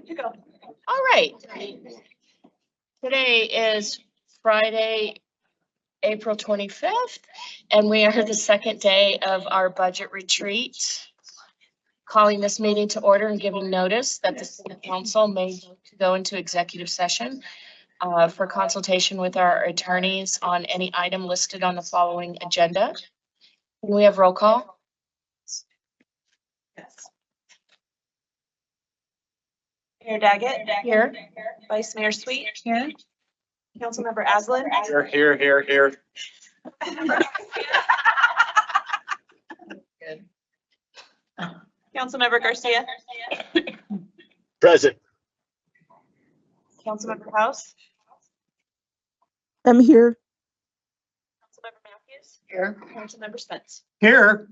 You go. All right. Today is Friday, April 25th, and we are the second day of our budget retreat. Calling this meeting to order and giving notice that the city council may go into executive session for consultation with our attorneys on any item listed on the following agenda. Can we have roll call? Yes. Mayor Daggett. Here. Vice Mayor Sweet. Here. Councilmember Aslan. Here. Good. Councilmember Garcia. Present. Councilmember House. I'm here. Councilmember Matthews. Here. Councilmember Spence. Here.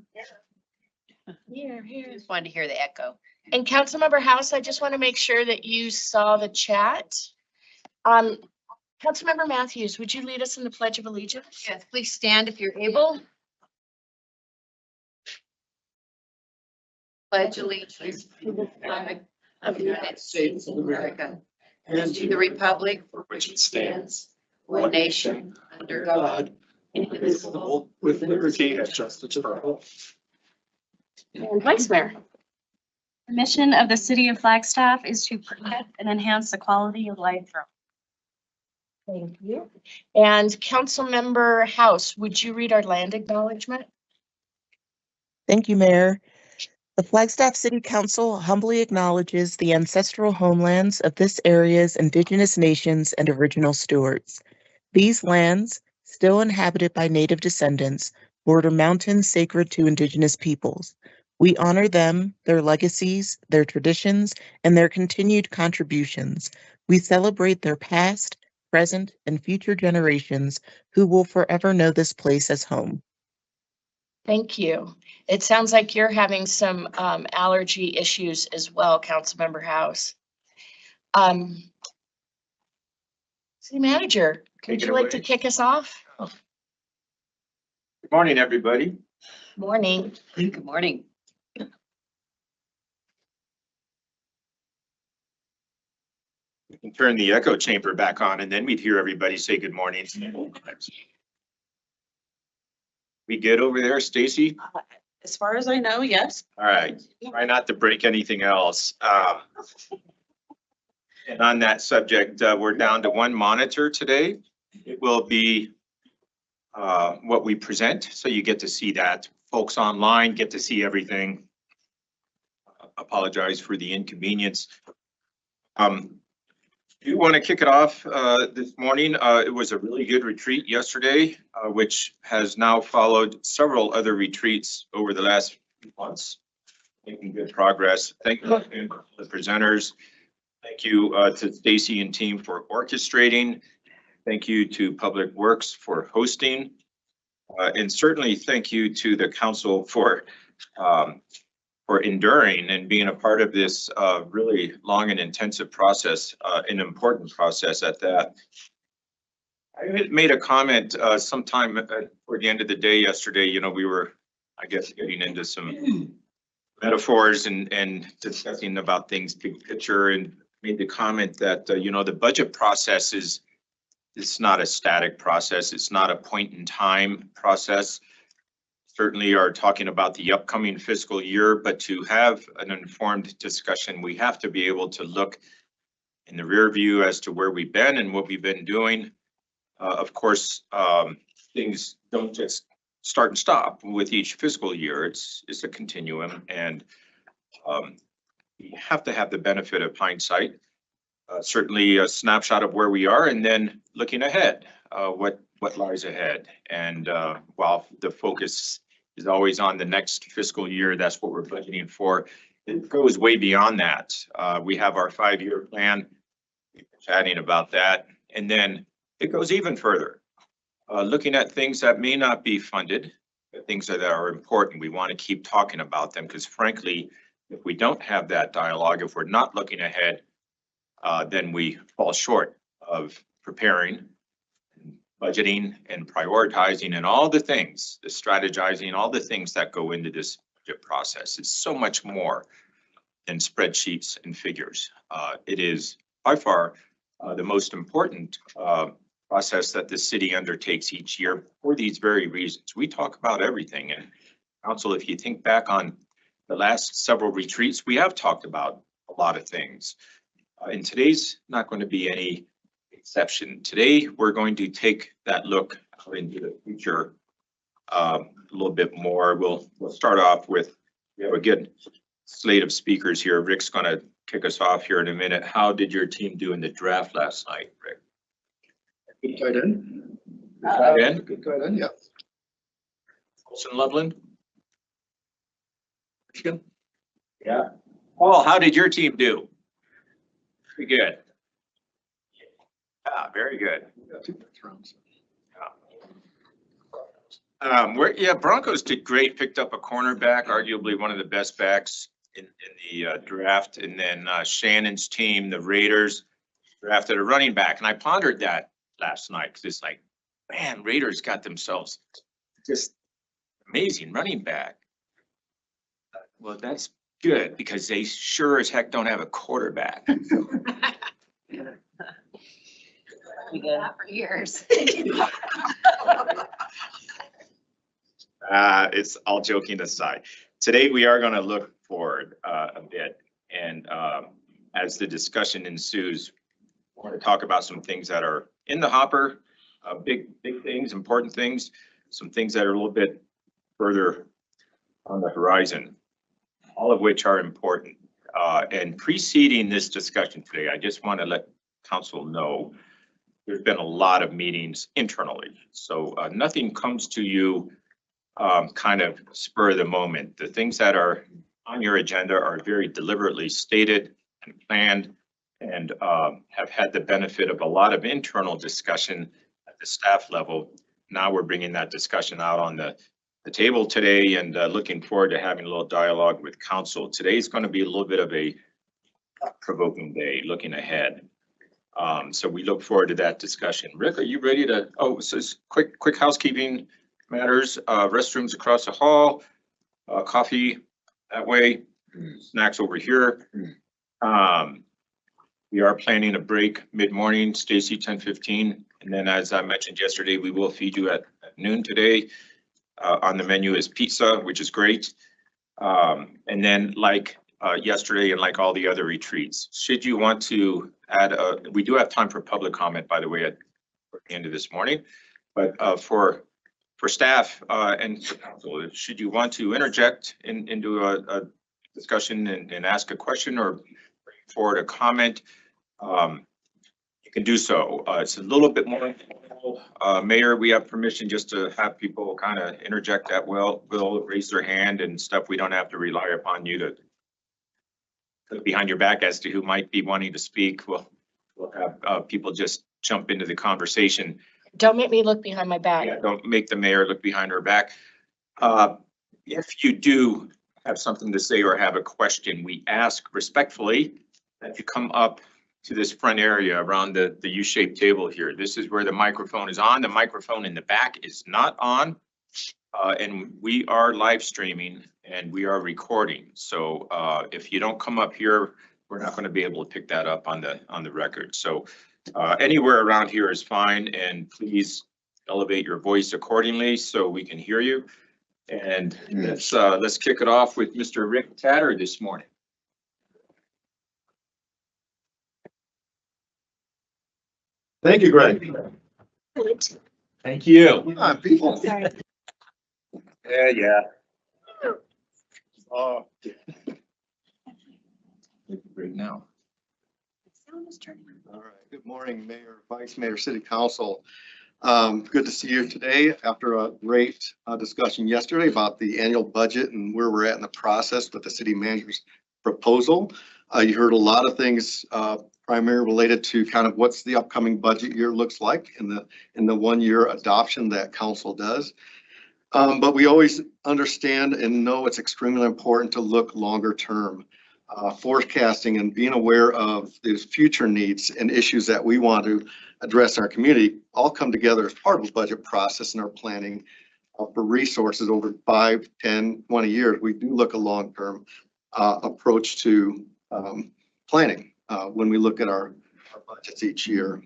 Here. Just wanted to hear the echo. And Councilmember House, I just want to make sure that you saw the chat. Councilmember Matthews, would you lead us in the Pledge of Allegiance? Yes, please stand if you're able. Pledge allegiance to the flag of the United States of America and to the republic for which it stands, one nation, under God, indivisible, with liberty and justice for all. And Vice Mayor. The mission of the city of Flagstaff is to protect and enhance the quality of life for all. Thank you. And Councilmember House, would you read our land acknowledgement? Thank you, Mayor. The Flagstaff City Council humbly acknowledges the ancestral homelands of this area's indigenous nations and original stewards. These lands, still inhabited by Native descendants, border mountains sacred to indigenous peoples. We honor them, their legacies, their traditions, and their continued contributions. We celebrate their past, present, and future generations who will forever know this place as home. Thank you. It sounds like you're having some allergy issues as well, Councilmember House. City Manager, would you like to kick us off? Good morning, everybody. Morning. Good morning. We can turn the echo chamber back on and then we'd hear everybody say good morning. We good over there, Stacy? As far as I know, yes. All right, try not to break anything else. And on that subject, we're down to one monitor today. It will be what we present, so you get to see that. Folks online get to see everything. Apologize for the inconvenience. Do want to kick it off this morning. It was a really good retreat yesterday, which has now followed several other retreats over the last few months, making good progress. Thank you to the presenters. Thank you to Stacy and team for orchestrating. Thank you to Public Works for hosting. And certainly thank you to the council for enduring and being a part of this really long and intensive process, an important process at that. I made a comment sometime toward the end of the day yesterday. You know, we were, I guess, getting into some metaphors and discussing about things big picture, and made the comment that, you know, the budget process it's not a static process. It's not a point in time process. Certainly are talking about the upcoming fiscal year, but to have an informed discussion, we have to be able to look in the rear view as to where we've been and what we've been doing. Of course, things don't just start and stop with each fiscal year. It's a continuum, and we have to have the benefit of hindsight. Certainly a snapshot of where we are, and then looking ahead, what lies ahead. And while the focus is always on the next fiscal year, that's what we're budgeting for. It goes way beyond that. We have our 5-year plan. We've been chatting about that. And then it goes even further, looking at things that may not be funded, but things that are important. We want to keep talking about them because frankly, if we don't have that dialogue, if we're not looking ahead, then we fall short of preparing, budgeting and prioritizing and all the things, the strategizing, all the things that go into this budget process. It's so much more than spreadsheets and figures. It is by far the most important process that the city undertakes each year for these very reasons. We talk about everything, and council, if you think back on the last several retreats, we have talked about a lot of things. And today's not going to be any exception. Today, we're going to take that look out into the future a little bit more. We'll start off with, we have a good slate of speakers here. Rick's going to kick us off here in a minute. How did your team do in the draft last night, Rick? Good tight end. Tight end? Good tight end, yeah. Colson Loveland? Michigan. Yeah. Paul, how did your team do? Pretty good. Ah, very good. Yeah, 2 first rounds. Broncos did great, picked up a cornerback, arguably one of the best backs in the draft. And then Shannon's team, the Raiders, drafted a running back. And I pondered that last night because it's like, man, Raiders got themselves just amazing running back. Well, that's good because they sure as heck don't have a quarterback. Not for years. It's all joking aside. Today, we are going to look forward a bit. And as the discussion ensues, I want to talk about some things that are in the hopper, big things, important things, some things that are a little bit further on the horizon, all of which are important. And preceding this discussion today, I just want to let council know there's been a lot of meetings internally. So nothing comes to you kind of spur of the moment. The things that are on your agenda are very deliberately stated and planned and have had the benefit of a lot of internal discussion at the staff level. Now we're bringing that discussion out on the table today and looking forward to having a little dialogue with council. Today is going to be a little bit of a provoking day looking ahead. So we look forward to that discussion. Rick, are you ready to, so it's quick housekeeping matters, restrooms across the hall, coffee that way, snacks over here. We are planning a break mid-morning, Stacy 10:15. And then as I mentioned yesterday, we will feed you at noon today. On the menu is pizza, which is great. And then like yesterday and like all the other retreats, should you want to add, we do have time for public comment, by the way, at the end of this morning. But for staff and for council, should you want to interject into a discussion and ask a question or bring forward a comment, you can do so. It's a little bit more informal. Mayor, we have permission just to have people kind of interject at will raise their hand and stuff. We don't have to rely upon you to look behind your back as to who might be wanting to speak. We'll have people just jump into the conversation. Don't make me look behind my back. Yeah, don't make the mayor look behind her back. If you do have something to say or have a question, we ask respectfully that you come up to this front area around the U-shaped table here. This is where the microphone is on. The microphone in the back is not on. And we are live streaming and we are recording. So if you don't come up here, we're not going to be able to pick that up on the record. So anywhere around here is fine, and please elevate your voice accordingly so we can hear you. And let's kick it off with Mr. Rick Tatter this morning. Thank you, Greg. Thank you. Come on, people. Sorry. Yeah. Oh. Right now. All right. Good morning, Mayor, Vice Mayor, City Council. Good to see you today after a great discussion yesterday about the annual budget and where we're at in the process with the city manager's proposal. You heard a lot of things primarily related to kind of what's the upcoming budget year looks like in the 1 year adoption that council does. But we always understand and know it's extremely important to look longer term. forecasting and being aware of these future needs and issues that we want to address in our community all come together as part of a budget process in our planning for resources over 5, 10, 20 years. We do look a long-term approach to planning when we look at our budgets each year.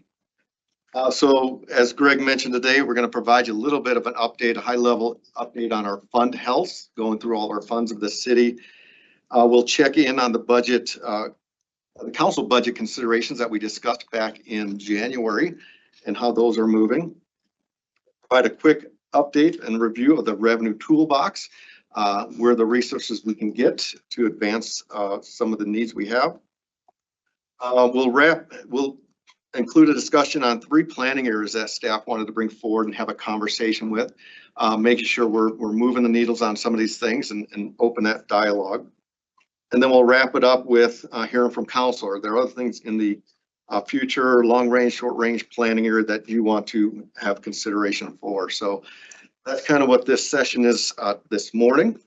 So as Greg mentioned today, we're going to provide you a little bit of an update, a high-level update on our fund health, going through all of our funds of the city. We'll check in on the budget, the council budget considerations that we discussed back in January and how those are moving. Provide a quick update and review of the revenue toolbox, where the resources we can get to advance some of the needs we have. We'll include a discussion on 3 planning areas that staff wanted to bring forward and have a conversation with, making sure we're moving the needles on some of these things and open that dialogue. And then we'll wrap it up with hearing from council. Are there other things in the future long range, short range planning area that you want to have consideration for? So that's kind of what this session is this morning.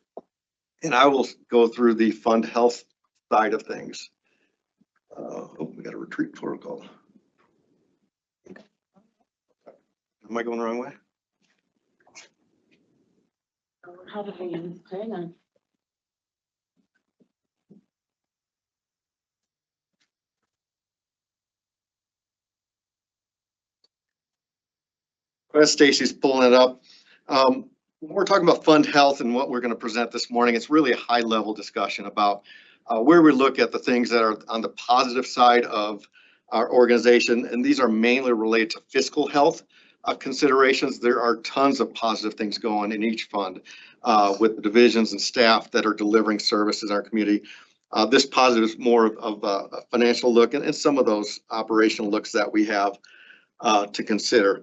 And I will go through the fund health side of things. Oh, we got a retreat protocol. Am I going the wrong way? How did we end? Hang on. As Stacy's pulling it up, when we're talking about fund health and what we're going to present this morning, it's really a high level discussion about where we look at the things that are on the positive side of our organization. And these are mainly related to fiscal health considerations. There are tons of positive things going in each fund with the divisions and staff that are delivering services in our community. This positive is more of a financial look and some of those operational looks that we have to consider.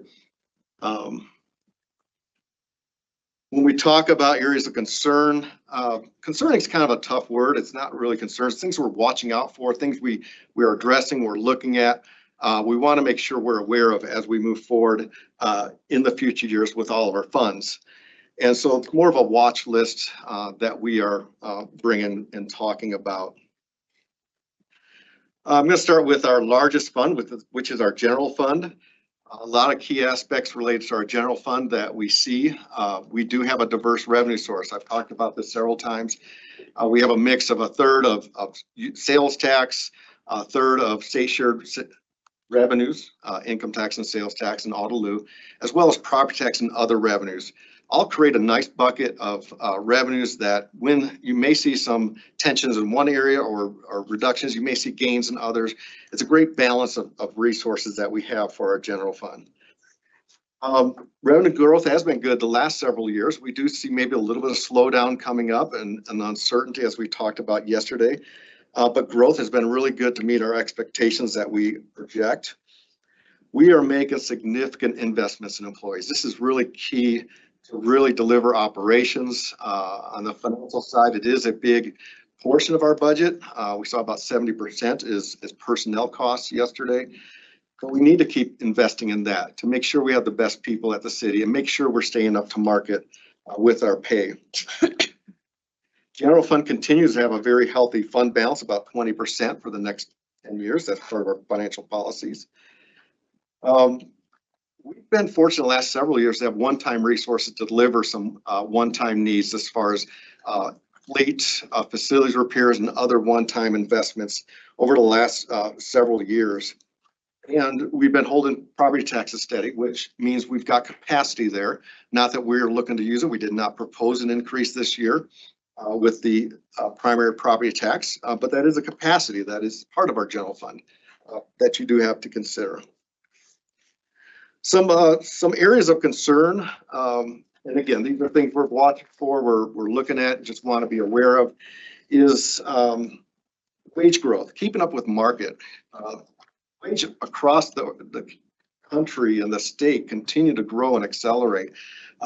When we talk about areas of concern, concerning is kind of a tough word. It's not really concerns. Things we're watching out for, things we are addressing, we're looking at. We want to make sure we're aware of as we move forward in the future years with all of our funds. And so it's more of a watch list that we are bringing and talking about. I'm going to start with our largest fund, which is our general fund. A lot of key aspects related to our general fund that we see. We do have a diverse revenue source. I've talked about this several times. We have a mix of a third of sales tax, a third of state shared revenues, income tax and sales tax and auto lieu, as well as property tax and other revenues. I'll create a nice bucket of revenues that when you may see some tensions in one area or reductions, you may see gains in others. It's a great balance of resources that we have for our general fund. Revenue growth has been good the last several years. We do see maybe a little bit of slowdown coming up and uncertainty as we talked about yesterday. But growth has been really good to meet our expectations that we project. We are making significant investments in employees. This is really key to really deliver operations. On the financial side, it is a big portion of our budget. We saw about 70% is personnel costs yesterday. But we need to keep investing in that to make sure we have the best people at the city and make sure we're staying up to market with our pay. General fund continues to have a very healthy fund balance, about 20% for the next 10 years. That's part of our financial policies. We've been fortunate the last several years to have one-time resources to deliver some one-time needs as far as fleet, facilities repairs, and other one-time investments over the last several years. And we've been holding property taxes steady, which means we've got capacity there. Not that we're looking to use it. We did not propose an increase this year with the primary property tax, but that is a capacity that is part of our general fund that you do have to consider. Some areas of concern, and again, these are things we're watching for, we're looking at, just want to be aware of, is wage growth, keeping up with market. Wage across the country and the state continue to grow and accelerate.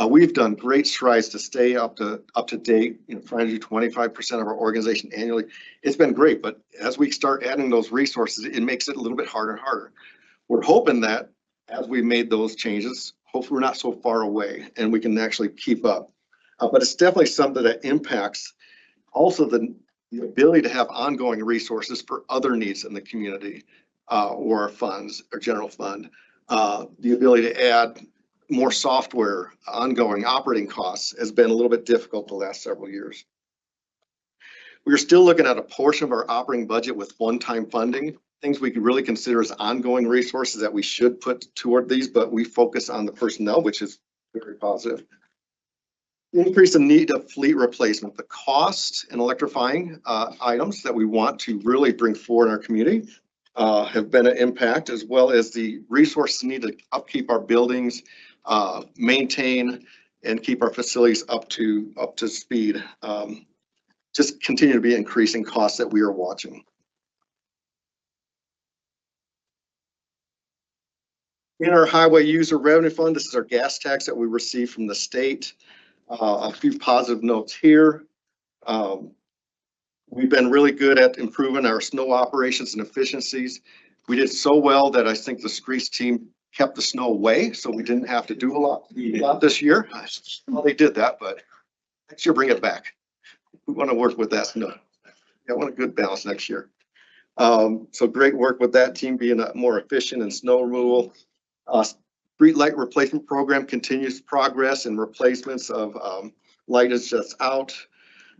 We've done great strides to stay up to date, trying to do 25% of our organization annually. It's been great, but as we start adding those resources, it makes it a little bit harder and harder. We're hoping that as we made those changes, hopefully we're not so far away and we can actually keep up. But it's definitely something that impacts also the the ability to have ongoing resources for other needs in the community, or funds or general fund, the ability to add more software, ongoing operating costs has been a little bit difficult the last several years. We're still looking at a portion of our operating budget with one-time funding, things we could really consider as ongoing resources that we should put toward these, but we focus on the personnel, which is very positive. Increase the need of fleet replacement, the cost in electrifying items that we want to really bring forward in our community have been an impact, as well as the resources needed to upkeep our buildings, maintain and keep our facilities up to speed. Just continue to be increasing costs that we are watching. In our highway user revenue fund, this is our gas tax that we receive from the state. A few positive notes here. We've been really good at improving our snow operations and efficiencies. We did so well that I think the streets team kept the snow away, so we didn't have to do a lot this year. Well, they did that, but next year bring it back. We want to work with that snow. I want a good balance next year. So great work with that team being more efficient in snow removal. Street light replacement program continues progress and replacements of light is just out.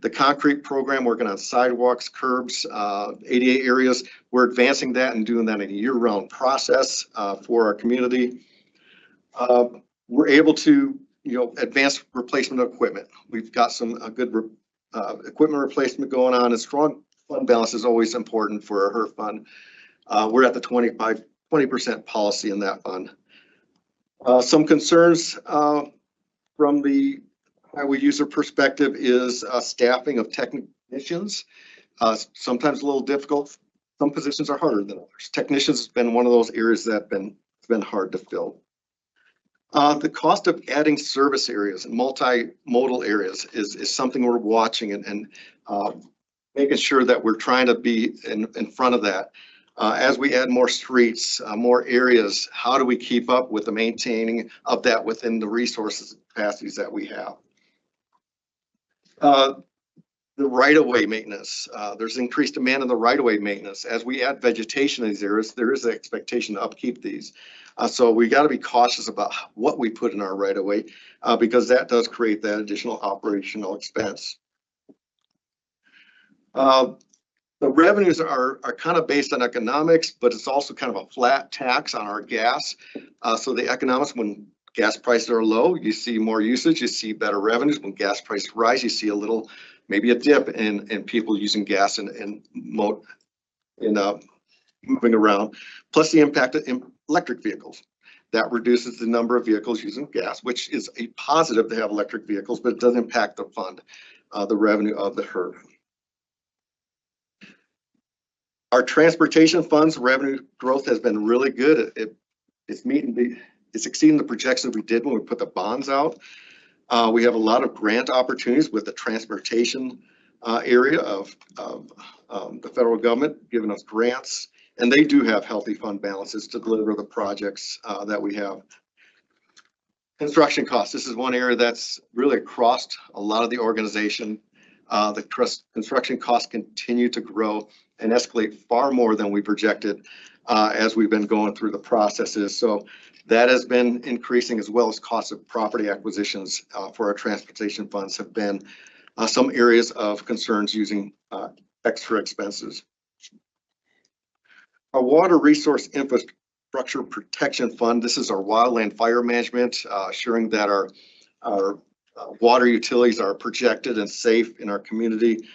The concrete program working on sidewalks, curbs, ADA areas. We're advancing that and doing that in a year-round process for our community. We're able to, advance replacement of equipment. We've got some good equipment replacement going on. A strong fund balance is always important for a HERF fund. We're at the 20% policy in that fund. Some concerns from the highway user perspective is staffing of technicians. Sometimes a little difficult. Some positions are harder than others. Technicians has been one of those areas that have been hard to fill. The cost of adding service areas and multimodal areas is something we're watching and making sure that we're trying to be in front of that. As we add more streets, more areas, how do we keep up with the maintaining of that within the resources and capacities that we have? The right-of-way maintenance. There's increased demand in the right-of-way maintenance. As we add vegetation in these areas, there is an expectation to upkeep these. So we got to be cautious about what we put in our right-of-way because that does create that additional operational expense. The revenues are kind of based on economics, but it's also kind of a flat tax on our gas. So the economics, when gas prices are low, you see more usage, you see better revenues. When gas prices rise, you see maybe a dip in people using gas and moving around. Plus the impact of electric vehicles. That reduces the number of vehicles using gas, which is a positive to have electric vehicles, but it does impact the fund, the revenue of the HERF. Our transportation funds revenue growth has been really good. It's exceeding the projections we did when we put the bonds out. We have a lot of grant opportunities with the transportation area of the federal government giving us grants, and they do have healthy fund balances to deliver the projects that we have. Construction costs. This is one area that's really across a lot of the organization. The construction costs continue to grow and escalate far more than we projected as we've been going through the processes. So that has been increasing, as well as costs of property acquisitions for our transportation funds have been some areas of concerns using extra expenses. Our water resource infrastructure protection fund. This is our wildland fire management, assuring that our water utilities are protected and safe in our community.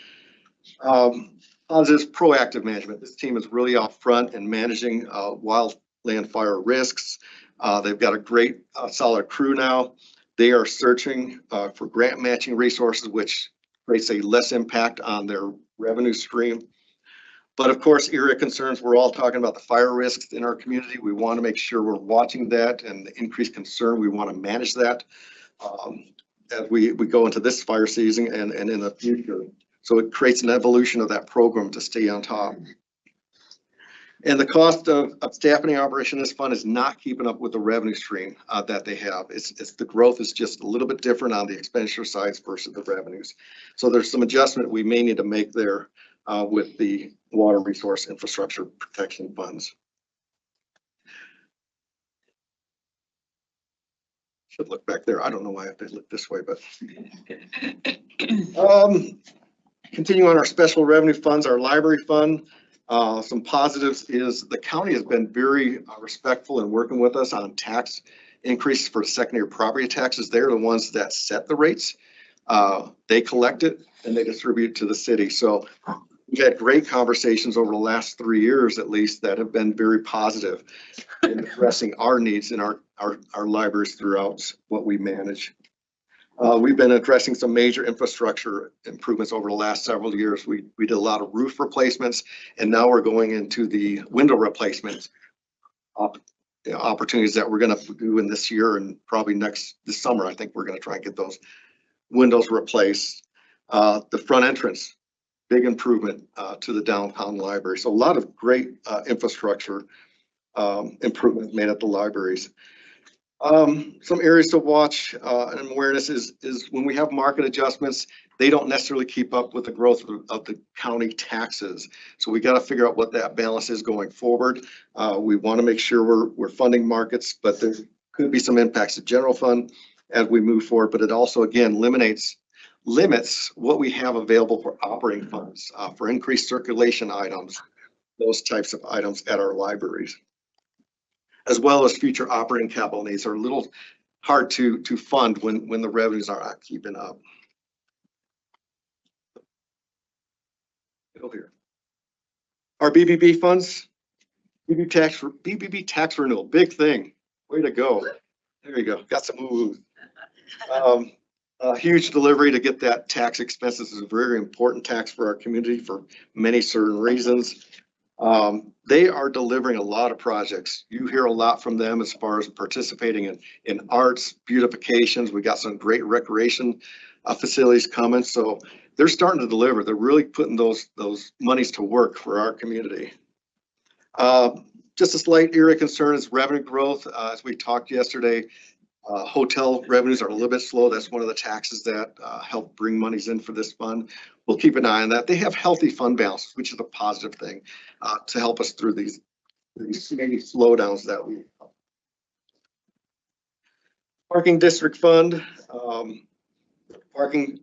This proactive management. This team is really out front in managing wildland fire risks. They've got a great solid crew now. They are searching for grant matching resources, which creates a less impact on their revenue stream. But of course, area concerns, we're all talking about the fire risks in our community. We want to make sure we're watching that, and the increased concern, we want to manage that as we go into this fire season and in the future. So it creates an evolution of that program to stay on top. And the cost of staffing operation of this fund is not keeping up with the revenue stream that they have. It's the growth is just a little bit different on the expenditure sides versus the revenues. So there's some adjustment we may need to make there with the water resource infrastructure protection funds. Should look back there. I don't know why I have to look this way, but continue on our special revenue funds, our library fund. Some positives is the county has been very respectful in working with us on tax increases for secondary property taxes. They're the ones that set the rates. They collect it and they distribute it to the city. So we've had great conversations over the last 3 years, at least, that have been very positive in addressing our needs in our libraries throughout what we manage. We've been addressing some major infrastructure improvements over the last several years. We did a lot of roof replacements, and now we're going into the window replacement opportunities that we're going to do in this year and probably this summer. I think we're going to try and get those windows replaced. The front entrance, big improvement to the downtown library. So a lot of great infrastructure improvements made at the libraries. Some areas to watch and awareness is when we have market adjustments, they don't necessarily keep up with the growth of the county taxes. So we got to figure out what that balance is going forward. We want to make sure we're funding markets, but there could be some impacts to general fund as we move forward. But it also, again, limits what we have available for operating funds, for increased circulation items, those types of items at our libraries, as well as future operating capital needs are a little hard to fund when the revenues are not keeping up. Go here. Our BBB funds, BBB tax renewal, big thing. Way to go. There you go. Got some moves. A huge delivery to get that tax expense. This is a very important tax for our community for many certain reasons. They are delivering a lot of projects. You hear a lot from them as far as participating in arts, beautifications. We got some great recreation facilities coming. So they're starting to deliver. They're really putting those monies to work for our community. Just a slight area of concern is revenue growth. As we talked yesterday, hotel revenues are a little bit slow. That's one of the taxes that help bring monies in for this fund. We'll keep an eye on that. They have healthy fund balances, which is a positive thing to help us through these maybe slowdowns that we. Parking district fund, parking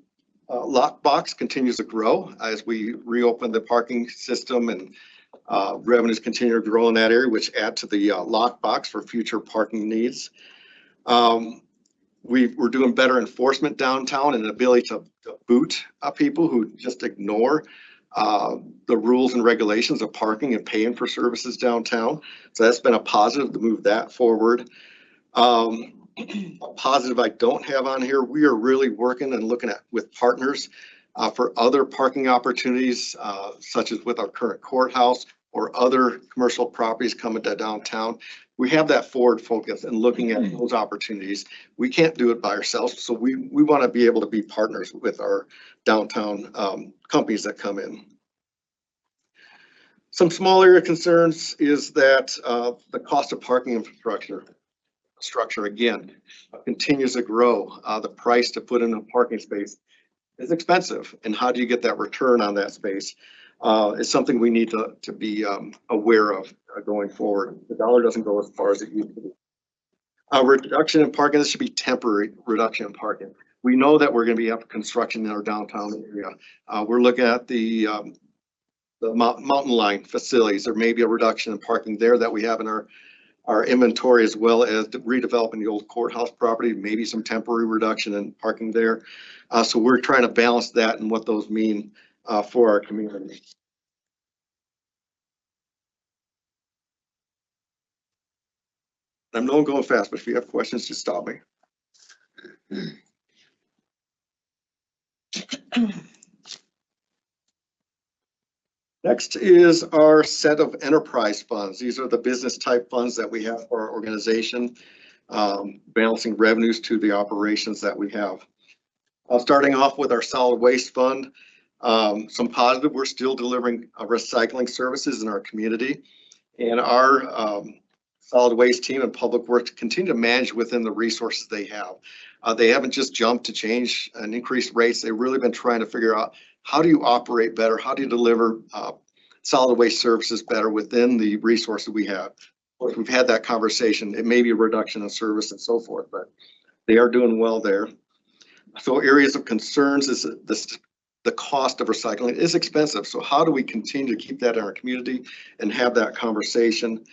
lot box continues to grow as we reopen the parking system, and revenues continue to grow in that area, which add to the lock box for future parking needs. We're doing better enforcement downtown and the ability to boot people who just ignore the rules and regulations of parking and paying for services downtown. So that's been a positive to move that forward. A positive I don't have on here, we are really working and looking at with partners for other parking opportunities, such as with our current courthouse or other commercial properties coming to downtown. We have that forward focus and looking at those opportunities. We can't do it by ourselves, so we want to be able to be partners with our downtown companies that come in. Some small area concerns is that the cost of parking infrastructure again continues to grow. The price to put in a parking space is expensive, and how do you get that return on that space? Is something we need to be aware of going forward. The dollar doesn't go as far as it used to be. Reduction in parking, this should be temporary reduction in parking. We know that we're going to be up construction in our downtown area. We're looking at the mountain line facilities. There may be a reduction in parking there that we have in our inventory, as well as redeveloping the old courthouse property, maybe some temporary reduction in parking there. So we're trying to balance that and what those mean for our community. I know I'm going fast, but if you have questions, just stop me. Next is our set of enterprise funds. These are the business type funds that we have for our organization, balancing revenues to the operations that we have. Starting off with our solid waste fund, some positive, we're still delivering recycling services in our community. And our solid waste team and public works continue to manage within the resources they have. They haven't just jumped to change and increase rates. They've really been trying to figure out, how do you operate better? How do you deliver solid waste services better within the resources we have? Of course, we've had that conversation. It may be a reduction in service and so forth, but they are doing well there. So areas of concerns is the cost of recycling is expensive. So how do we continue to keep that in our community and have that conversation?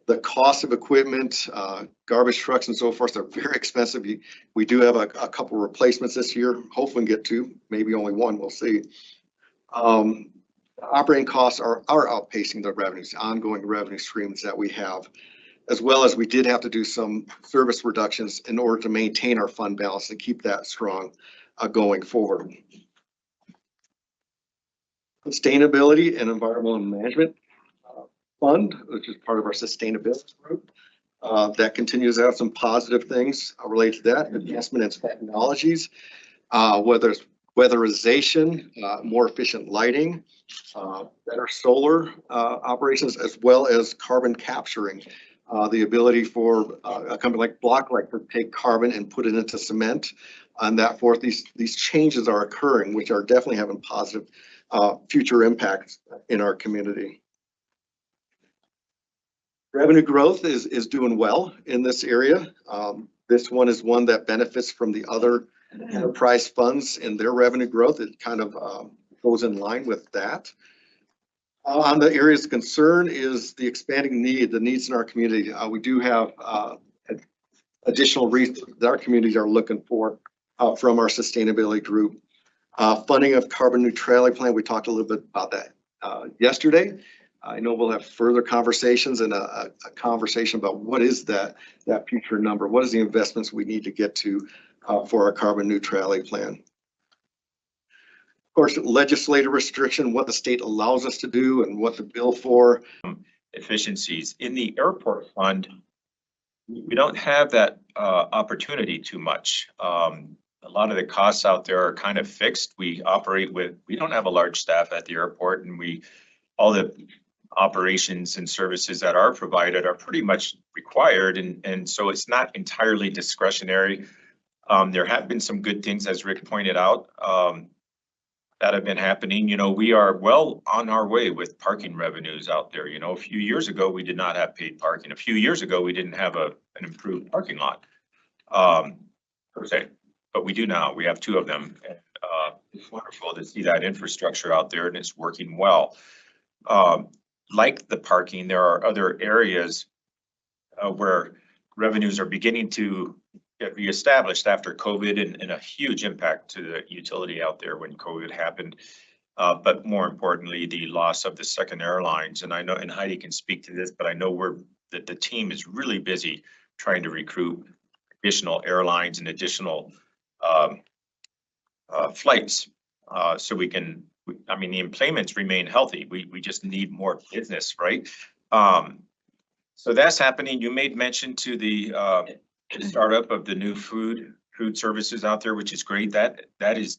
The cost of equipment, garbage trucks and so forth are very expensive. We do have a couple replacements this year. Hopefully we can get two, maybe only one, we'll see. Operating costs are outpacing the revenues, the ongoing revenue streams that we have, as well as we did have to do some service reductions in order to maintain our fund balance and keep that strong going forward. Sustainability and environmental management fund, which is part of our sustainability group, that continues to have some positive things related to that. Investment in technologies, whether it's weatherization, more efficient lighting, better solar operations, as well as carbon capturing. The ability for a company like Blocklight to take carbon and put it into cement, and that forth. These changes are occurring, which are definitely having positive future impacts in our community. Revenue growth is doing well in this area. This one is one that benefits from the other enterprise funds and their revenue growth. It kind of goes in line with that. On the areas of concern is the expanding the needs in our community. We do have additional resources that our communities are looking for from our sustainability group. Funding of carbon neutrality plan, we talked a little bit about that yesterday. I know we'll have further conversations and a conversation about what is that future number? What is the investments we need to get to for our carbon neutrality plan? Of course, legislative restriction, what the state allows us to do and what to bill for. Efficiencies in the airport fund, we don't have that opportunity too much. A lot of the costs out there are kind of fixed. We don't have a large staff at the airport, and all the operations and services that are provided are pretty much required, and so it's not entirely discretionary. There have been some good things, as Rick pointed out, that have been happening. You know, we are well on our way with parking revenues out there. You know, a few years ago, we did not have paid parking. A few years ago, we didn't have an improved parking lot, per se, but we do now. We have two of them. And, it's wonderful to see that infrastructure out there, and it's working well. Like the parking, there are other areas where revenues are beginning to get reestablished after COVID, and a huge impact to the utility out there when COVID happened. But more importantly, the loss of the second airlines. And I know, and Heidi can speak to this, but I know that the team is really busy trying to recruit additional airlines and additional flights, so we can. I mean, the employments remain healthy. We just need more business, right? So that's happening. You made mention to the startup of the new food services out there, which is great. That is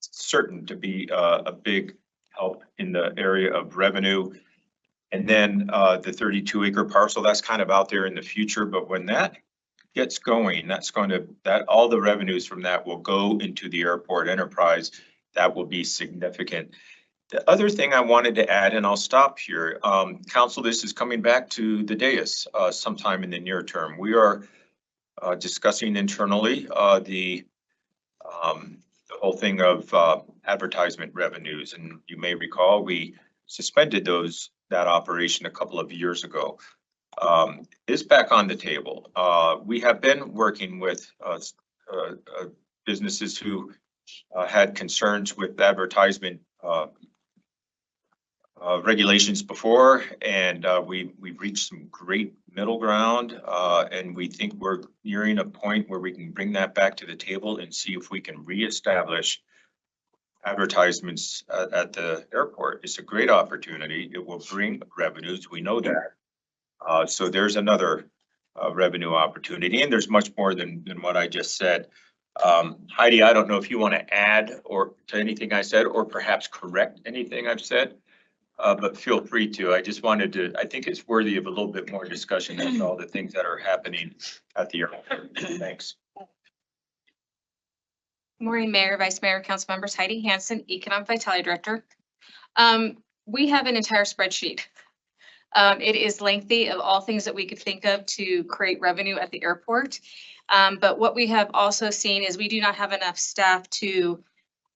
certain to be a big help in the area of revenue. And then the 32-acre parcel, that's kind of out there in the future. But when that gets going, all the revenues from that will go into the airport enterprise. That will be significant. The other thing I wanted to add, and I'll stop here, Council, this is coming back to the dais sometime in the near term. We are discussing internally the whole thing of advertisement revenues, and you may recall we suspended that operation a couple of years ago. It's back on the table. We have been working with businesses who had concerns with advertisement regulations before, and we've reached some great middle ground, and we think we're nearing a point where we can bring that back to the table and see if we can reestablish advertisements at the airport. It's a great opportunity. It will bring revenues. We know that. So there's another revenue opportunity, and there's much more than what I just said. Heidi, I don't know if you want to add to anything I said, or perhaps correct anything I've said. but feel free to. I just wanted to, I think it's worthy of a little bit more discussion as to all the things that are happening at the airport. Thanks. Morning, Mayor, Vice Mayor, Council Members, Heidi Hansen, Economic Vitality Director. We have an entire spreadsheet. It is lengthy of all things that we could think of to create revenue at the airport. But what we have also seen is we do not have enough staff to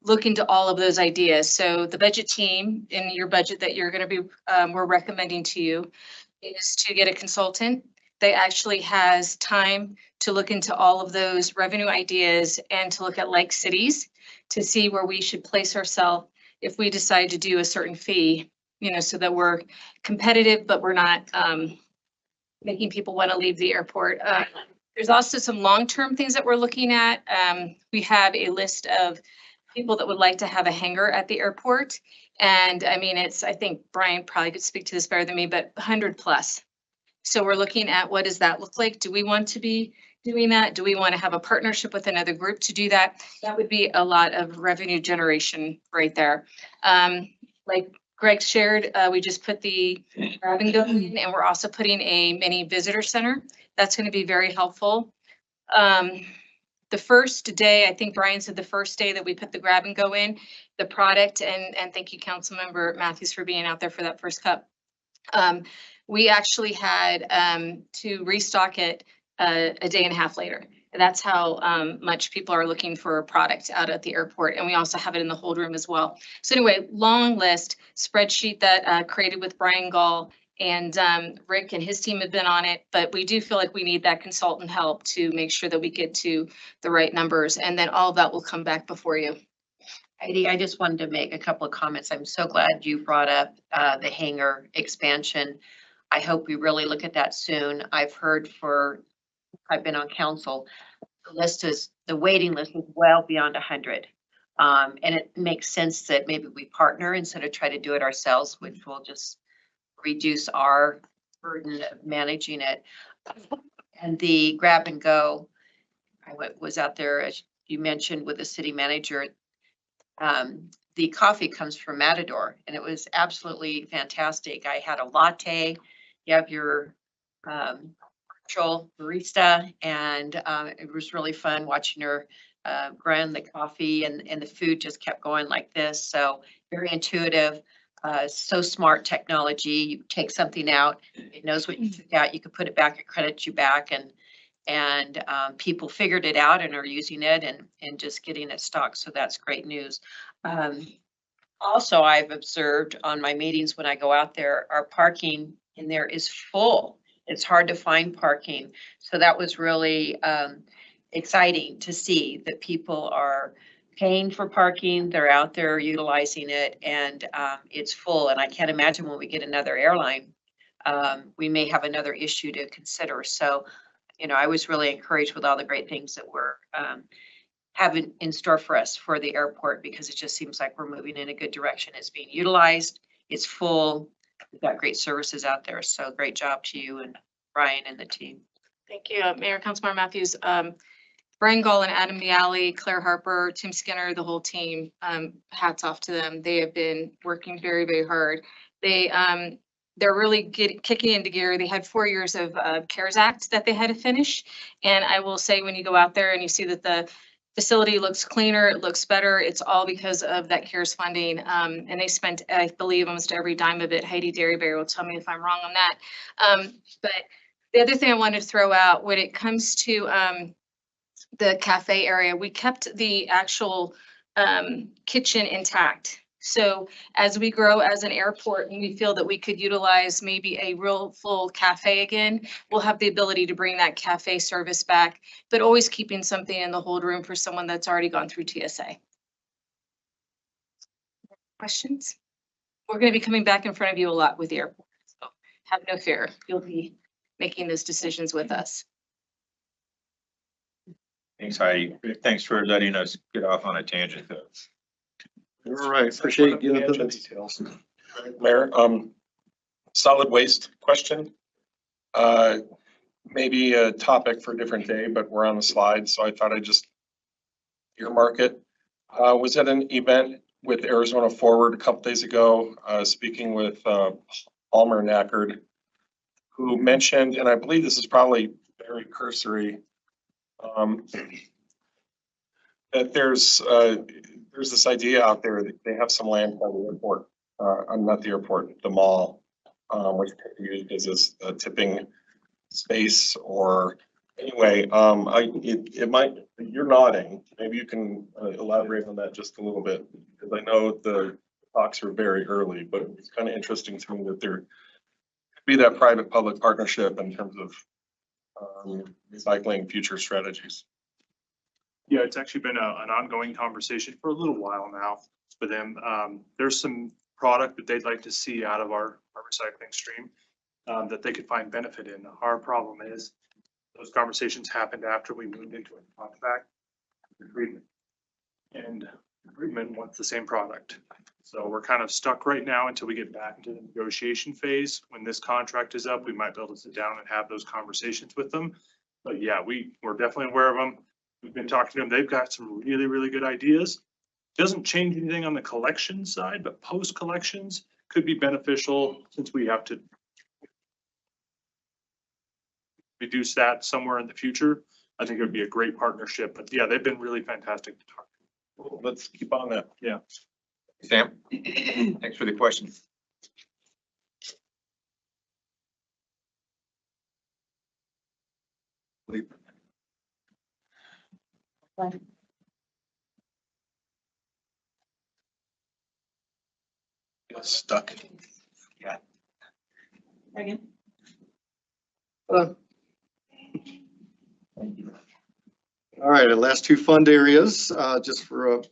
look into all of those ideas. So the budget team in your budget that you're going to be, we're recommending to you is to get a consultant that actually has time to look into all of those revenue ideas and to look at like cities to see where we should place ourselves if we decide to do a certain fee, you know, so that we're competitive, but we're not making people want to leave the airport. There's also some long-term things that we're looking at. We have a list of people that would like to have a hangar at the airport. And I mean, it's, I think Brian probably could speak to this better than me, but 100 plus. So we're looking at what does that look like? Do we want to be doing that? Do we want to have a partnership with another group to do that? That would be a lot of revenue generation right there. Like Greg shared, we just put the grab and go in, and we're also putting a mini visitor center. That's going to be very helpful. The first day, I think Brian said the first day that we put the grab and go in, the product, and thank you, Councilmember Matthews, for being out there for that first cup. We actually had to restock it a day and a half later. That's how much people are looking for a product out at the airport. And we also have it in the hold room as well. So anyway, long list spreadsheet that created with Brian Gall, and Rick and his team have been on it, but we do feel like we need that consultant help to make sure that we get to the right numbers, and then all of that will come back before you. Heidi, I just wanted to make a couple of comments. I'm so glad you brought up the hangar expansion. I hope we really look at that soon. I've been on council. The waiting list is well beyond 100. And it makes sense that maybe we partner instead of try to do it ourselves, which will just reduce our burden of managing it. And the grab and go, I was out there, as you mentioned, with the city manager. The coffee comes from Matador, and it was absolutely fantastic. I had a latte. You have your virtual barista, and it was really fun watching her grind the coffee, and the food just kept going like this. So very intuitive. So smart technology. You take something out, it knows what you took out. You could put it back, it credits you back, and people figured it out and are using it and just getting it stocked. So that's great news. Also, I've observed on my meetings when I go out there, our parking in there is full. It's hard to find parking. So that was really exciting to see that people are paying for parking. They're out there utilizing it, and it's full. And I can't imagine when we get another airline, we may have another issue to consider. So, you know, I was really encouraged with all the great things that we're having in store for us for the airport, because it just seems like we're moving in a good direction. It's being utilized. It's full. We've got great services out there. So great job to you and Brian and the team. Thank you, Mayor, Councilmember Matthews. Brian Gall and Adam Miali, Claire Harper, Tim Skinner, the whole team, hats off to them. They have been working very, very hard. They're really kicking into gear. They had 4 years of CARES Act that they had to finish. And I will say, when you go out there and you see that the facility looks cleaner, it looks better, it's all because of that CARES funding. And they spent, I believe, almost every dime of it. Heidi Derryberry will tell me if I'm wrong on that. But the other thing I wanted to throw out, when it comes to the cafe area, we kept the actual kitchen intact. So as we grow as an airport and we feel that we could utilize maybe a real full cafe again, we'll have the ability to bring that cafe service back, but always keeping something in the hold room for someone that's already gone through TSA. Questions? We're going to be coming back in front of you a lot with the airport, so have no fear. You'll be making those decisions with us. Thanks, Heidi. Thanks for letting us get off on a tangent though. All right, appreciate you getting into the details. Mayor, solid waste question. Maybe a topic for a different day, but we're on the slide, so I thought I'd just earmark it. Was at an event with Arizona Forward a couple days ago, speaking with Palmer Nackard, who mentioned, and I believe this is probably very cursory, that there's this idea out there that they have some land by the airport, not the airport, the mall, which could be used as a tipping space or anyway, it might, you're nodding, maybe you can elaborate on that just a little bit, because I know the talks are very early, but it's kind of interesting to me that there could be that private-public partnership in terms of recycling future strategies. Yeah, it's actually been an ongoing conversation for a little while now with them. There's some product that they'd like to see out of our recycling stream that they could find benefit in. Our problem is those conversations happened after we moved into a contract agreement. And agreement wants the same product. So we're kind of stuck right now until we get back into the negotiation phase. When this contract is up, we might be able to sit down and have those conversations with them. But yeah, we're definitely aware of them. We've been talking to them. They've got some really, really good ideas. Doesn't change anything on the collection side, but post collections could be beneficial since we have to reduce that somewhere in the future. I think it would be a great partnership, but yeah, they've been really fantastic to talk to. Well, let's keep on that. Yeah. Sam, thanks for the question. Get stuck. Yeah. Megan? All right, the last two fund areas, just for an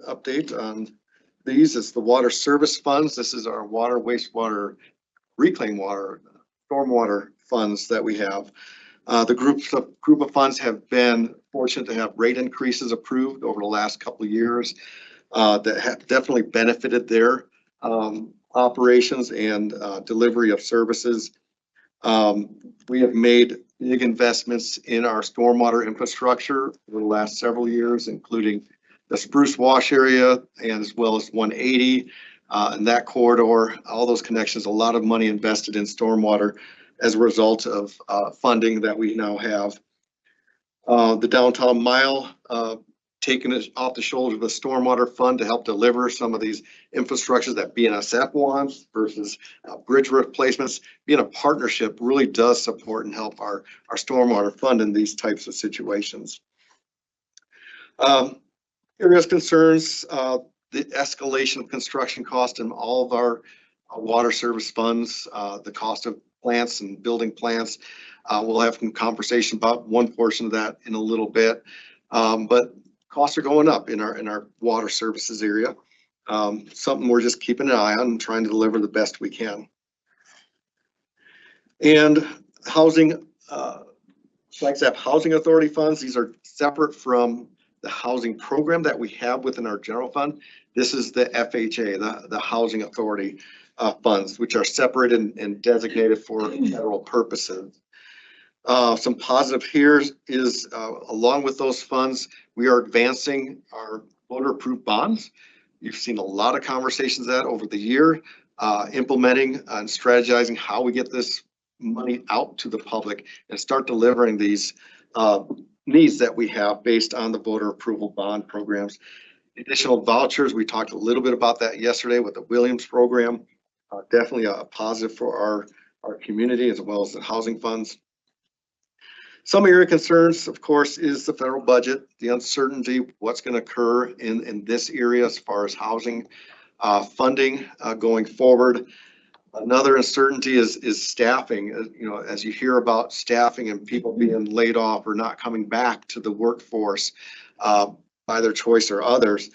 update on these, is the water service funds. This is our water, wastewater, reclaimed water, stormwater funds that we have. The group of funds have been fortunate to have rate increases approved over the last couple of years that have definitely benefited their operations and delivery of services. We have made big investments in our stormwater infrastructure over the last several years, including the Spruce Wash area and as well as 180 and that corridor, all those connections, a lot of money invested in stormwater as a result of funding that we now have. The downtown mile, taking it off the shoulders of the stormwater fund to help deliver some of these infrastructures that BNSF wants versus bridge replacements. Being a partnership really does support and help our stormwater fund in these types of situations. Areas concerns, the escalation of construction cost in all of our water service funds, the cost of plants and building plants. We'll have some conversation about one portion of that in a little bit, but costs are going up in our water services area. Something we're just keeping an eye on and trying to deliver the best we can. And housing, Flagstaff Housing Authority funds, these are separate from the housing program that we have within our general fund. This is the FHA, the Housing Authority funds, which are separate and designated for federal purposes. Some positive here is along with those funds, we are advancing our voter approved bonds. You've seen a lot of conversations that over the year, implementing and strategizing how we get this money out to the public and start delivering these needs that we have based on the voter approval bond programs. Additional vouchers, we talked a little bit about that yesterday with the Williams program. Definitely a positive for our community as well as the housing funds. Some area concerns, of course, is the federal budget, the uncertainty, what's going to occur in this area as far as housing funding going forward. Another uncertainty is staffing. You know, as you hear about staffing and people being laid off or not coming back to the workforce by their choice or others,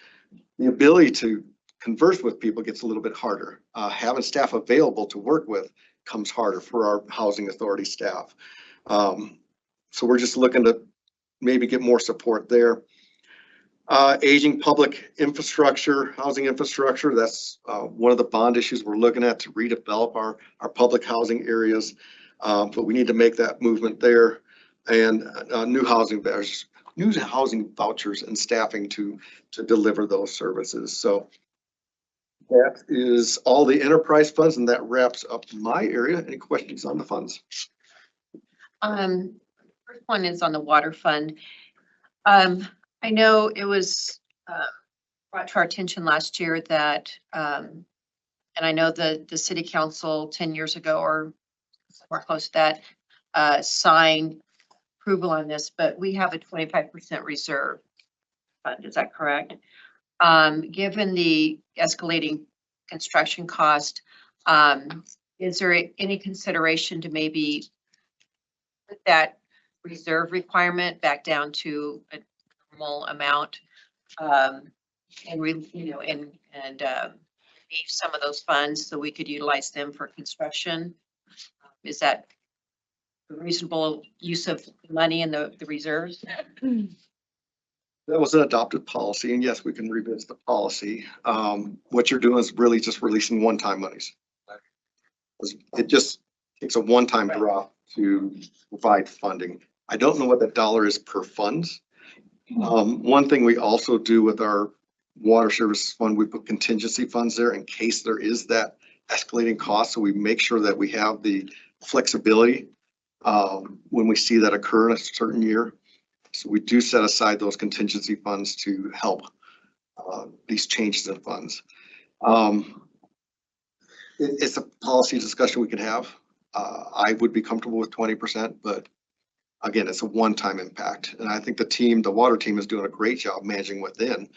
the ability to converse with people gets a little bit harder. Having staff available to work with comes harder for our housing authority staff. So we're just looking to maybe get more support there. Aging public infrastructure, housing infrastructure, that's one of the bond issues we're looking at to redevelop our public housing areas. But we need to make that movement there, and new housing vouchers and staffing to deliver those services. So That is all the enterprise funds, and that wraps up my area. Any questions on the funds? First one is on the water fund. I know it was, brought to our attention last year that, and I know the city council 10 years ago or somewhere close to that, signed approval on this, but we have a 25% reserve fund. Is that correct? Given the escalating construction cost, is there any consideration to maybe put that reserve requirement back down to a normal amount? And leave some of those funds so we could utilize them for construction? Is that a reasonable use of money in the reserves? That was an adopted policy, and yes, we can revisit the policy. What you're doing is really just releasing one-time monies. It just takes a one-time drop to provide funding. I don't know what the dollar is per fund. One thing we also do with our water services fund, we put contingency funds there in case there is that escalating cost. So we make sure that we have the flexibility when we see that occur in a certain year. So we do set aside those contingency funds to help these changes in funds. It's a policy discussion we can have. I would be comfortable with 20%, but again, it's a one-time impact. And I think the water team is doing a great job managing within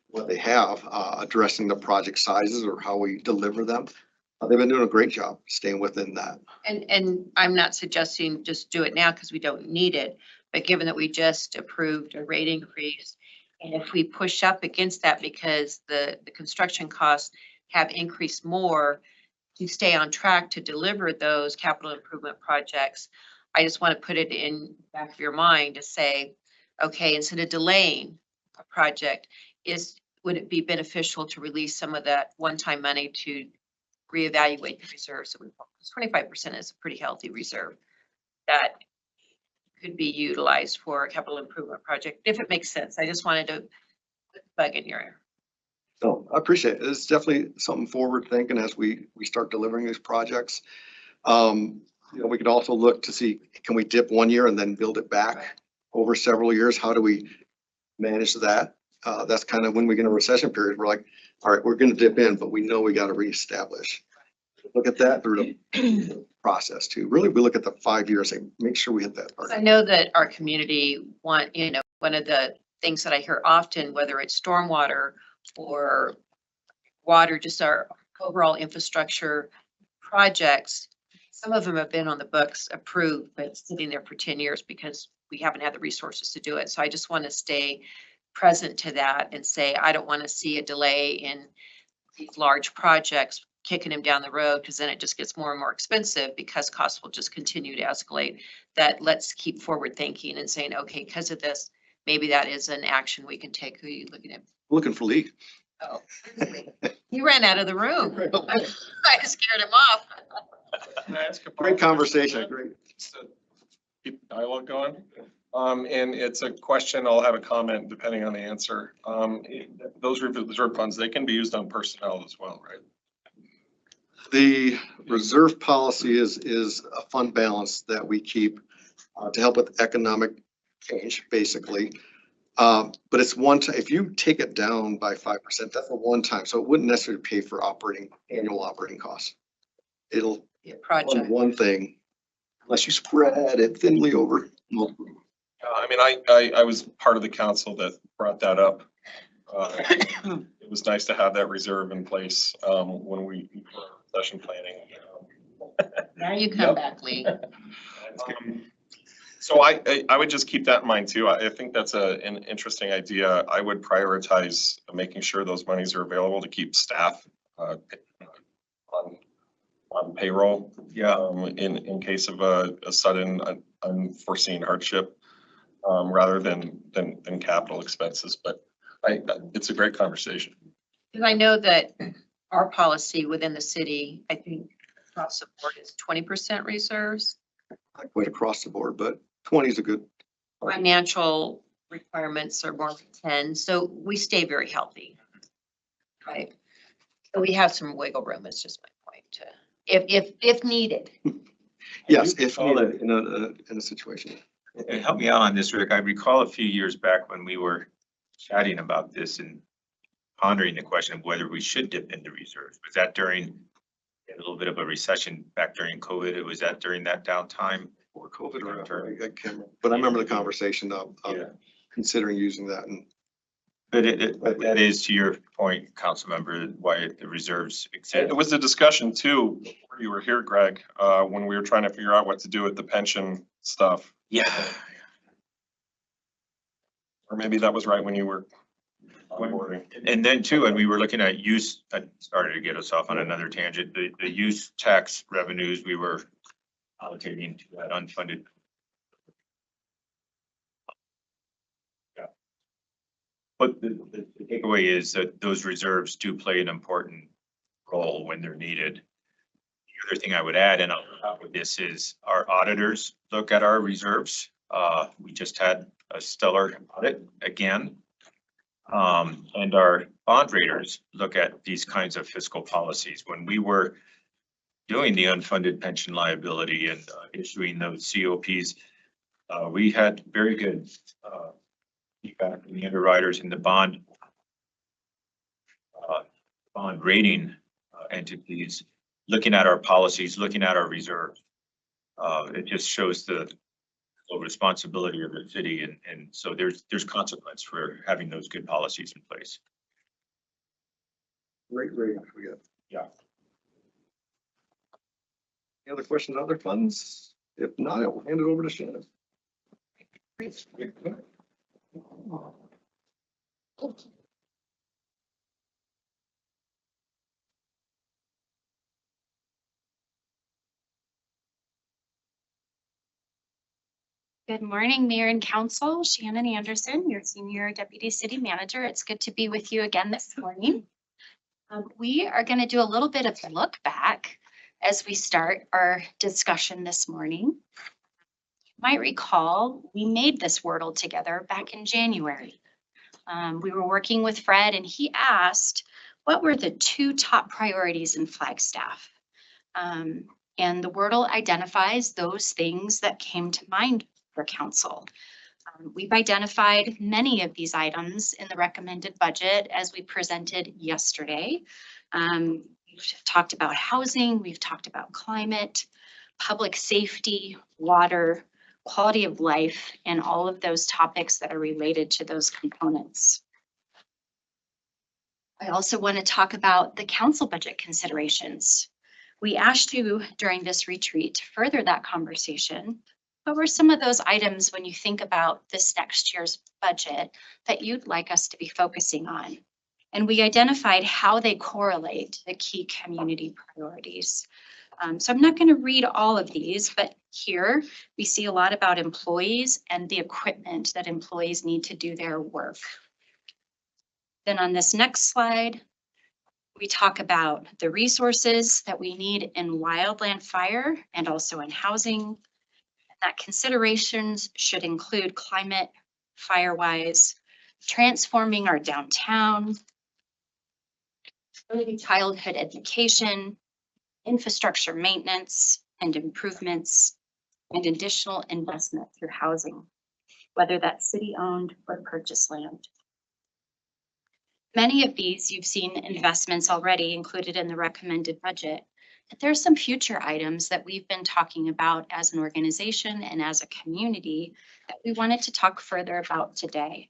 what they have, addressing the project sizes or how we deliver them. They've been doing a great job staying within that. And I'm not suggesting just do it now because we don't need it, but given that we just approved a rate increase, and if we push up against that because the construction costs have increased more to stay on track to deliver those capital improvement projects, I just want to put it in the back of your mind to say, okay, instead of delaying a project, would it be beneficial to release some of that one-time money to reevaluate the reserves? 25% is a pretty healthy reserve that could be utilized for a capital improvement project, if it makes sense. I just wanted to put the bug in your ear. So I appreciate it. It's definitely something forward thinking as we start delivering these projects. We could also look to see, can we dip 1 year and then build it back over several years? How do we manage that? That's kind of when we get in a recession period, we're like, all right, we're going to dip in, but we know we got to reestablish. Look at that through the process too. Really, we look at the 5 years and make sure we hit that I target. know that our community one of the things that I hear often, whether it's stormwater or water, just our overall infrastructure projects, some of them have been on the books approved, but sitting there for 10 years because we haven't had the resources to do it. So I just want to stay present to that and say, I don't want to see a delay in these large projects kicking them down the road, because then it just gets more and more expensive because costs will just continue to escalate. That let's keep forward thinking and saying, okay, because of this, maybe that is an action we can take. Who are you looking at? Looking for Lee. Oh, he ran out of the room. I scared him off. Can I ask a Great follow-up conversation. question? Great. Just to keep dialogue going. And it's a question, I'll have a comment depending on the answer. Those reserve funds, they can be used on personnel as well, right? The reserve policy is a fund balance that we keep to help with economic change, basically. But it's if you take it down by 5%, that's a one time. So it wouldn't necessarily pay for annual operating costs. It'll Project. fund one thing unless you spread it thinly over multiple. I mean, I was part of the council that brought that up. It was nice to have that reserve in place when we were session planning. Now you come back, Lee. So I would just keep that in mind too. I think that's an interesting idea. I would prioritize making sure those monies are available to keep staff on payroll. In case of a sudden unforeseen hardship, rather than capital expenses. But it's a great conversation. Because I know that our policy within the city, I think across the board is 20% reserves. Not quite across the board, but 20 is a good. Financial requirements are more like 10, so we stay very healthy. Right. We have some wiggle room, is just my point, to, if needed. Yes, do if recall needed in a situation. And help me out on this, Rick. I recall a few years back when we were chatting about this and pondering the question of whether we should dip into reserves. Was that during a little bit of a recession back during COVID? Was that during that downtime? Or COVID or after, I can't remember, but I remember the conversation of Yeah. considering using that and But that is to your point, council member, why the reserves exist. It was a discussion too, before you were here, Greg, when we were trying to figure out what to do with the pension stuff. Yeah. Or maybe that was right when you were onboarding. And then too, and we were looking at use, I started to get us off on another tangent, the use tax revenues we were allocating to that unfunded. Yeah. But the takeaway is that those reserves do play an important role when they're needed. The other thing I would add, and I'll top with this, is our auditors look at our reserves. We just had a stellar audit again. And our bond raters look at these kinds of fiscal policies. When we were doing the unfunded pension liability and issuing those COPs, we had very good feedback from the underwriters and the bond rating entities, looking at our policies, looking at our reserves. It just shows the responsibility of the city, and so there's consequence for having those good policies in place. great ratings we got. Yeah. Any other questions on other funds? If not, I will hand it over to Shannon. Good morning, Mayor and Council. Shannon Anderson, your Senior Deputy City Manager. It's good to be with you again this morning. We are going to do a little bit of a look back as we start our discussion this morning. You might recall, we made this Wordle together back in January. We were working with Fred and he asked, what were the 2 top priorities in Flagstaff? And the Wordle identifies those things that came to mind for council. We've identified many of these items in the recommended budget as we presented yesterday. We've talked about housing, we've talked about climate, public safety, water, quality of life, and all of those topics that are related to those components. I also want to talk about the council budget considerations. We asked you during this retreat to further that conversation. What were some of those items when you think about this next year's budget that you'd like us to be focusing on? And we identified how they correlate to the key community priorities. So I'm not going to read all of these, but here we see a lot about employees and the equipment that employees need to do their work. Then on this next slide, we talk about the resources that we need in wildland fire and also in housing. That considerations should include climate, fire-wise, transforming our downtown, early childhood education, infrastructure maintenance and improvements, and additional investment through housing, whether that's city-owned or purchased land. Many of these you've seen investments already included in the recommended budget. But there are some future items that we've been talking about as an organization and as a community that we wanted to talk further about today.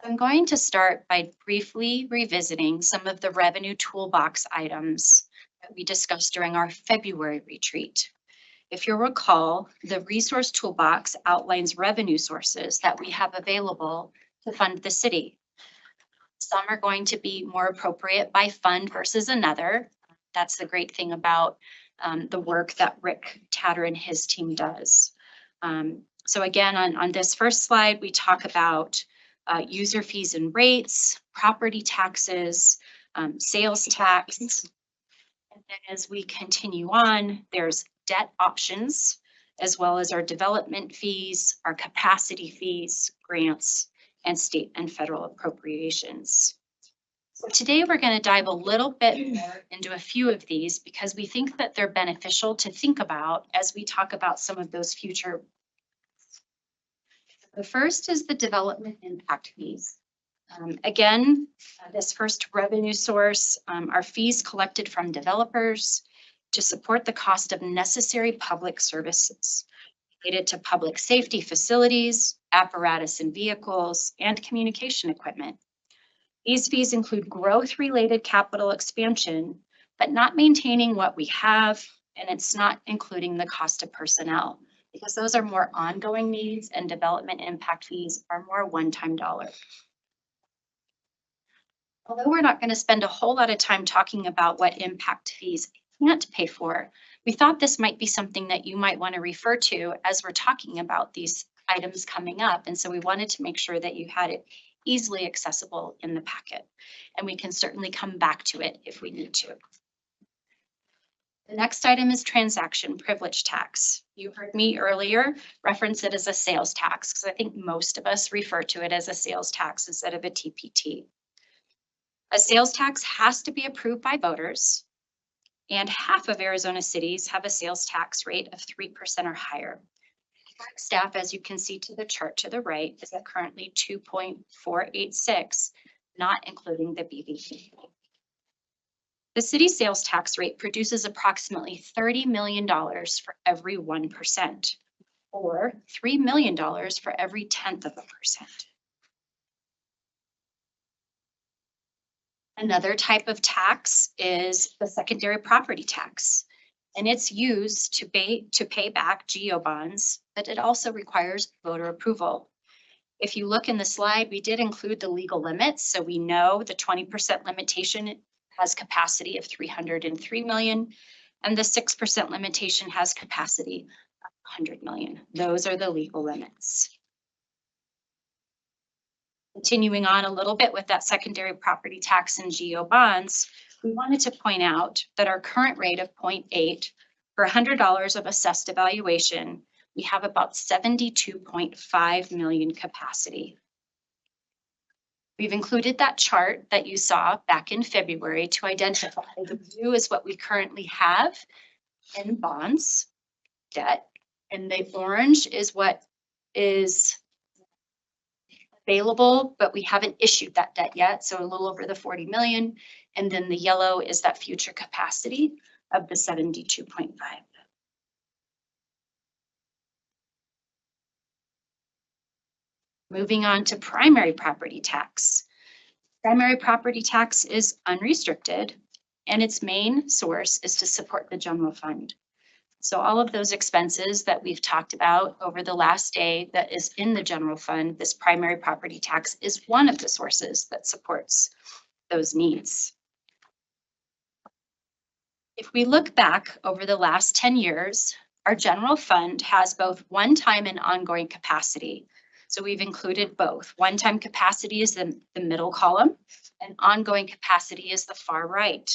I'm going to start by briefly revisiting some of the revenue toolbox items that we discussed during our February retreat. If you'll recall, the resource toolbox outlines revenue sources that we have available to fund the city. Some are going to be more appropriate by fund versus another. That's the great thing about the work that Rick Tatter and his team does. So again, on this first slide, we talk about user fees and rates, property taxes, sales tax. And then as we continue on, there's debt options, as well as our development fees, our capacity fees, grants, and state and federal appropriations. So today we're going to dive a little bit more into a few of these because we think that they're beneficial to think about as we talk about some of those future. The first is the development impact fees. Again, this first revenue source are fees collected from developers to support the cost of necessary public services related to public safety facilities, apparatus and vehicles, and communication equipment. These fees include growth-related capital expansion, but not maintaining what we have, and it's not including the cost of personnel, because those are more ongoing needs and development impact fees are more one-time dollar. Although we're not going to spend a whole lot of time talking about what impact fees can't pay for, we thought this might be something that you might want to refer to as we're talking about these items coming up. And so we wanted to make sure that you had it easily accessible in the packet, and we can certainly come back to it if we need to. The next item is transaction privilege tax. You heard me earlier reference it as a sales tax because I think most of us refer to it as a sales tax instead of a TPT. A sales tax has to be approved by voters, and half of Arizona cities have a sales tax rate of 3% or higher. Flagstaff, as you can see to the chart to the right, is at currently 2.486, not including the BVT. The city sales tax rate produces approximately $30 million for every 1%, or $3 million for every 1/10 of a percent. Another type of tax is the secondary property tax, and it's used to pay back GO bonds, but it also requires voter approval. If you look in the slide, we did include the legal limits, so we know the 20% limitation has capacity of 303 million, and the 6% limitation has capacity of 100 million. Those are the legal limits. Continuing on a little bit with that secondary property tax and GO bonds, we wanted to point out that our current rate of 0.8 for $100 of assessed evaluation, we have about 72.5 million capacity. We've included that chart that you saw back in February to identify the blue is what we currently have in bonds, debt, and the orange is what is available, but we haven't issued that debt yet, so a little over the 40 million. And then the yellow is that future capacity of the 72.5. Moving on to primary property tax. Primary property tax is unrestricted, and its main source is to support the general fund. So all of those expenses that we've talked about over the last day that is in the general fund, this primary property tax is one of the sources that supports those needs. If we look back over the last 10 years, our general fund has both one-time and ongoing capacity. So we've included both. One-time capacity is the middle column, and ongoing capacity is the far right.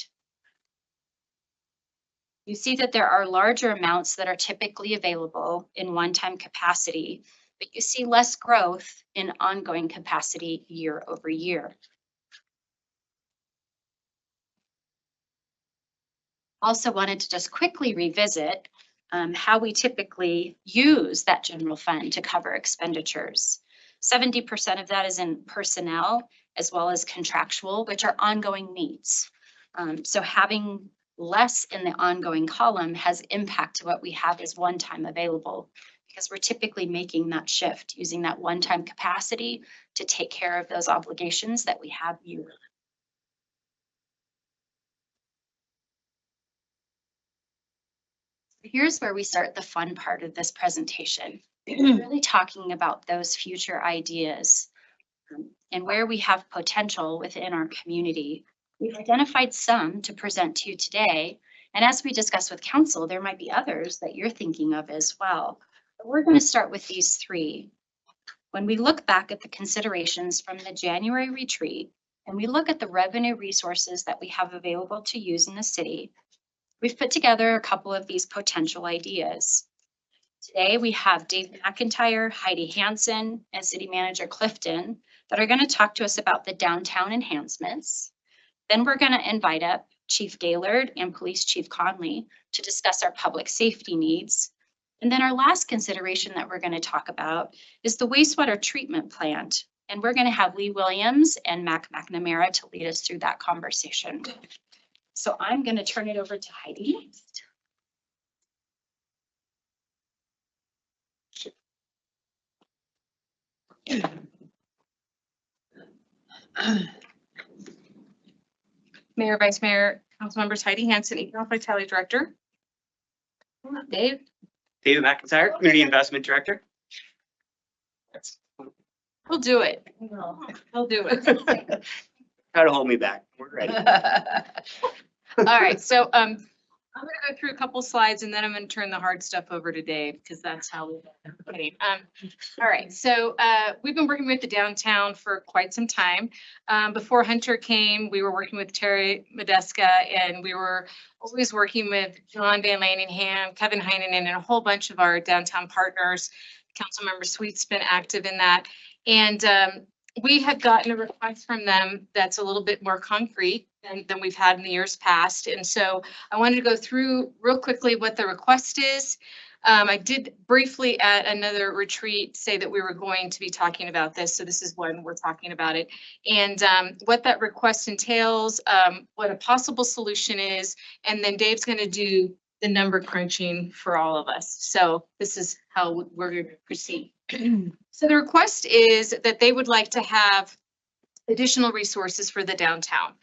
You see that there are larger amounts that are typically available in one-time capacity, but you see less growth in ongoing capacity year over year. Also wanted to just quickly revisit how we typically use that general fund to cover expenditures. 70% of that is in personnel as well as contractual, which are ongoing needs. So having less in the ongoing column has impact to what we have as one-time available, because we're typically making that shift using that one-time capacity to take care of those obligations that we have yearly. Here's where we start the fun part of this presentation, really talking about those future ideas and where we have potential within our community. We've identified some to present to you today, and as we discuss with council, there might be others that you're thinking of as well. But we're going to start with these three. When we look back at the considerations from the January retreat, and we look at the revenue resources that we have available to use in the city, we've put together a couple of these potential ideas. Today, we have Dave McIntyre, Heidi Hansen, and City Manager Clifton that are going to talk to us about the downtown enhancements. Then we're going to invite up Chief Gaylord and Police Chief Conley to discuss our public safety needs. And then our last consideration that we're going to talk about is the wastewater treatment plant. And we're going to have Lee Williams and Mac McNamara to lead us through that conversation. So I'm going to turn it over to Heidi. Mayor, Vice Mayor, Council Members, Heidi Hansen, Economic Vitality Director. Dave. David McIntyre, Community Investment Director. He'll do it. He'll do it. Try to hold me back. We're ready. All right, so I'm gonna go through a couple slides and then I'm gonna turn the hard stuff over to Dave because that's how we. All right, so we've been working with the downtown for quite some time. Before Hunter came, we were working with Terry Modeska, and we were always working with John Van Laningham, Kevin Heinen, and a whole bunch of our downtown partners. Councilmember Sweet's been active in that. And we have gotten a request from them that's a little bit more concrete than we've had in the years past. And so I wanted to go through real quickly what the request is. I did briefly at another retreat say that we were going to be talking about this. So this is when we're talking about it. And what that request entails, what a possible solution is, and then Dave's going to do the number crunching for all of us. So this is how we're going to proceed. So the request is that they would like to have additional resources for the downtown.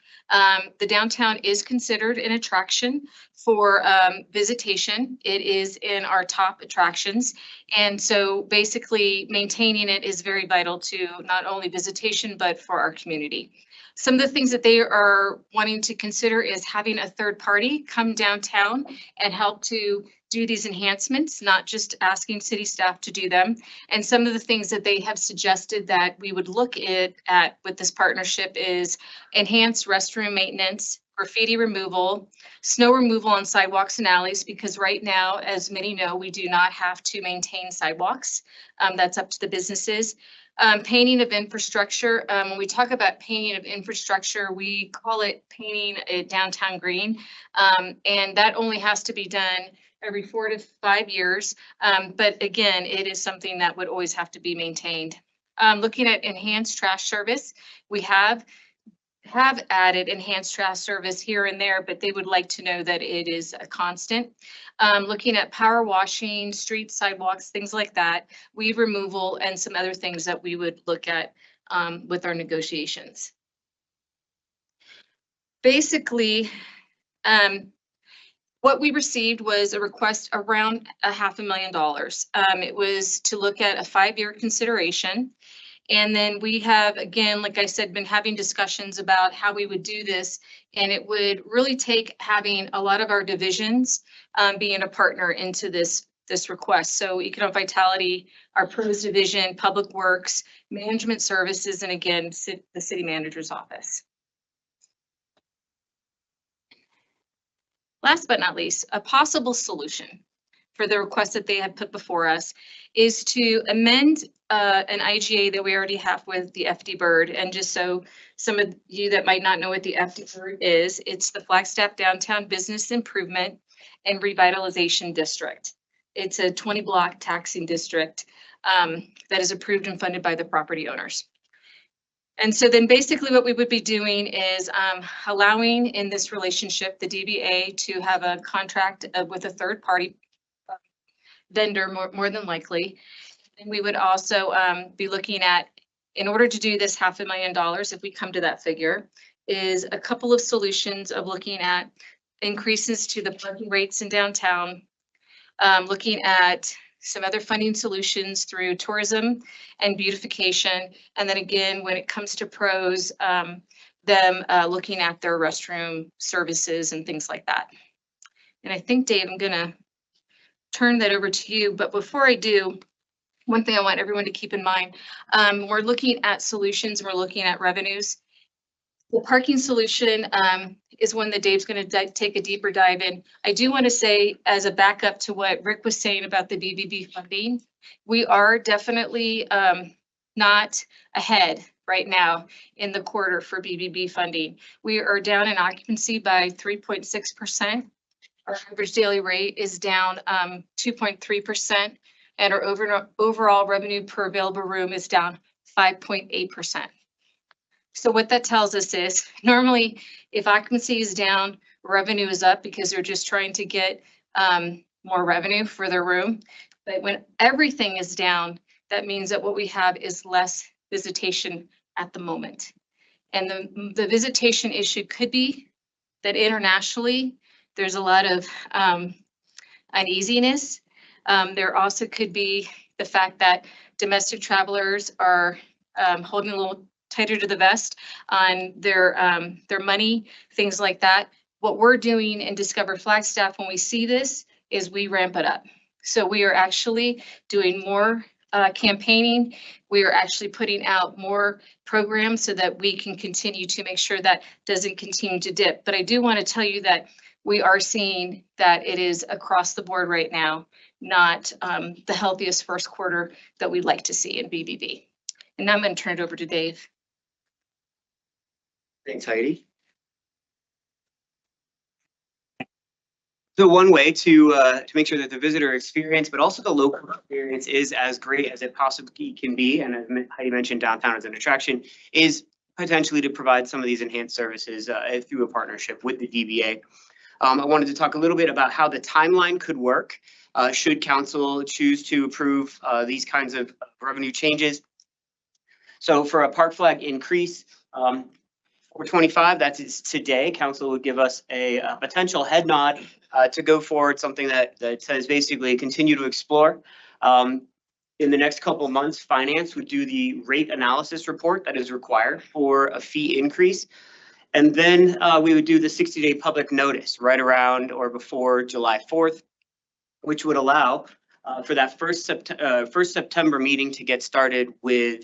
The downtown is considered an attraction for visitation. It is in our top attractions. And so basically maintaining it is very vital to not only visitation, but for our community. Some of the things that they are wanting to consider is having a third party come downtown and help to do these enhancements, not just asking city staff to do them. And some of the things that they have suggested that we would look at with this partnership is enhanced restroom maintenance, graffiti removal, snow removal on sidewalks and alleys, because right now, as many know, we do not have to maintain sidewalks. That's up to the businesses. Painting of infrastructure. When we talk about painting of infrastructure, we call it painting a downtown green. And that only has to be done every 4 to 5 years. But again, it is something that would always have to be maintained. Looking at enhanced trash service, we have added enhanced trash service here and there, but they would like to know that it is a constant. Looking at power washing, street sidewalks, things like that, weed removal, and some other things that we would look at with our negotiations. Basically, what we received was a request around $500,000. It was to look at a 5-year consideration. And then we have, again, like I said, been having discussions about how we would do this. And it would really take having a lot of our divisions being a partner into this request. So Economic Vitality, our pros division, Public Works, Management Services, and again, the City Manager's Office. Last but not least, a possible solution for the request that they have put before us is to amend an IGA that we already have with the FD Bird. And just so some of you that might not know what the FD Bird is, it's the Flagstaff Downtown Business Improvement and Revitalization District. It's a 20-block taxing district that is approved and funded by the property owners. And so then basically what we would be doing is allowing in this relationship, the DBA to have a contract with a third party vendor more than likely. And we would also be looking at, in order to do this $500,000, if we come to that figure, is a couple of solutions of looking at increases to the parking rates in downtown, looking at some other funding solutions through tourism and beautification. And then again, when it comes to pros, them looking at their restroom services and things like that. And I think, Dave, I'm gonna turn that over to you. But before I do, one thing I want everyone to keep in mind, we're looking at solutions, we're looking at revenues. The parking solution is one that Dave's going to take a deeper dive in. I do want to say, as a backup to what Rick was saying about the BBB funding, we are definitely not ahead right now in the quarter for BBB funding. We are down in occupancy by 3.6%. Our average daily rate is down 2.3%, and our overall revenue per available room is down 5.8%. So what that tells us is normally if occupancy is down, revenue is up because they're just trying to get more revenue for their room. But when everything is down, that means that what we have is less visitation at the moment. And the visitation issue could be that internationally, there's a lot of uneasiness. There also could be the fact that domestic travelers are holding a little tighter to the vest on their money, things like that. What we're doing in Discover Flagstaff when we see this is we ramp it up. So we are actually doing more campaigning. We are actually putting out more programs so that we can continue to make sure that doesn't continue to dip. But I do want to tell you that we are seeing that it is across the board right now, not the healthiest first quarter that we'd like to see in BBB. And now I'm going to turn it over to Dave. Thanks, Heidi. So one way to make sure that the visitor experience, but also the local experience is as great as it possibly can be, and as Heidi mentioned, downtown as an attraction, is potentially to provide some of these enhanced services through a partnership with the DBA. I wanted to talk a little bit about how the timeline could work should council choose to approve these kinds of revenue changes. So for a park flag increase, for 25, that is today, council would give us a potential head nod to go forward, something that says basically continue to explore. In the next couple of months, finance would do the rate analysis report that is required for a fee increase. And then we would do the 60-day public notice right around or before July 4th, which would allow for that first September meeting to get started with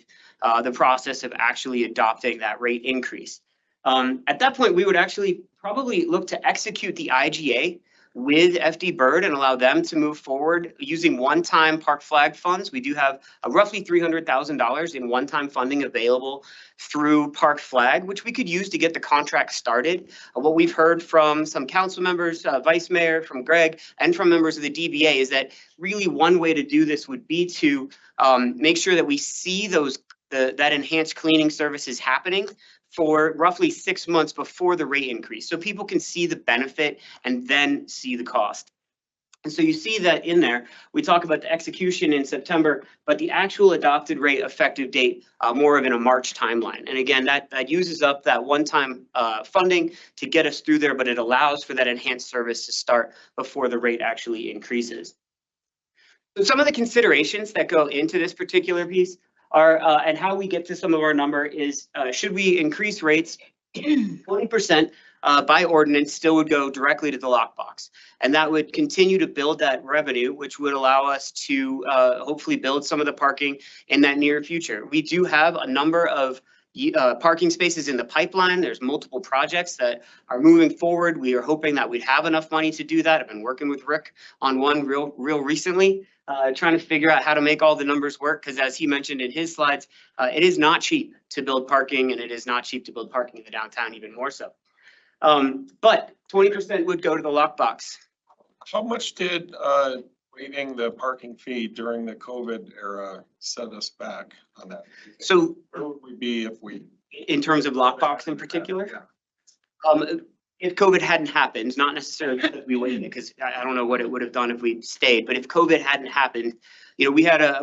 the process of actually adopting that rate increase. At that point, we would actually probably look to execute the IGA with FD Bird and allow them to move forward using one-time park flag funds. We do have roughly $300,000 in one-time funding available through Park Flag, which we could use to get the contract started. What we've heard from some council members, Vice Mayor, from Greg, and from members of the DBA is that really one way to do this would be to make sure that we see that enhanced cleaning services happening for roughly 6 months before the rate increase, so people can see the benefit and then see the cost. And so you see that in there, we talk about the execution in September, but the actual adopted rate effective date more of in a March timeline. And again, that uses up that one-time funding to get us through there, but it allows for that enhanced service to start before the rate actually increases. So some of the considerations that go into this particular piece are, and how we get to some of our number is, should we increase rates 20% by ordinance, still would go directly to the lockbox. And that would continue to build that revenue, which would allow us to hopefully build some of the parking in that near future. We do have a number of parking spaces in the pipeline. There's multiple projects that are moving forward. We are hoping that we'd have enough money to do that. I've been working with Rick on one real recently, trying to figure out how to make all the numbers work, because as he mentioned in his slides, it is not cheap to build parking, and it is not cheap to build parking in the downtown, even more so. But 20% would go to the lockbox. How much did waiving the parking fee during the COVID era set us back on that? So where would we be if we? In terms of lockbox in particular? Yeah. If COVID hadn't happened, not necessarily because we waived it, because I don't know what it would have done if we stayed, but if COVID hadn't happened, you know,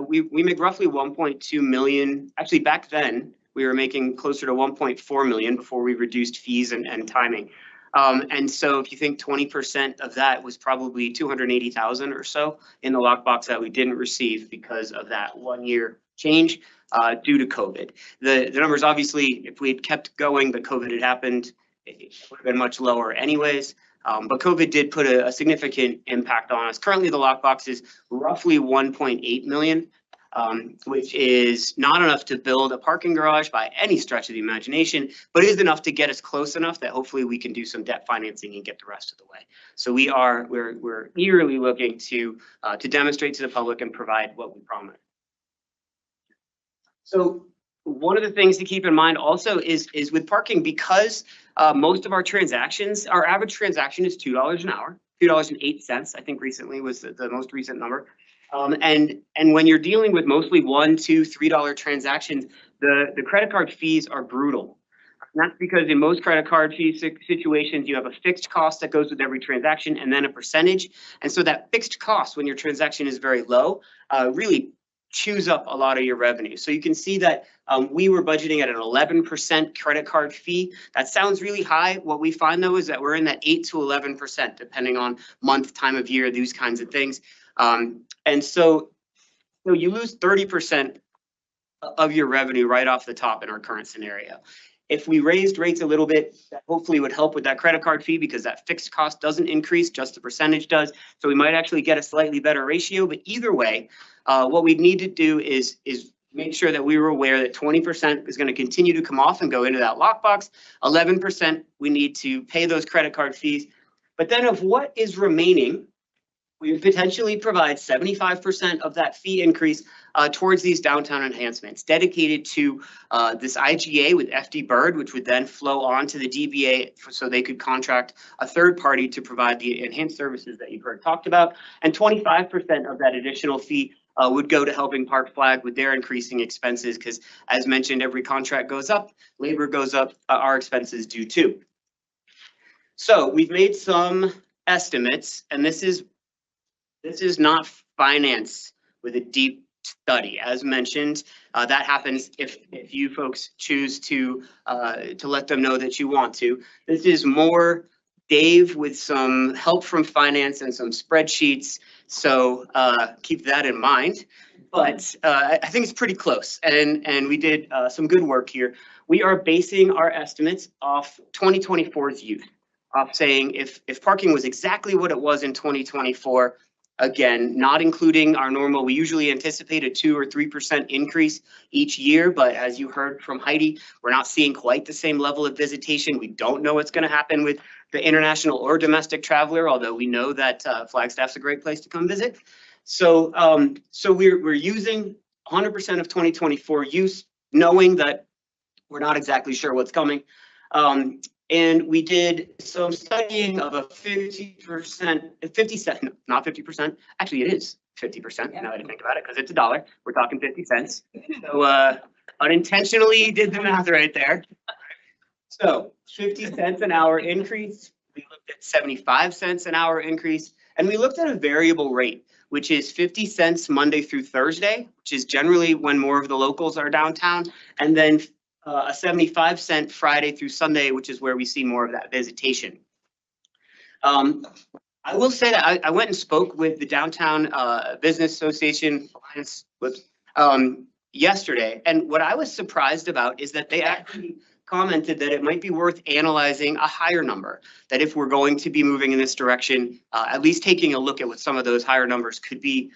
we make roughly 1.2 million. Actually, back then we were making closer to 1.4 million before we reduced fees and timing. And so if you think 20% of that was probably 280,000 or so in the lockbox that we didn't receive because of that 1 year change due to COVID. The numbers, obviously, if we had kept going, but COVID had happened, it would have been much lower anyways. But COVID did put a significant impact on us. Currently, the lockbox is roughly 1.8 million, which is not enough to build a parking garage by any stretch of the imagination, but is enough to get us close enough that hopefully we can do some debt financing and get the rest of the way. So we're eagerly looking to demonstrate to the public and provide what we promised. So one of the things to keep in mind also is with parking, because most of our transactions, our average transaction is $2 an hour, $2.08, I think recently was the most recent number. And when you're dealing with mostly $1, $2, $3 transactions, the credit card fees are brutal. And that's because in most credit card fee situations, you have a fixed cost that goes with every transaction and then a percentage. And so that fixed cost, when your transaction is very low, really chews up a lot of your revenue. So you can see that we were budgeting at an 11% credit card fee. That sounds really high. What we find though is that we're in that 8 to 11%, depending on month, time of year, these kinds of things. And so you lose 30% of your revenue right off the top in our current scenario. If we raised rates a little bit, that hopefully would help with that credit card fee because that fixed cost doesn't increase, just the percentage does. So we might actually get a slightly better ratio, but either way, what we need to do is make sure that we were aware that 20% is going to continue to come off and go into that lockbox. 11%, we need to pay those credit card fees. But then of what is remaining, we would potentially provide 75% of that fee increase towards these downtown enhancements dedicated to this IGA with FD Bird, which would then flow on to the DBA so they could contract a third party to provide the enhanced services that you've heard talked about. And 25% of that additional fee would go to helping Park Flag with their increasing expenses, because as mentioned, every contract goes up, labor goes up, our expenses do too. So we've made some estimates, and this is not finance with a deep study. As mentioned, that happens if you folks choose to let them know that you want to. This is more Dave with some help from finance and some spreadsheets. So keep that in mind. But I think it's pretty close, and we did some good work here. We are basing our estimates off 2024's use, off saying if parking was exactly what it was in 2024. Again, not including our normal, we usually anticipate a 2 or 3% increase each year, but as you heard from Heidi, we're not seeing quite the same level of visitation. We don't know what's going to happen with the international or domestic traveler, although we know that Flagstaff's a great place to come visit. So we're using 100% of 2024 use, knowing that we're not exactly sure what's coming. And we did some studying of a 50%, not 50%. Actually, it is 50% now that I think about it, because it's $1. We're talking 50 cents. So unintentionally did the math right there. So 50 cents an hour increase. We looked at 75 cents an hour increase. And we looked at a variable rate, which is 50 cents Monday through Thursday, which is generally when more of the locals are downtown. And then a 75-cent Friday through Sunday, which is where we see more of that visitation. I will say that I went and spoke with the Downtown Business Association yesterday, and what I was surprised about is that they actually commented that it might be worth analyzing a higher number, that if we're going to be moving in this direction, at least taking a look at what some of those higher numbers could be,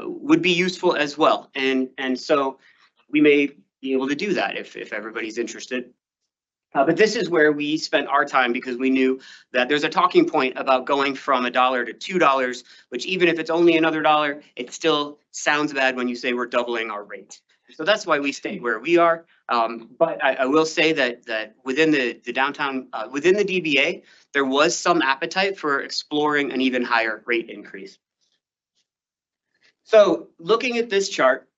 would be useful as well. And so we may be able to do that if everybody's interested. But this is where we spent our time, because we knew that there's a talking point about going from $1 to $2, which even if it's only another $1, it still sounds bad when you say we're doubling our rate. So that's why we stayed where we are. But I will say that within the downtown, within the DBA, there was some appetite for exploring an even higher rate increase. So looking at this chart,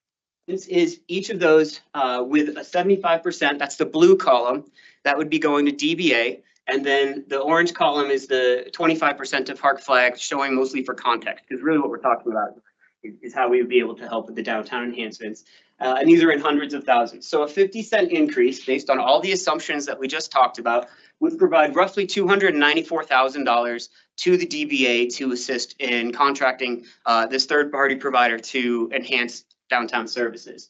this is each of those with a 75%, that's the blue column, that would be going to DBA. And then the orange column is the 25% to Park Flag, showing mostly for context, because really what we're talking about is how we would be able to help with the downtown enhancements. And these are in hundreds of thousands. So a 50-cent increase based on all the assumptions that we just talked about would provide roughly $294,000 to the DBA to assist in contracting this third-party provider to enhance downtown services.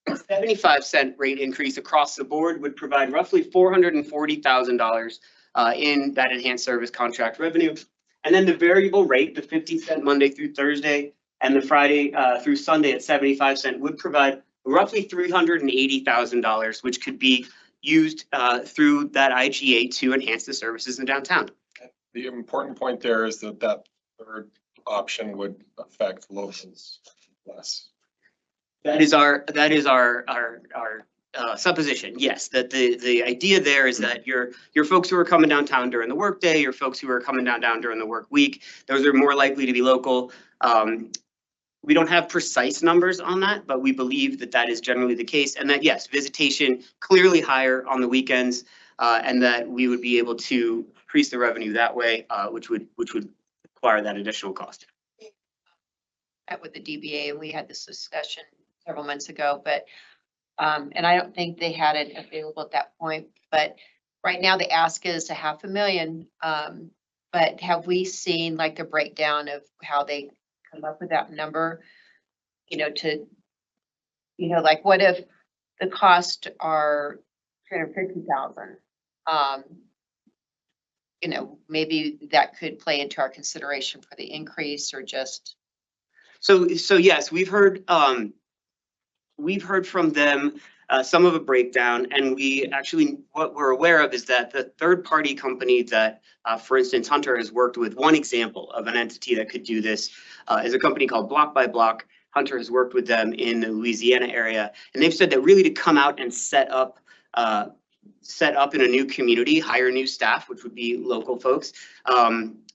A 75-cent rate increase across the board would provide roughly $440,000 in that enhanced service contract revenue. And then the variable rate, the 50-cent Monday through Thursday and the Friday through Sunday at 75 cents would provide roughly $380,000, which could be used through that IGA to enhance the services in downtown. The important point there is that third option would affect locals less. That is our supposition, yes, that the idea there is that your folks who are coming downtown during the workday, your folks who are coming downtown during the work week, those are more likely to be local. We don't have precise numbers on that, but we believe that that is generally the case, and that yes, visitation clearly higher on the weekends, and that we would be able to increase the revenue that way, which would require that additional cost. Met with the DBA and we had this discussion several months ago, but, and I don't think they had it available at that point, but right now the ask is $500,000. But have we seen like the breakdown of how they come up with that number? You know, like what if the costs are 350,000? You know, maybe that could play into our consideration for the increase or just. So yes, we've heard from them some of a breakdown, and we actually, what we're aware of is that the third-party company that, for instance, Hunter has worked with, one example of an entity that could do this is a company called Block by Block. Hunter has worked with them in the Louisiana area, and they've said that really to come out and set up in a new community, hire new staff, which would be local folks,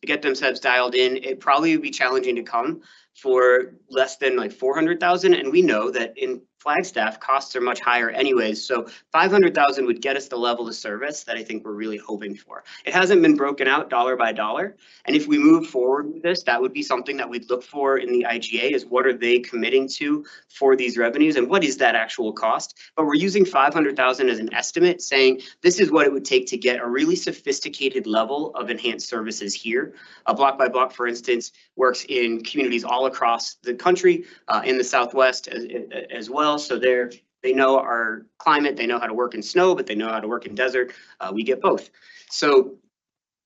get themselves dialed in, it probably would be challenging to come for less than like 400,000. And we know that in Flagstaff, costs are much higher anyways. So 500,000 would get us the level of service that I think we're really hoping for. It hasn't been broken out dollar by dollar. And if we move forward with this, that would be something that we'd look for in the IGA is what are they committing to for these revenues and what is that actual cost? But we're using 500,000 as an estimate saying this is what it would take to get a really sophisticated level of enhanced services here. Block by Block, for instance, works in communities all across the country, in the Southwest as well. So they know our climate, they know how to work in snow, but they know how to work in desert. We get both. So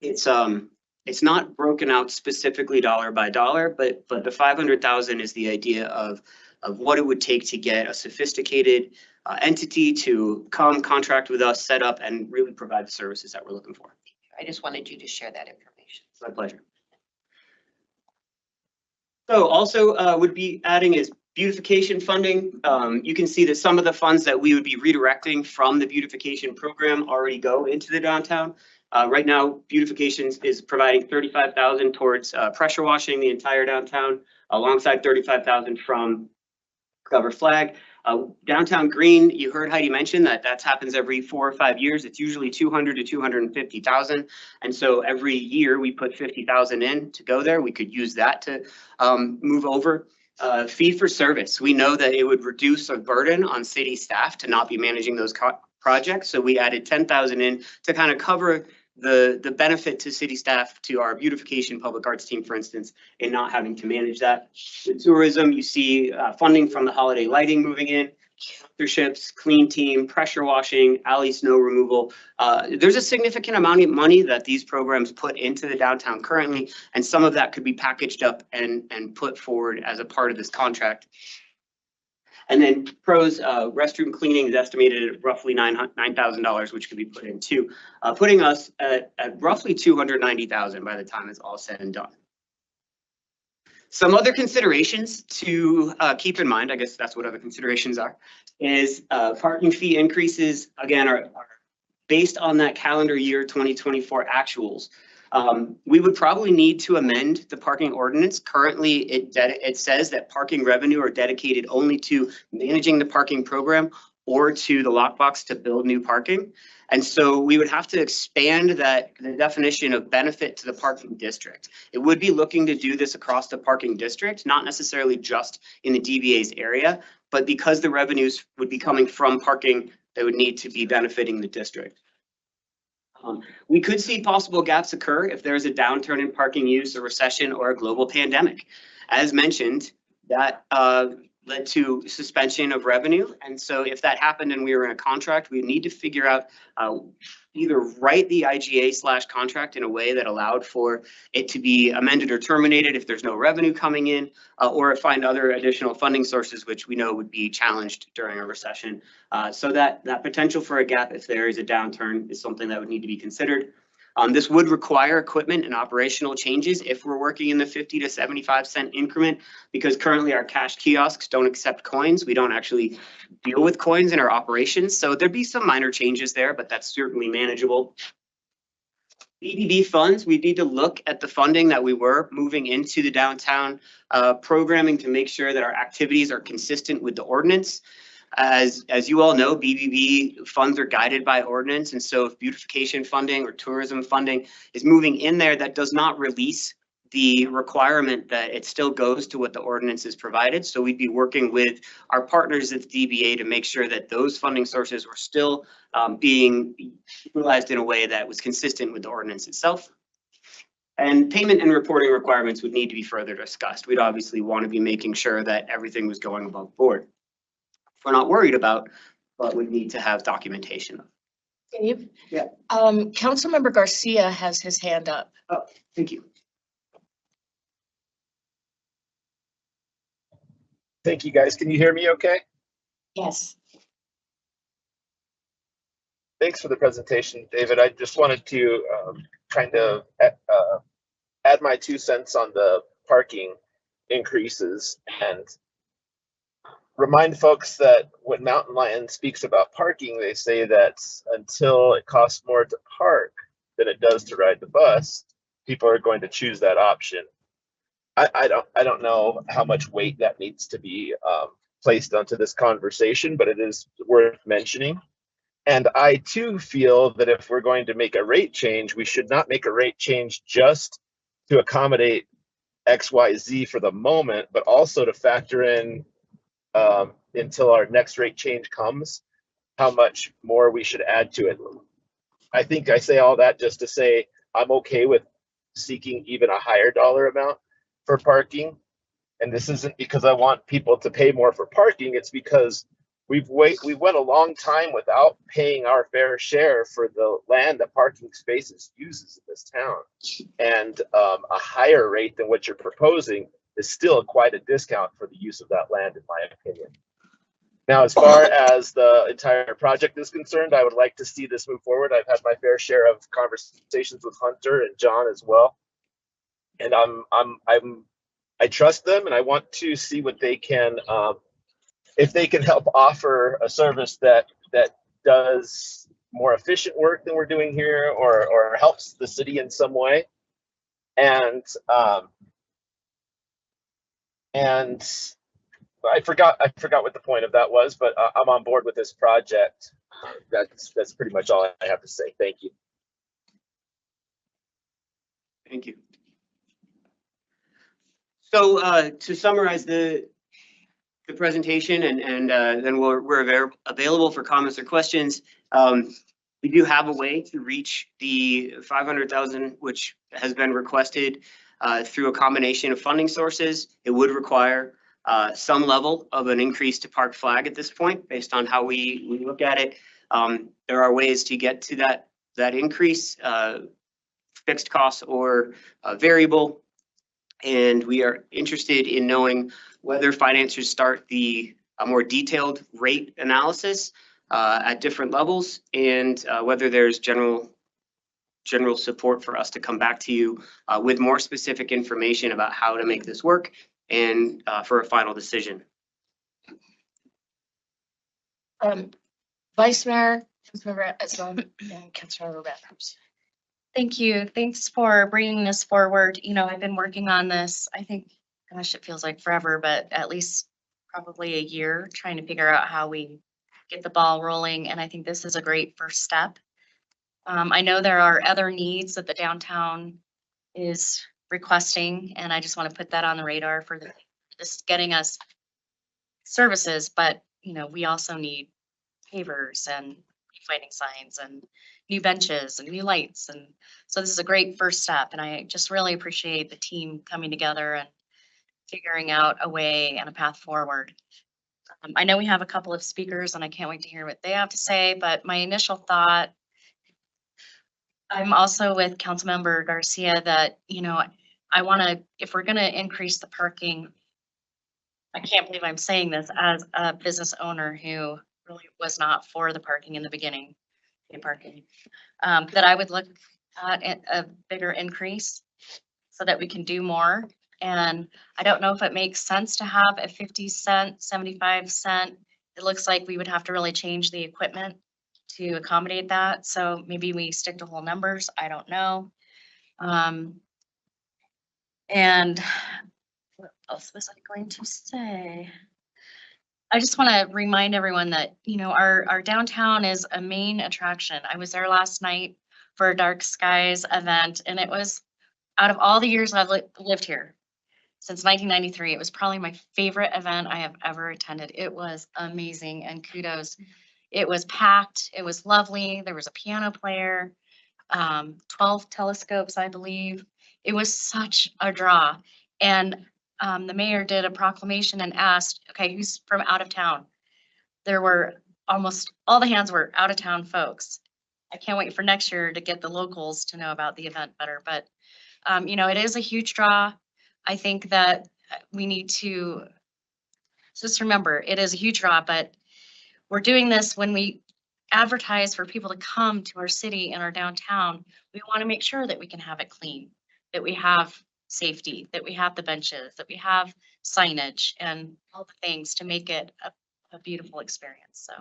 it's not broken out specifically dollar by dollar, but the 500,000 is the idea of what it would take to get a sophisticated entity to come contract with us, set up, and really provide the services that we're looking for. I just wanted you to share that information. My pleasure. So also would be adding is beautification funding. You can see that some of the funds that we would be redirecting from the beautification program already go into the downtown. Right now, beautification is providing 35,000 towards pressure washing the entire downtown, alongside 35,000 from Cover Flag. Downtown green, you heard Heidi mention that happens every 4 or 5 years. It's usually 200 to 250,000. And so every year we put 50,000 in to go there. We could use that to move over. Fee for service. We know that it would reduce a burden on city staff to not be managing those projects. So we added 10,000 in to kind of cover the benefit to city staff, to our beautification public arts team, for instance, in not having to manage that. With tourism, you see funding from the holiday lighting moving in, sponsorships, clean team, pressure washing, alley snow removal. There's a significant amount of money that these programs put into the downtown currently, and some of that could be packaged up and put forward as a part of this contract. And then pros, restroom cleaning is estimated at roughly $9,000, which could be put in too, putting us at roughly 290,000 by the time it's all said and done. Some other considerations to keep in mind, I guess that's what other considerations are, is parking fee increases, again, are based on that calendar year 2024 actuals. We would probably need to amend the parking ordinance. Currently, it says that parking revenue are dedicated only to managing the parking program or to the lockbox to build new parking. And so we would have to expand the definition of benefit to the parking district. It would be looking to do this across the parking district, not necessarily just in the DBA's area, but because the revenues would be coming from parking, they would need to be benefiting the district. We could see possible gaps occur if there is a downturn in parking use, a recession, or a global pandemic. As mentioned, that led to suspension of revenue. And so if that happened and we were in a contract, we need to figure out either write the IGA/contract in a way that allowed for it to be amended or terminated if there's no revenue coming in, or find other additional funding sources, which we know would be challenged during a recession. So that potential for a gap if there is a downturn is something that would need to be considered. This would require equipment and operational changes if we're working in the 50 to 75 cent increment, because currently our cash kiosks don't accept coins. We don't actually deal with coins in our operations. So there'd be some minor changes there, but that's certainly manageable. BBB funds, we need to look at the funding that we were moving into the downtown programming to make sure that our activities are consistent with the ordinance. As you all know, BBB funds are guided by ordinance. And so if beautification funding or tourism funding is moving in there, that does not release the requirement that it still goes to what the ordinance is provided. So we'd be working with our partners at the DBA to make sure that those funding sources were still being utilized in a way that was consistent with the ordinance itself. And payment and reporting requirements would need to be further discussed. We'd obviously want to be making sure that everything was going above board. We're not worried about, but we need to have documentation. Dave? Yeah. Councilmember Garcia has his hand up. Oh, thank you. Thank you, guys. Can you hear me okay? Yes. Thanks for the presentation, David. I just wanted to kind of add my 2 cents on the parking increases and remind folks that when Mountain Lion speaks about parking, they say that until it costs more to park than it does to ride the bus, people are going to choose that option. I don't know how much weight that needs to be placed onto this conversation, but it is worth mentioning. And I too feel that if we're going to make a rate change, we should not make a rate change just to accommodate XYZ for the moment, but also to factor in until our next rate change comes, how much more we should add to it. I think I say all that just to say I'm okay with seeking even a higher dollar amount for parking. And this isn't because I want people to pay more for parking. It's because we went a long time without paying our fair share for the land that parking spaces uses in this town. And a higher rate than what you're proposing is still quite a discount for the use of that land, in my opinion. Now, as far as the entire project is concerned, I would like to see this move forward. I've had my fair share of conversations with Hunter and John as well. And I trust them, and I want to see what they can, if they can help offer a service that does more efficient work than we're doing here, or helps the city in some way. And I forgot what the point of that was, but I'm on board with this project. That's pretty much all I have to say. Thank you. Thank you. So to summarize the presentation, and then we're available for comments or questions. We do have a way to reach the 500,000, which has been requested through a combination of funding sources. It would require some level of an increase to Park Flag at this point, based on how we look at it. There are ways to get to that increase, fixed costs or variable. And we are interested in knowing whether financiers start a more detailed rate analysis at different levels, and whether there's general support for us to come back to you with more specific information about how to make this work and for a final decision. Vice Mayor, Councilmember Esmond, and Councilmember Randers. Thank you. Thanks for bringing this forward. You know, I've been working on this, I think, gosh, it feels like forever, but at least probably a year, trying to figure out how we get the ball rolling. And I think this is a great first step. I know there are other needs that the downtown is requesting, and I just want to put that on the radar for just getting us services. But, you know, we also need pavers and fighting signs and new benches and new lights. And so this is a great first step. And I just really appreciate the team coming together and figuring out a way and a path forward. I know we have a couple of speakers and I can't wait to hear what they have to say, but my initial thought, I'm also with Councilmember Garcia that, you know, I want to, if we're going to increase the parking, I can't believe I'm saying this as a business owner who really was not for the parking in the beginning, parking, that I would look a bigger increase so that we can do more. And I don't know if it makes sense to have a 50-cent, 75-cent. It looks like we would have to really change the equipment to accommodate that. So maybe we stick to whole numbers. I don't know. And what else was I going to say? I just want to remind everyone that, you know, our downtown is a main attraction. I was there last night for a Dark Skies event, and it was, out of all the years I've lived here, since 1993, it was probably my favorite event I have ever attended. It was amazing, and kudos. It was packed. It was lovely. There was a piano player, 12 telescopes, I believe. It was such a draw. And the mayor did a proclamation and asked, okay, who's from out of town? There were almost all the hands were out of town folks. I can't wait for next year to get the locals to know about the event better. But, you know, it is a huge draw. I think that we need to just remember it is a huge draw, but we're doing this when we advertise for people to come to our city and our downtown. We want to make sure that we can have it clean, that we have safety, that we have the benches, that we have signage and all the things to make it a beautiful experience. So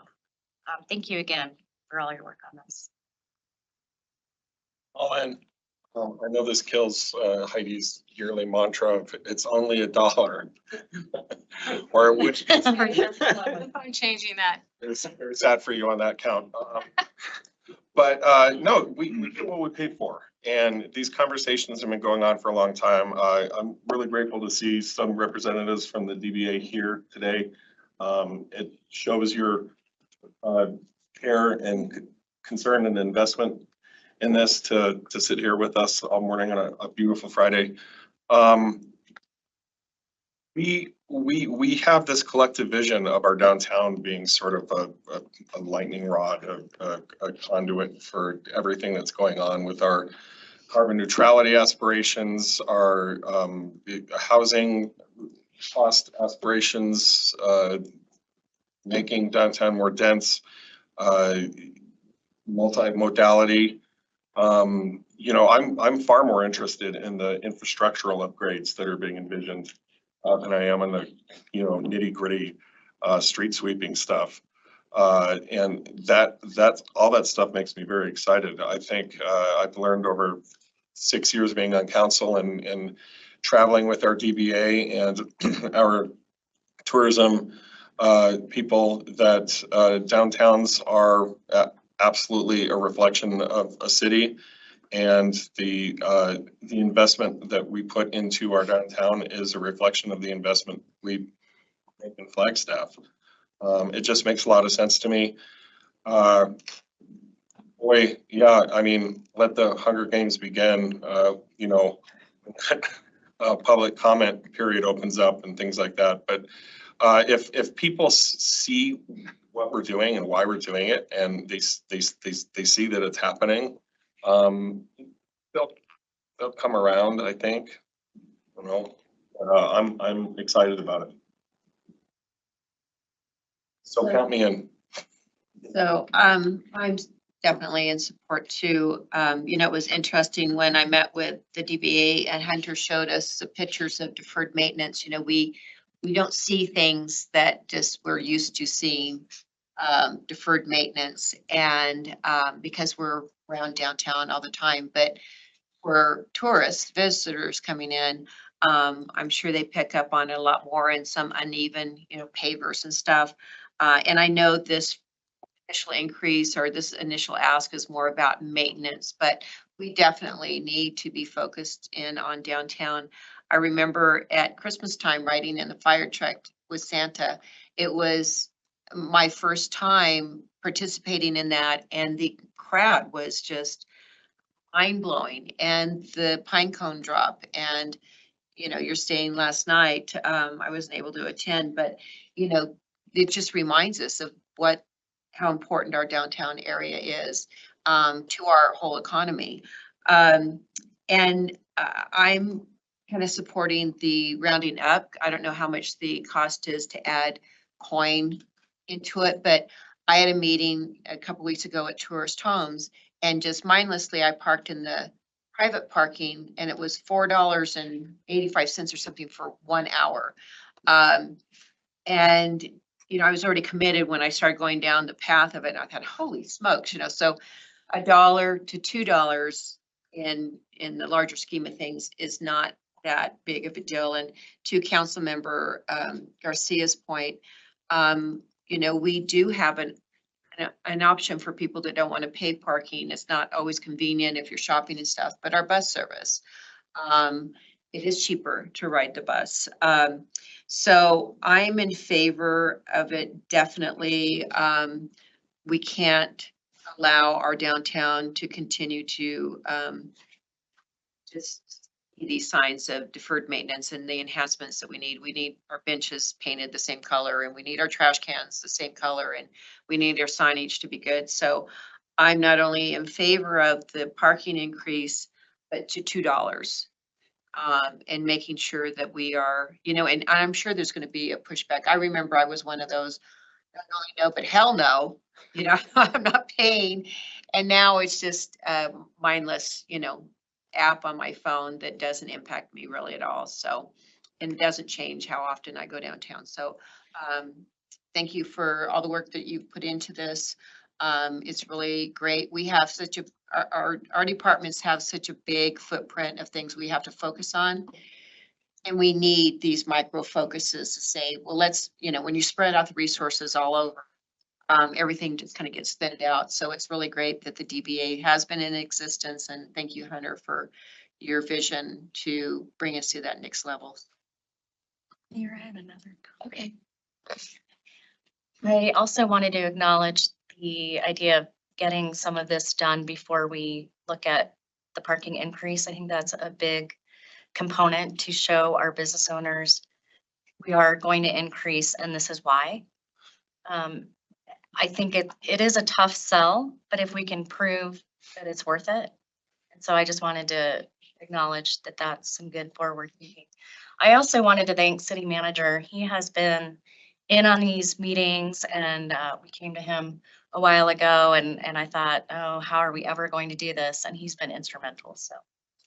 thank you again for all your work on this. All in. I know this kills Heidi's yearly mantra of it's only $1. Or which I'm changing that. is sad for you on that count. But no, we get what we paid for. And these conversations have been going on for a long time. I'm really grateful to see some representatives from the DBA here today. It shows your care and concern and investment in this to sit here with us all morning on a beautiful Friday. We have this collective vision of our downtown being sort of a lightning rod, a conduit for everything that's going on with our carbon neutrality aspirations, our housing cost aspirations, making downtown more dense, multimodality. You know, I'm far more interested in the infrastructural upgrades that are being envisioned than I am in the, you know, nitty gritty street sweeping stuff. And that's all that stuff makes me very excited. I think I've learned over 6 years being on council and traveling with our DBA and our tourism people that downtowns are absolutely a reflection of a city, and the investment that we put into our downtown is a reflection of the investment we make in Flagstaff. It just makes a lot of sense to me. Boy, yeah, I mean, let the Hunger Games begin, you know, public comment period opens up and things like that. But if people see what we're doing and why we're doing it, and they see that it's happening, they'll come around, I think. You know, I'm excited about it. So count me in. So I'm definitely in support too. You know, it was interesting when I met with the DBA and Hunter showed us the pictures of deferred maintenance. You know, we don't see things that just we're used to seeing, deferred maintenance, and because we're around downtown all the time. But for tourists, visitors coming in, I'm sure they pick up on it a lot more, and some uneven, you know, pavers and stuff. And I know this initial increase or this initial ask is more about maintenance, but we definitely need to be focused in on downtown. I remember at Christmas time riding in the fire truck with Santa. It was my first time participating in that, and the crowd was just mind blowing, and the pine cone drop. And you know, you're staying last night. I wasn't able to attend, but you know, it just reminds us of how important our downtown area is to our whole economy. And I'm kind of supporting the rounding up. I don't know how much the cost is to add coin into it, but I had a meeting a couple weeks ago at Tourist Homes, and just mindlessly, I parked in the private parking and it was $4.85 or something for 1 hour. And, you know, I was already committed when I started going down the path of it. And I thought, holy smokes, you know, so $1 to $2 in the larger scheme of things is not that big of a deal. And to Councilmember Garcia's point, you know, we do have an option for people that don't want to pay parking. It's not always convenient if you're shopping and stuff, but our bus service, it is cheaper to ride the bus. So I'm in favor of it, definitely. We can't allow our downtown to continue to just see these signs of deferred maintenance and the enhancements that we need. We need our benches painted the same color, and we need our trash cans the same color, and we need our signage to be good. So I'm not only in favor of the parking increase, but to $2. And making sure that we are, you know, and I'm sure there's going to be a pushback. I remember I was one of those, not only no, but hell no, you know, I'm not paying. And now it's just a mindless, you know, app on my phone that doesn't impact me really at all. So, and it doesn't change how often I go downtown. So, thank you for all the work that you've put into this. It's really great. We have such a, our departments have such a big footprint of things we have to focus on. And we need these micro focuses to say, well, let's, you know, when you spread out the resources all over, everything just kind of gets thinned out. So it's really great that the DBA has been in existence. And thank you, Hunter, for your vision to bring us to that next level. You're at another. Okay. I also wanted to acknowledge the idea of getting some of this done before we look at the parking increase. I think that's a big component to show our business owners we are going to increase and this is why. I think it is a tough sell, but if we can prove that it's worth it. And so I just wanted to acknowledge that that's some good forward thinking. I also wanted to thank City Manager. He has been in on these meetings and we came to him a while ago and I thought, oh, how are we ever going to do this? And he's been instrumental. So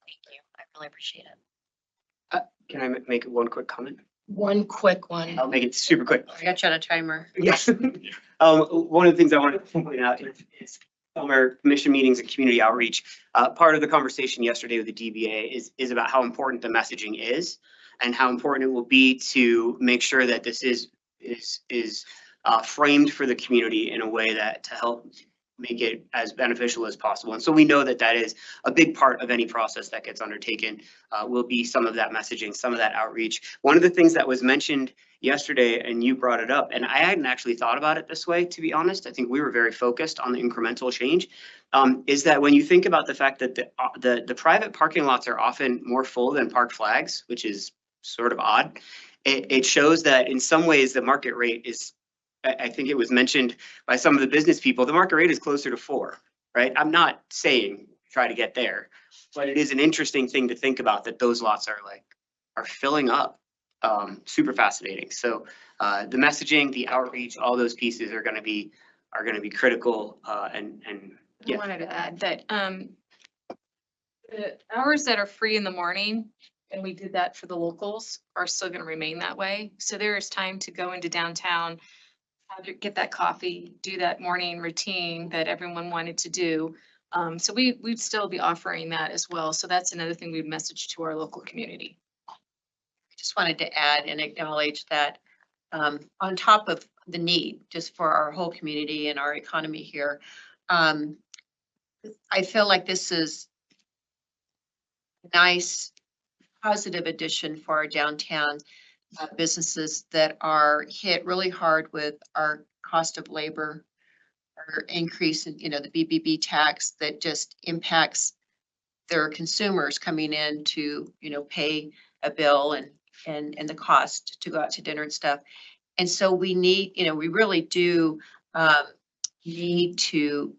thank you. I really appreciate it. Can I make one quick comment? One quick one. I'll make it super quick. I got you on a timer. Yes. One of the things I wanted to point out is summer commission meetings and community outreach. Part of the conversation yesterday with the DBA is about how important the messaging is and how important it will be to make sure that this is framed for the community in a way that to help make it as beneficial as possible. And so we know that that is a big part of any process that gets undertaken, will be some of that messaging, some of that outreach. One of the things that was mentioned yesterday, and you brought it up, and I hadn't actually thought about it this way, to be honest. I think we were very focused on the incremental change, is that when you think about the fact that the private parking lots are often more full than parked flags, which is sort of odd, it shows that in some ways the market rate is, I think it was mentioned by some of the business people, the market rate is closer to 4, right? I'm not saying try to get there, but it is an interesting thing to think about that those lots are filling up. Super fascinating. So the messaging, the outreach, all those pieces are going to be critical. And I wanted to add that the hours that are free in the morning, and we did that for the locals, are still going to remain that way. So there is time to go into downtown, get that coffee, do that morning routine that everyone wanted to do. So we'd still be offering that as well. So that's another thing we'd message to our local community. Just wanted to add and acknowledge that on top of the need just for our whole community and our economy here, I feel like this is a nice, positive addition for our downtown businesses that are hit really hard with our cost of labor, our increase in, you know, the BBB tax that just impacts their consumers coming in to, you know, pay a bill and the cost to go out to dinner and stuff. And so we need, you know, we really do need to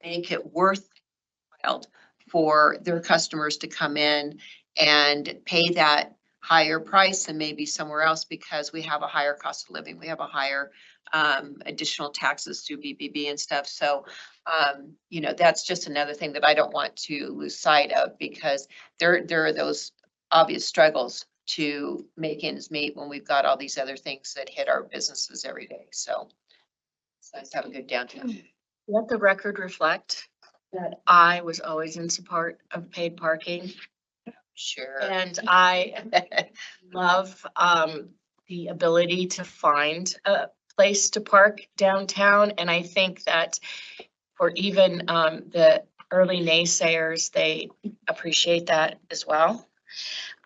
make it worthwhile for their customers to come in and pay that higher price than maybe somewhere else because we have a higher cost of living. We have a higher additional taxes through BBB and stuff. So, you know, that's just another thing that I don't want to lose sight of because there are those obvious struggles to make ends meet when we've got all these other things that hit our businesses every day. So it's nice to have a good downtown. Let the record reflect that I was always in support of paid parking. Sure. And I love the ability to find a place to park downtown. And I think that for even the early naysayers, they appreciate that as well.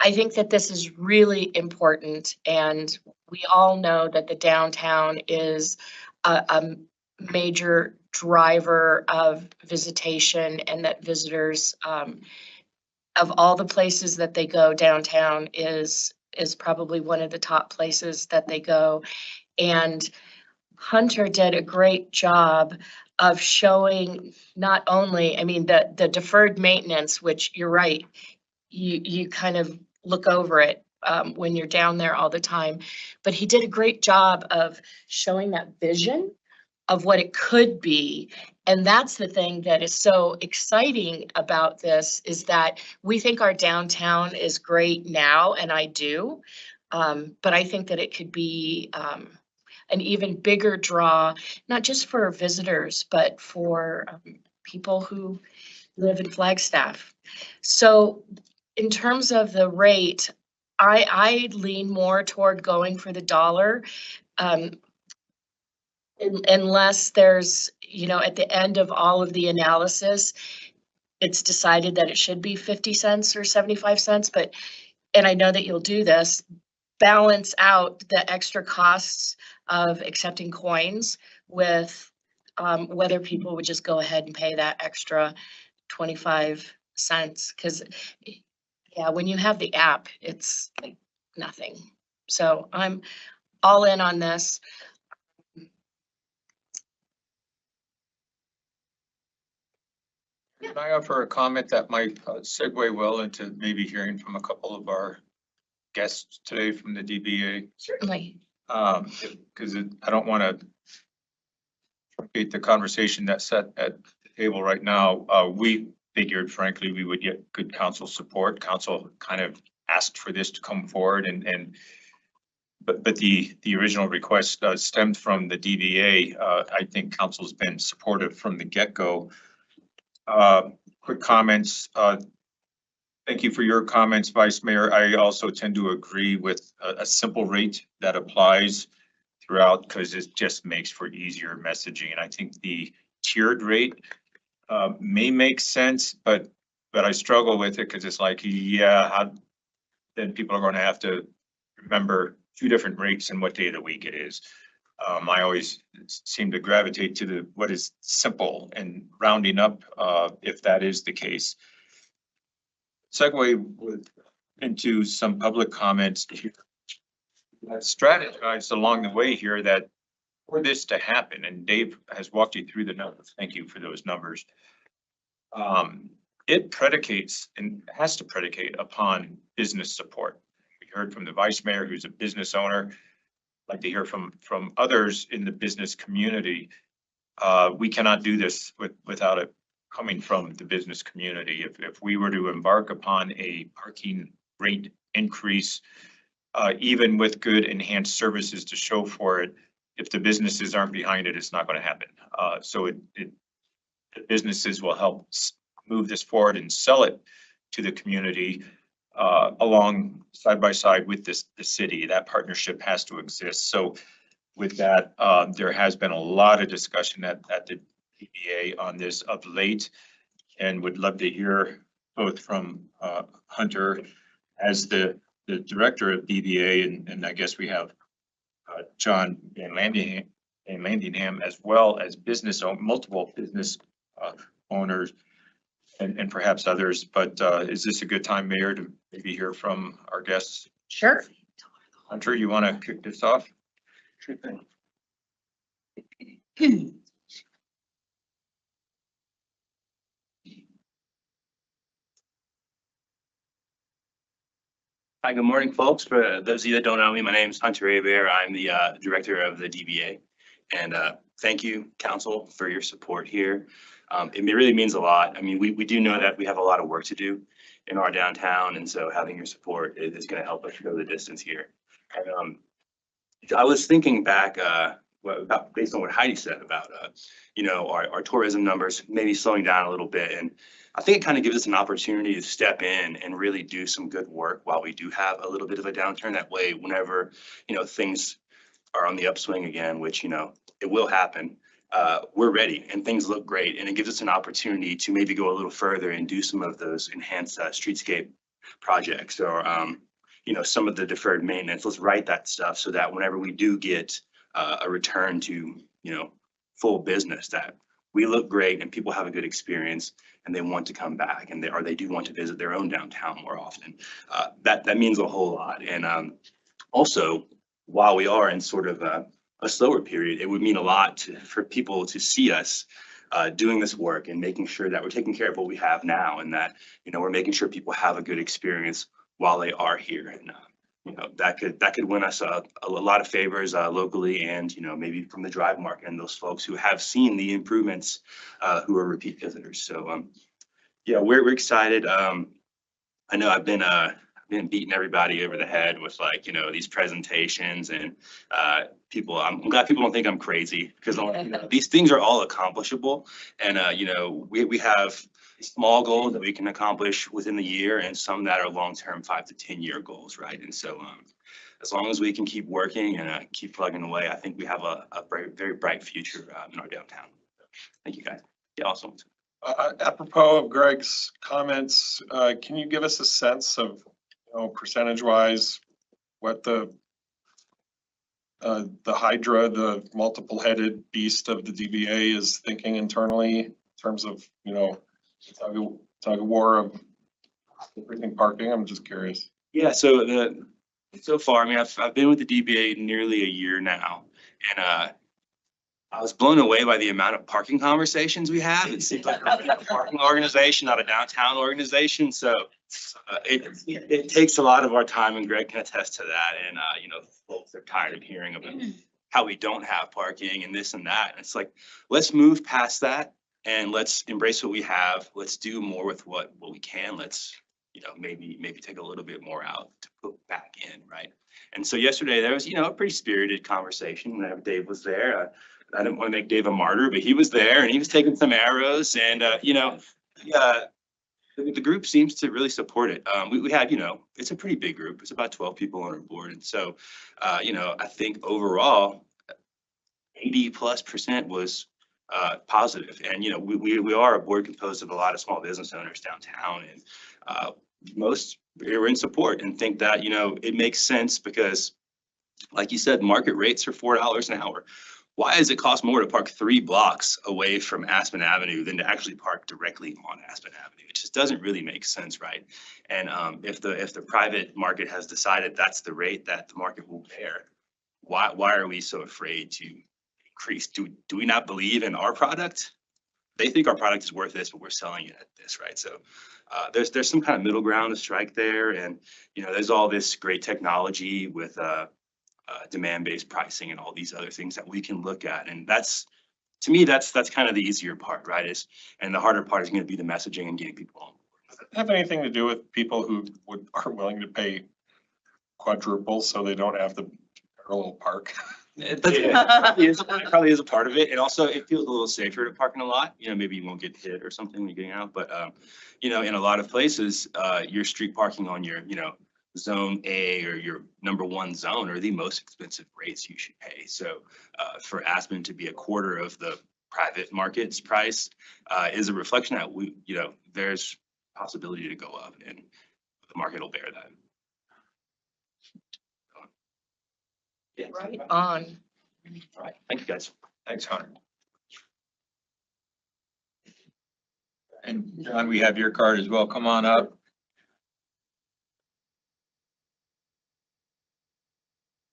I think that this is really important, and we all know that the downtown is a major driver of visitation, and that visitors of all the places that they go, downtown is probably one of the top places that they go. And Hunter did a great job of showing not only, I mean, the deferred maintenance, which you're right, you kind of look over it when you're down there all the time. But he did a great job of showing that vision of what it could be. And that's the thing that is so exciting about this, is that we think our downtown is great now, and I do. But I think that it could be an even bigger draw, not just for visitors, but for people who live in Flagstaff. So in terms of the rate, I lean more toward going for the dollar. Unless there's, you know, at the end of all of the analysis, it's decided that it should be 50 cents or 75 cents, but, and I know that you'll do this, balance out the extra costs of accepting coins with whether people would just go ahead and pay that extra 25 cents. Because, yeah, when you have the app, it's like nothing. So I'm all in on this. Can I offer a comment that might segue well into maybe hearing from a couple of our guests today from the DBA? Certainly. Because I don't want to truncate the conversation that's set at the table right now. We figured frankly, we would get good council support. Council kind of asked for this to come forward but the original request stemmed from the DBA. I think council's been supportive from the get-go. Quick comments. Thank you for your comments, Vice Mayor. I also tend to agree with a simple rate that applies throughout because it just makes for easier messaging. And I think the tiered rate may make sense, but I struggle with it because it's like, yeah, then people are going to have to remember two different rates and what day of the week it is. I always seem to gravitate to what is simple and rounding up if that is the case. Segue into some public comments here. I've strategized along the way here that for this to happen, and Dave has walked you through the numbers. Thank you for those numbers. It predicates and has to predicate upon business support. We heard from the vice mayor, who's a business owner. I'd like to hear from others in the business community. We cannot do this without it coming from the business community. If we were to embark upon a parking rate increase, even with good enhanced services to show for it, if the businesses aren't behind it, it's not going to happen. So the businesses will help move this forward and sell it to the community along side by side with the city. That partnership has to exist. So with that, there has been a lot of discussion at the DBA on this of late, and would love to hear both from Hunter as the director of DBA, and I guess we have John Van Landingham as well as multiple business owners and perhaps others. But is this a good time, Mayor, to maybe hear from our guests? Sure. Hunter, you want to kick this off? Sure thing. Hi, good morning, folks. For those of you that don't know me, my name is Hunter Abear. I'm the director of the DBA. And thank you, council, for your support here. It really means a lot. I mean, we do know that we have a lot of work to do in our downtown, and so having your support is going to help us go the distance here. And I was thinking back about based on what Heidi said about our tourism numbers maybe slowing down a little bit, and I think it kind of gives us an opportunity to step in and really do some good work while we do have a little bit of a downturn. That way, whenever things are on the upswing again, which it will happen, we're ready and things look great, and it gives us an opportunity to maybe go a little further and do some of those enhanced streetscape projects or some of the deferred maintenance. Let's write that stuff so that whenever we do get a return to full business, that we look great and people have a good experience and they want to come back and they do want to visit their own downtown more often. That means a whole lot. And also, while we are in sort of a slower period, it would mean a lot for people to see us doing this work and making sure that we're taking care of what we have now, and that we're making sure people have a good experience while they are here. And that could win us a lot of favors locally, and maybe from the drive market and those folks who have seen the improvements, who are repeat visitors. So yeah, we're excited. I know I've been beating everybody over the head with these presentations and people. I'm glad people don't think I'm crazy, because these things are all accomplishable, and we have small goals that we can accomplish within the year, and some that are long-term 5 to 10 year goals, right? And so as long as we can keep working and keep plugging away, I think we have a very, very bright future in our downtown. Thank you, guys. Yeah, awesome. Apropos of Greg's comments, can you give us a sense of, percentage wise, what the Hydra, the multiple headed beast of the DBA, is thinking internally in terms of, tug of war of everything parking? I'm just curious. Yeah, so far, I mean, I've been with the DBA nearly a year now, and I was blown away by the amount of parking conversations we have. It seems like we're a parking organization, not a downtown organization. So it takes a lot of our time, and Greg can attest to that. And folks are tired of hearing about how we don't have parking and this and that. And it's like, let's move past that and let's embrace what we have. Let's do more with what we can. Let's maybe take a little bit more out to put back in, right? And so yesterday there was a pretty spirited conversation whenever Dave was there. I didn't want to make Dave a martyr, but he was there and he was taking some arrows, and the group seems to really support it. We had, it's a pretty big group. It's about 12 people on our board. And so, I think overall 80+% was positive. And, we are a board composed of a lot of small business owners downtown, and most are in support and think that, it makes sense because, like you said, market rates are $4 an hour. Why does it cost more to park 3 blocks away from Aspen Avenue than to actually park directly on Aspen Avenue? It just doesn't really make sense, right? And if the private market has decided that's the rate that the market will bear, why are we so afraid to increase? Do we not believe in our product? They think our product is worth this, but we're selling it at this, right? So there's some kind of middle ground to strike there, and there's all this great technology with demand-based pricing and all these other things that we can look at. And to me, that's kind of the easier part, right? And the harder part is going to be the messaging and getting people on board. Does it have anything to do with people who are willing to pay quadruple so they don't have to parallel park? It probably is a part of it. And also it feels a little safer to park in a lot. Maybe you won't get hit or something when you're getting out. But in a lot of places, your street parking on your, zone A or your number 1 zone are the most expensive rates you should pay. So for Aspen to be a quarter of the private market's price is a reflection that there's possibility to go up, and the market will bear that. Yeah. Right on. All right. Thank you, guys. Thanks, Hunter. And John, we have your card as well. Come on up.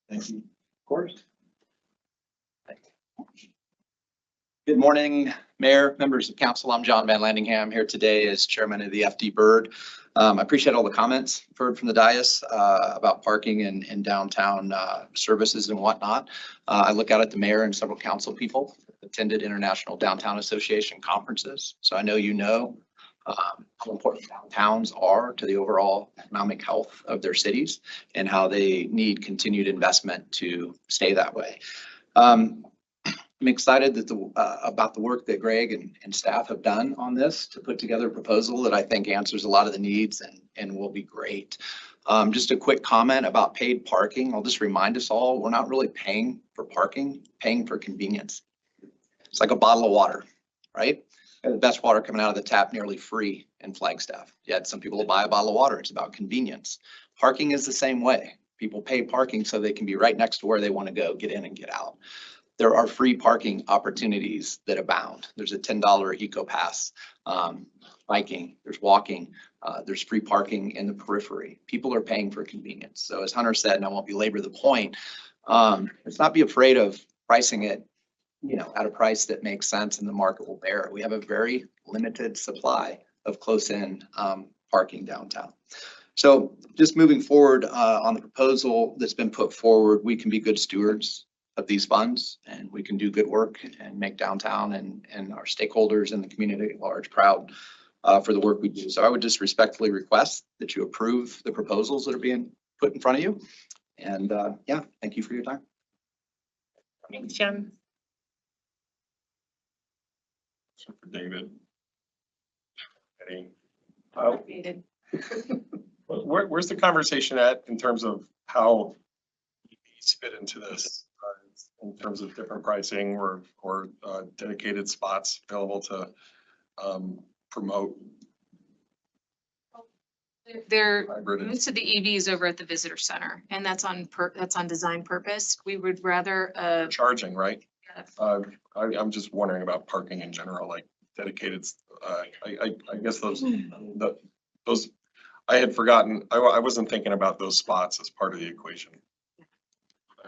Thank you. Of course. Good morning, Mayor, members of council, I'm John Van Landingham here today as chairman of the FD Bird. I appreciate all the comments I've heard from the dais about parking and downtown services and whatnot. I look out at the mayor and several council people attended International Downtown Association conferences. So I know how important downtowns are to the overall economic health of their cities and how they need continued investment to stay that way. I'm excited that about the work that Greg and staff have done on this to put together a proposal that I think answers a lot of the needs and will be great. Just a quick comment about paid parking. I'll just remind us all, we're not really paying for parking, paying for convenience. It's like a bottle of water, right? The best water coming out of the tap nearly free in Flagstaff. Yet some people will buy a bottle of water. It's about convenience. Parking is the same way. People pay parking so they can be right next to where they want to go, get in and get out. There are free parking opportunities that abound. There's a $10 eco pass, biking, there's walking, there's free parking in the periphery. People are paying for convenience. So as Hunter said, and I won't belabor the point, let's not be afraid of pricing it, at a price that makes sense and the market will bear it. We have a very limited supply of close-in parking downtown. So just moving forward on the proposal that's been put forward, we can be good stewards of these funds and we can do good work and make downtown and our stakeholders and the community at large proud for the work we do. So I would just respectfully request that you approve the proposals that are being put in front of you. And yeah, thank you for your time. Thanks, Jim. So for David. Any, where's the conversation at in terms of how EVs fit into this? In terms of different pricing or dedicated spots available to promote Most of the EVs over at the visitor center, and that's on design purpose. We would rather charging, right? Yeah. I'm just wondering about parking in general, like dedicated. I guess those I had forgotten. I wasn't thinking about those spots as part of the equation.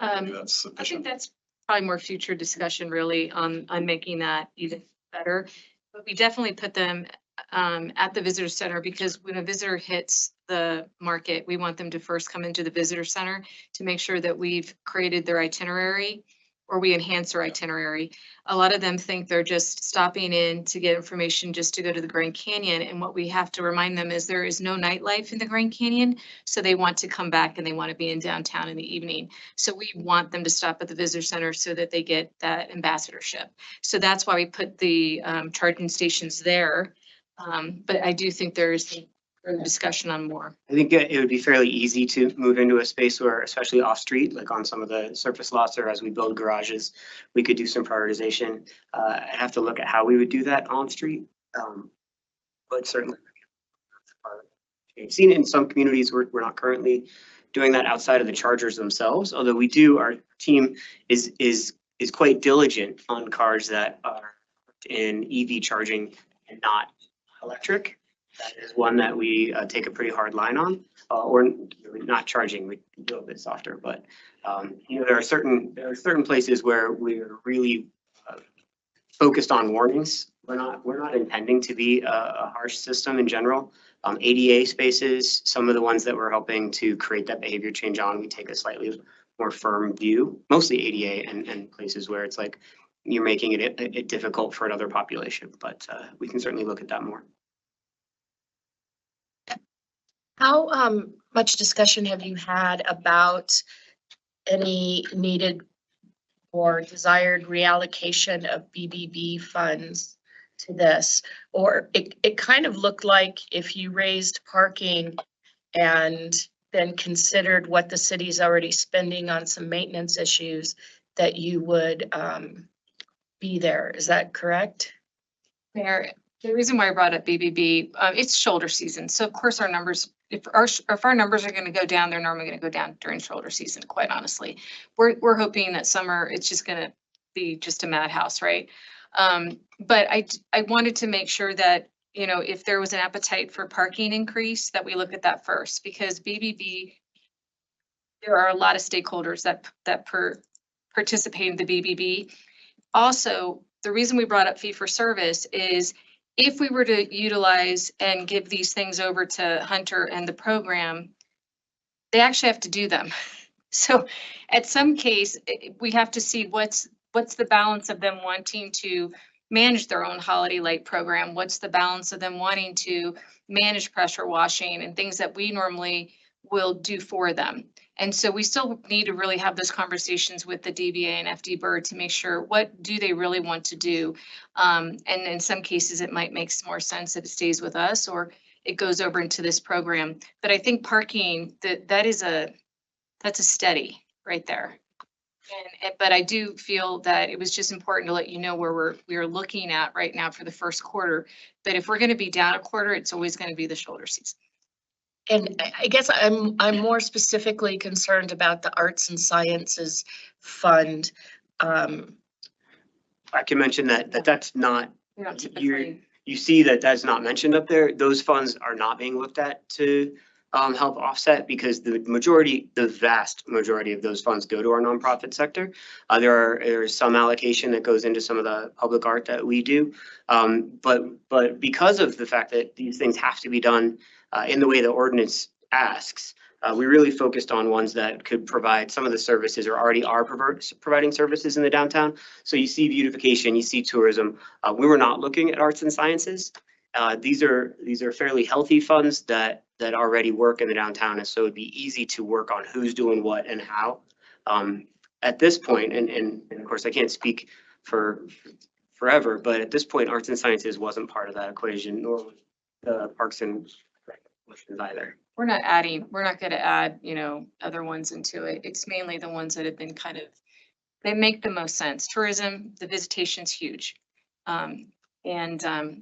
Maybe that's sufficient. I think that's probably more future discussion really on making that even better. But we definitely put them at the visitor center because when a visitor hits the market, we want them to first come into the visitor center to make sure that we've created their itinerary or we enhance their itinerary. A lot of them think they're just stopping in to get information just to go to the Grand Canyon. And what we have to remind them is there is no nightlife in the Grand Canyon. So they want to come back and they want to be in downtown in the evening. So we want them to stop at the visitor center so that they get that ambassadorship. So that's why we put the charging stations there. But I do think there's further discussion on more. I think it would be fairly easy to move into a space where, especially off street, like on some of the surface lots or as we build garages, we could do some prioritization. I'd have to look at how we would do that on street. But certainly I've seen it in some communities we're not currently doing that outside of the chargers themselves, although we do, our team is quite diligent on cars that are in EV charging and not electric. That is one that we take a pretty hard line on, or not charging, we do a bit softer, but there are certain places where we're really focused on warnings. We're not intending to be a harsh system in general. ADA spaces, some of the ones that we're helping to create that behavior change on, we take a slightly more firm view, mostly ADA and places where it's like you're making it difficult for another population, but we can certainly look at that more. How much discussion have you had about any needed or desired reallocation of BBB funds to this? Or it kind of looked like if you raised parking and then considered what the city's already spending on some maintenance issues, that you would be there. Is that correct? The reason why I brought up BBB, it's shoulder season. So of course our numbers, if our numbers are going to go down, they're normally going to go down during shoulder season, quite honestly. We're hoping that summer, it's just going to be just a madhouse, right? But I wanted to make sure that, if there was an appetite for parking increase, that we look at that first, because BBB, there are a lot of stakeholders that participate in the BBB. Also, the reason we brought up fee for service is if we were to utilize and give these things over to Hunter and the program, they actually have to do them. So at some case, we have to see what's the balance of them wanting to manage their own holiday light program? What's the balance of them wanting to manage pressure washing and things that we normally will do for them? And so we still need to really have those conversations with the DBA and FD Bird to make sure what do they really want to do. And in some cases, it might make more sense that it stays with us or it goes over into this program. But I think parking, that's a steady right there. But I do feel that it was just important to let you know where we are looking at right now for the first quarter. But if we're going to be down a quarter, it's always going to be the shoulder season. And I guess I'm more specifically concerned about the Arts and Sciences Fund. I can mention that's not, We don't typically. you see that that's not mentioned up there. Those funds are not being looked at to help offset because the vast majority of those funds go to our nonprofit sector. There is some allocation that goes into some of the public art that we do. But because of the fact that these things have to be done in the way the ordinance asks, we really focused on ones that could provide some of the services or already are providing services in the downtown. So you see beautification, you see tourism. We were not looking at arts and sciences. These are fairly healthy funds that already work in the downtown, and so it'd be easy to work on who's doing what and how. At this point, and of course I can't speak for forever, but at this point, arts and sciences wasn't part of that equation, nor was the parks and either. We're not going to add, other ones into it. It's mainly the ones that have been they make the most sense. Tourism, the visitation's huge. And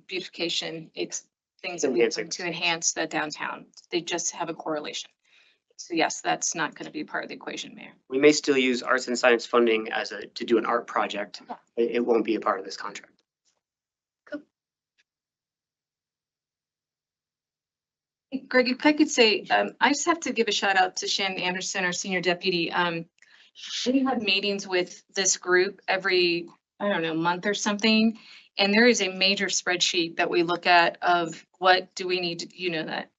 beautification, it's things that we do to enhance the downtown. They just have a correlation. So yes, that's not going to be part of the equation, Mayor. We may still use arts and science funding to do an art project. It won't be a part of this contract. Greg, if I could say, I just have to give a shout out to Shannon Anderson, our senior deputy. We have meetings with this group every, month or something. And there is a major spreadsheet that we look at of what do we need to, that.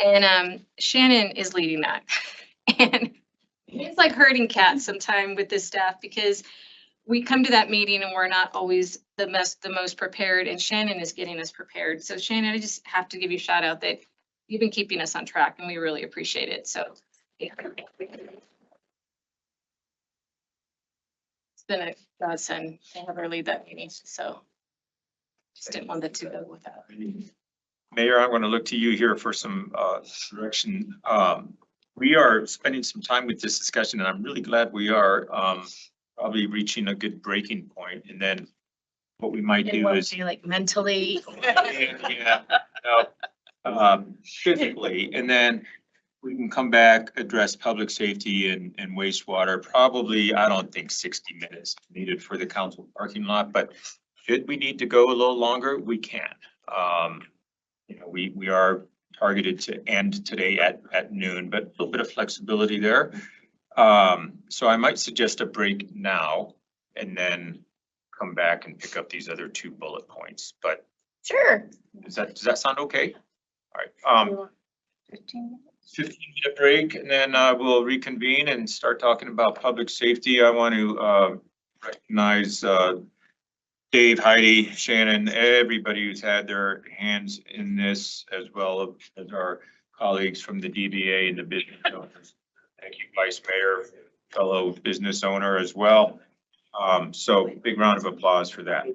And Shannon is leading that. And it's like herding cats sometime with this staff because we come to that meeting and we're not always the most prepared, and Shannon is getting us prepared. So Shannon, I just have to give you a shout out that you've been keeping us on track and we really appreciate it. So yeah. It's been a godsend to have her lead that meeting. So just didn't want that to go without. Mayor, I want to look to you here for some direction. We are spending some time with this discussion, and I'm really glad we are probably reaching a good breaking point. And then what we might do is like mentally. yeah, physically, and then we can come back, address public safety and wastewater. Probably, I don't think 60 minutes needed for the council parking lot, but should we need to go a little longer, we can. We are targeted to end today at noon, but a little bit of flexibility there. So I might suggest a break now and then come back and pick up these other 2 bullet points, but Sure. does that sound okay? All right. 15-minute break, and then we'll reconvene and start talking about public safety. I want to recognize Dave, Heidi, Shannon, everybody who's had their hands in this, as well as our colleagues from the DBA and the business owners. Thank you, Vice Mayor, fellow business owner as well. So big round of applause for that.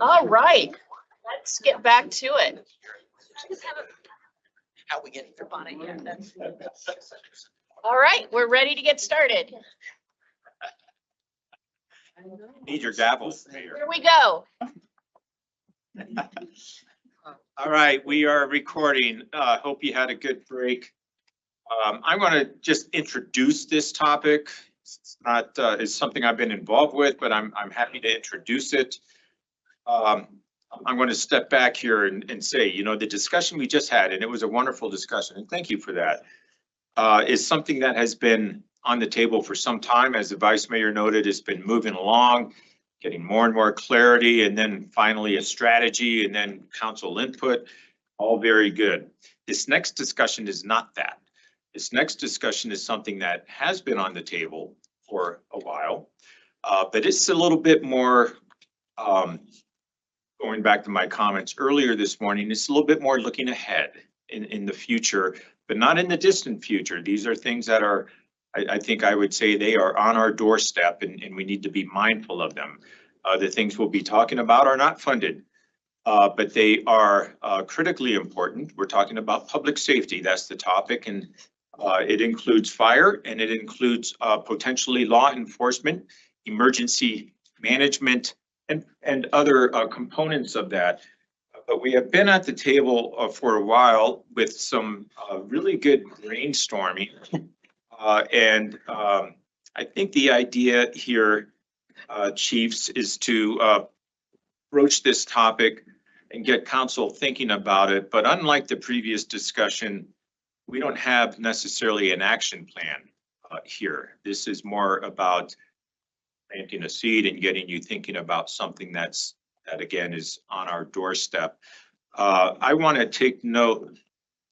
All right, let's get back to it. How we get on it yet? All right, we're ready to get started. Need your gavel, Mayor. Here we go. All right, we are recording. Hope you had a good break. I'm going to just introduce this topic. It's not, it's something I've been involved with, but I'm happy to introduce it. I'm going to step back here and say, you know, the discussion we just had, and it was a wonderful discussion, and thank you for that, is something that has been on the table for some time. As the Vice Mayor noted, it's been moving along, getting more and more clarity, and then finally a strategy, and then council input, all very good. This next discussion is not that. This next discussion is something that has been on the table for a while, but it's a little bit more, going back to my comments earlier this morning, it's a little bit more looking ahead in the future, but not in the distant future. These are things that are, I think I would say they are on our doorstep, and we need to be mindful of them. The things we'll be talking about are not funded, but they are critically important. We're talking about public safety. That's the topic, and it includes fire, and it includes potentially law enforcement, emergency management, and other components of that. But we have been at the table for a while with some really good brainstorming. And I think the idea here, chiefs, is to broach this topic and get council thinking about it. But unlike the previous discussion, we don't have necessarily an action plan here. This is more about planting a seed and getting you thinking about something that again is on our doorstep. I want to take note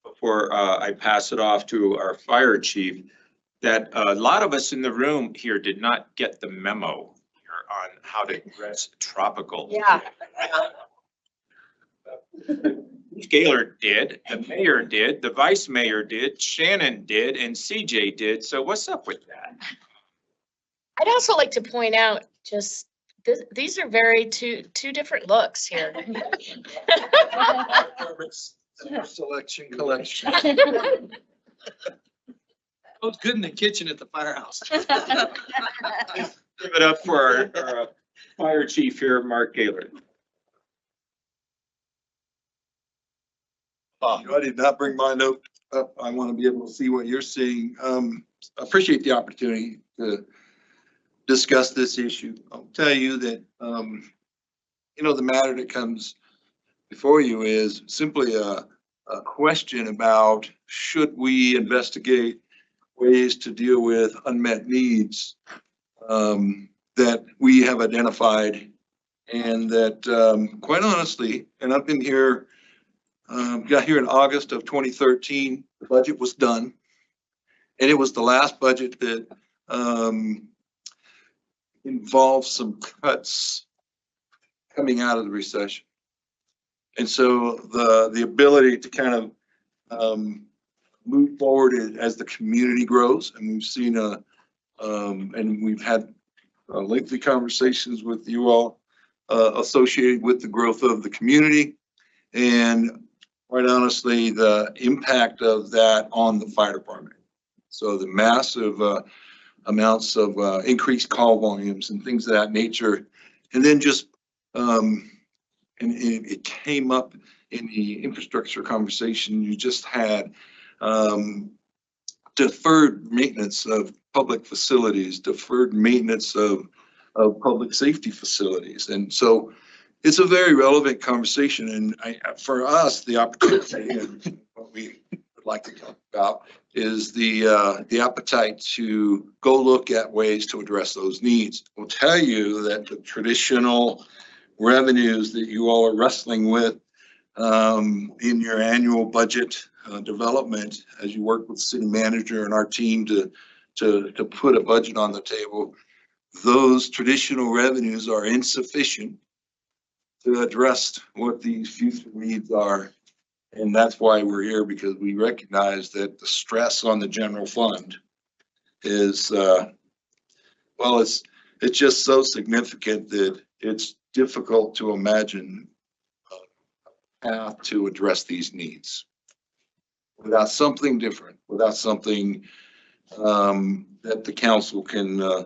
before I pass it off to our fire chief that a lot of us in the room here did not get the memo here on how to address tropical. Yeah. Gaylor did, the mayor did, the vice mayor did, Shannon did, and CJ did. So what's up with that? I'd also like to point out just these are very two different looks here. Selection collection. It was good in the kitchen at the firehouse. Give it up for our fire chief here, Mark Gaylor. I did not bring my note up. I want to be able to see what you're seeing. Appreciate the opportunity to discuss this issue. I'll tell you that, you know, the matter that comes before you is simply a question about should we investigate ways to deal with unmet needs that we have identified, and that quite honestly, and I've been here, got here in August of 2013, the budget was done. And it was the last budget that involved some cuts coming out of the recession. And so the ability to kind of move forward as the community grows, and we've seen and we've had lengthy conversations with you all associated with the growth of the community, and quite honestly, the impact of that on the fire department. So the massive amounts of increased call volumes and things of that nature. And then just, and it came up in the infrastructure conversation you just had, deferred maintenance of public facilities, deferred maintenance of public safety facilities. And so it's a very relevant conversation, and for us, the opportunity and what we would like to talk about is the appetite to go look at ways to address those needs. We'll tell you that the traditional revenues that you all are wrestling with in your annual budget development, as you work with the city manager and our team to put a budget on the table, those traditional revenues are insufficient to address what these future needs are. And that's why we're here, because we recognize that the stress on the general fund is, well, it's just so significant that it's difficult to imagine a path to address these needs without something different, without something that the council can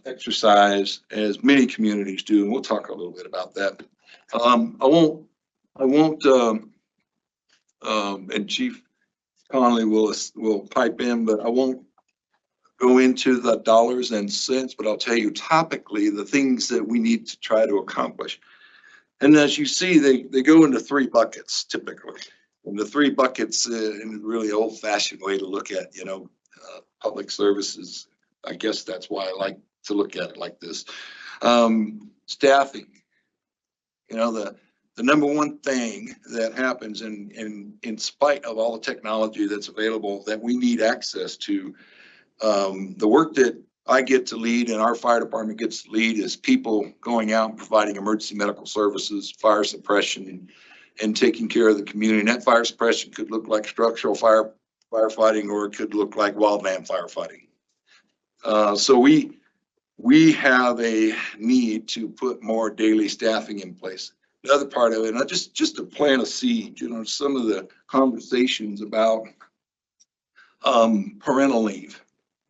exercise, as many communities do, and we'll talk a little bit about that. I won't, and Chief Conley will pipe in, but I won't go into the dollars and cents, but I'll tell you topically the things that we need to try to accomplish. And as you see, they go into 3 buckets typically. And the 3 buckets in a really old fashioned way to look at, public services. I guess that's why I like to look at it like this. Staffing, the number one thing that happens in spite of all the technology that's available that we need access to, the work that I get to lead and our fire department gets to lead is people going out and providing emergency medical services, fire suppression, and taking care of the community. And that fire suppression could look like structural firefighting, or it could look like wildland firefighting. So we have a need to put more daily staffing in place. The other part of it, and just to plant a seed, some of the conversations about parental leave.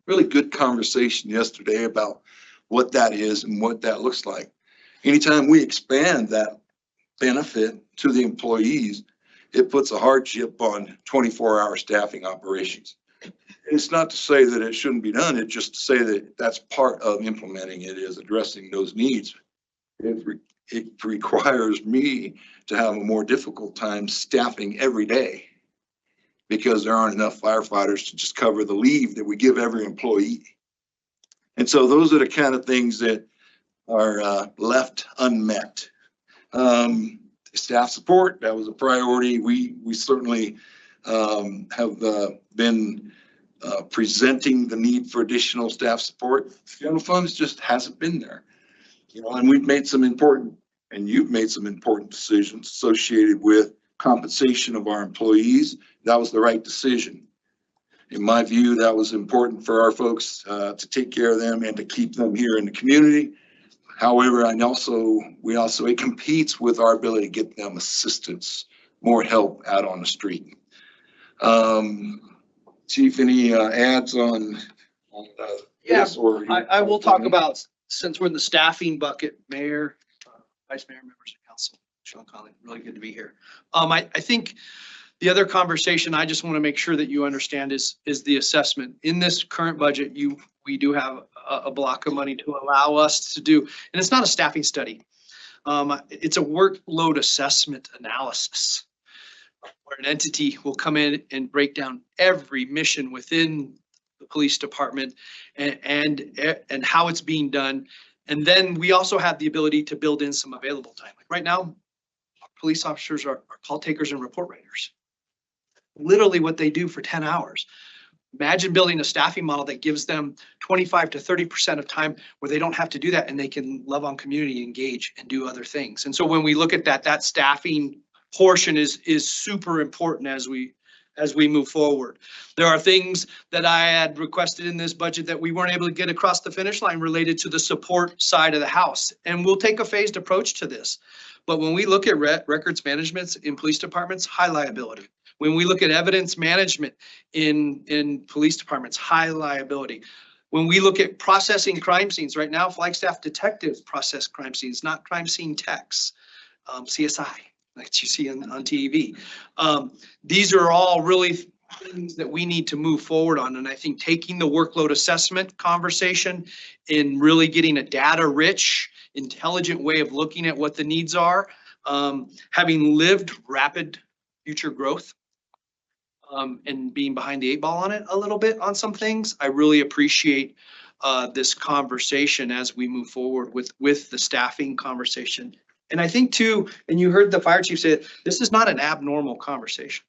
Really good conversation yesterday about what that is and what that looks like. Anytime we expand that benefit to the employees, it puts a hardship on 24-hour staffing operations. It's not to say that it shouldn't be done. It's just to say that that's part of implementing it, is addressing those needs. It requires me to have a more difficult time staffing every day, because there aren't enough firefighters to just cover the leave that we give every employee. And so those are the kind of things that are left unmet. Staff support, that was a priority. We certainly have been presenting the need for additional staff support. General funds just hasn't been there. And we've made some important, and you've made some important decisions associated with compensation of our employees. That was the right decision. In my view, that was important for our folks to take care of them and to keep them here in the community. However, it competes with our ability to get them assistance, more help out on the street. Chief, any adds on Yes, or I will talk about, since we're in the staffing bucket, Mayor, Vice Mayor, members of council, Sean Conley, really good to be here. I think the other conversation I just want to make sure that you understand is the assessment. In this current budget, we do have a block of money to allow us to do, and it's not a staffing study. It's a workload assessment analysis, where an entity will come in and break down every mission within the police department and how it's being done. And then we also have the ability to build in some available time. Like right now, police officers are call takers and report writers. Literally what they do for 10 hours. Imagine building a staffing model that gives them 25 to 30% of time where they don't have to do that, and they can love on community, engage, and do other things. And so when we look at that staffing portion is super important as we move forward. There are things that I had requested in this budget that we weren't able to get across the finish line related to the support side of the house. And we'll take a phased approach to this. But when we look at records management in police departments, high liability. When we look at evidence management in police departments, high liability. When we look at processing crime scenes, right now, Flagstaff detectives process crime scenes, not crime scene techs, CSI, like you see on TV. These are all really things that we need to move forward on. And I think taking the workload assessment conversation and really getting a data-rich, intelligent way of looking at what the needs are, having lived rapid future growth, and being behind the 8 ball on it a little bit on some things, I really appreciate this conversation as we move forward with the staffing conversation. And I think too, and you heard the fire chief say it, this is not an abnormal conversation.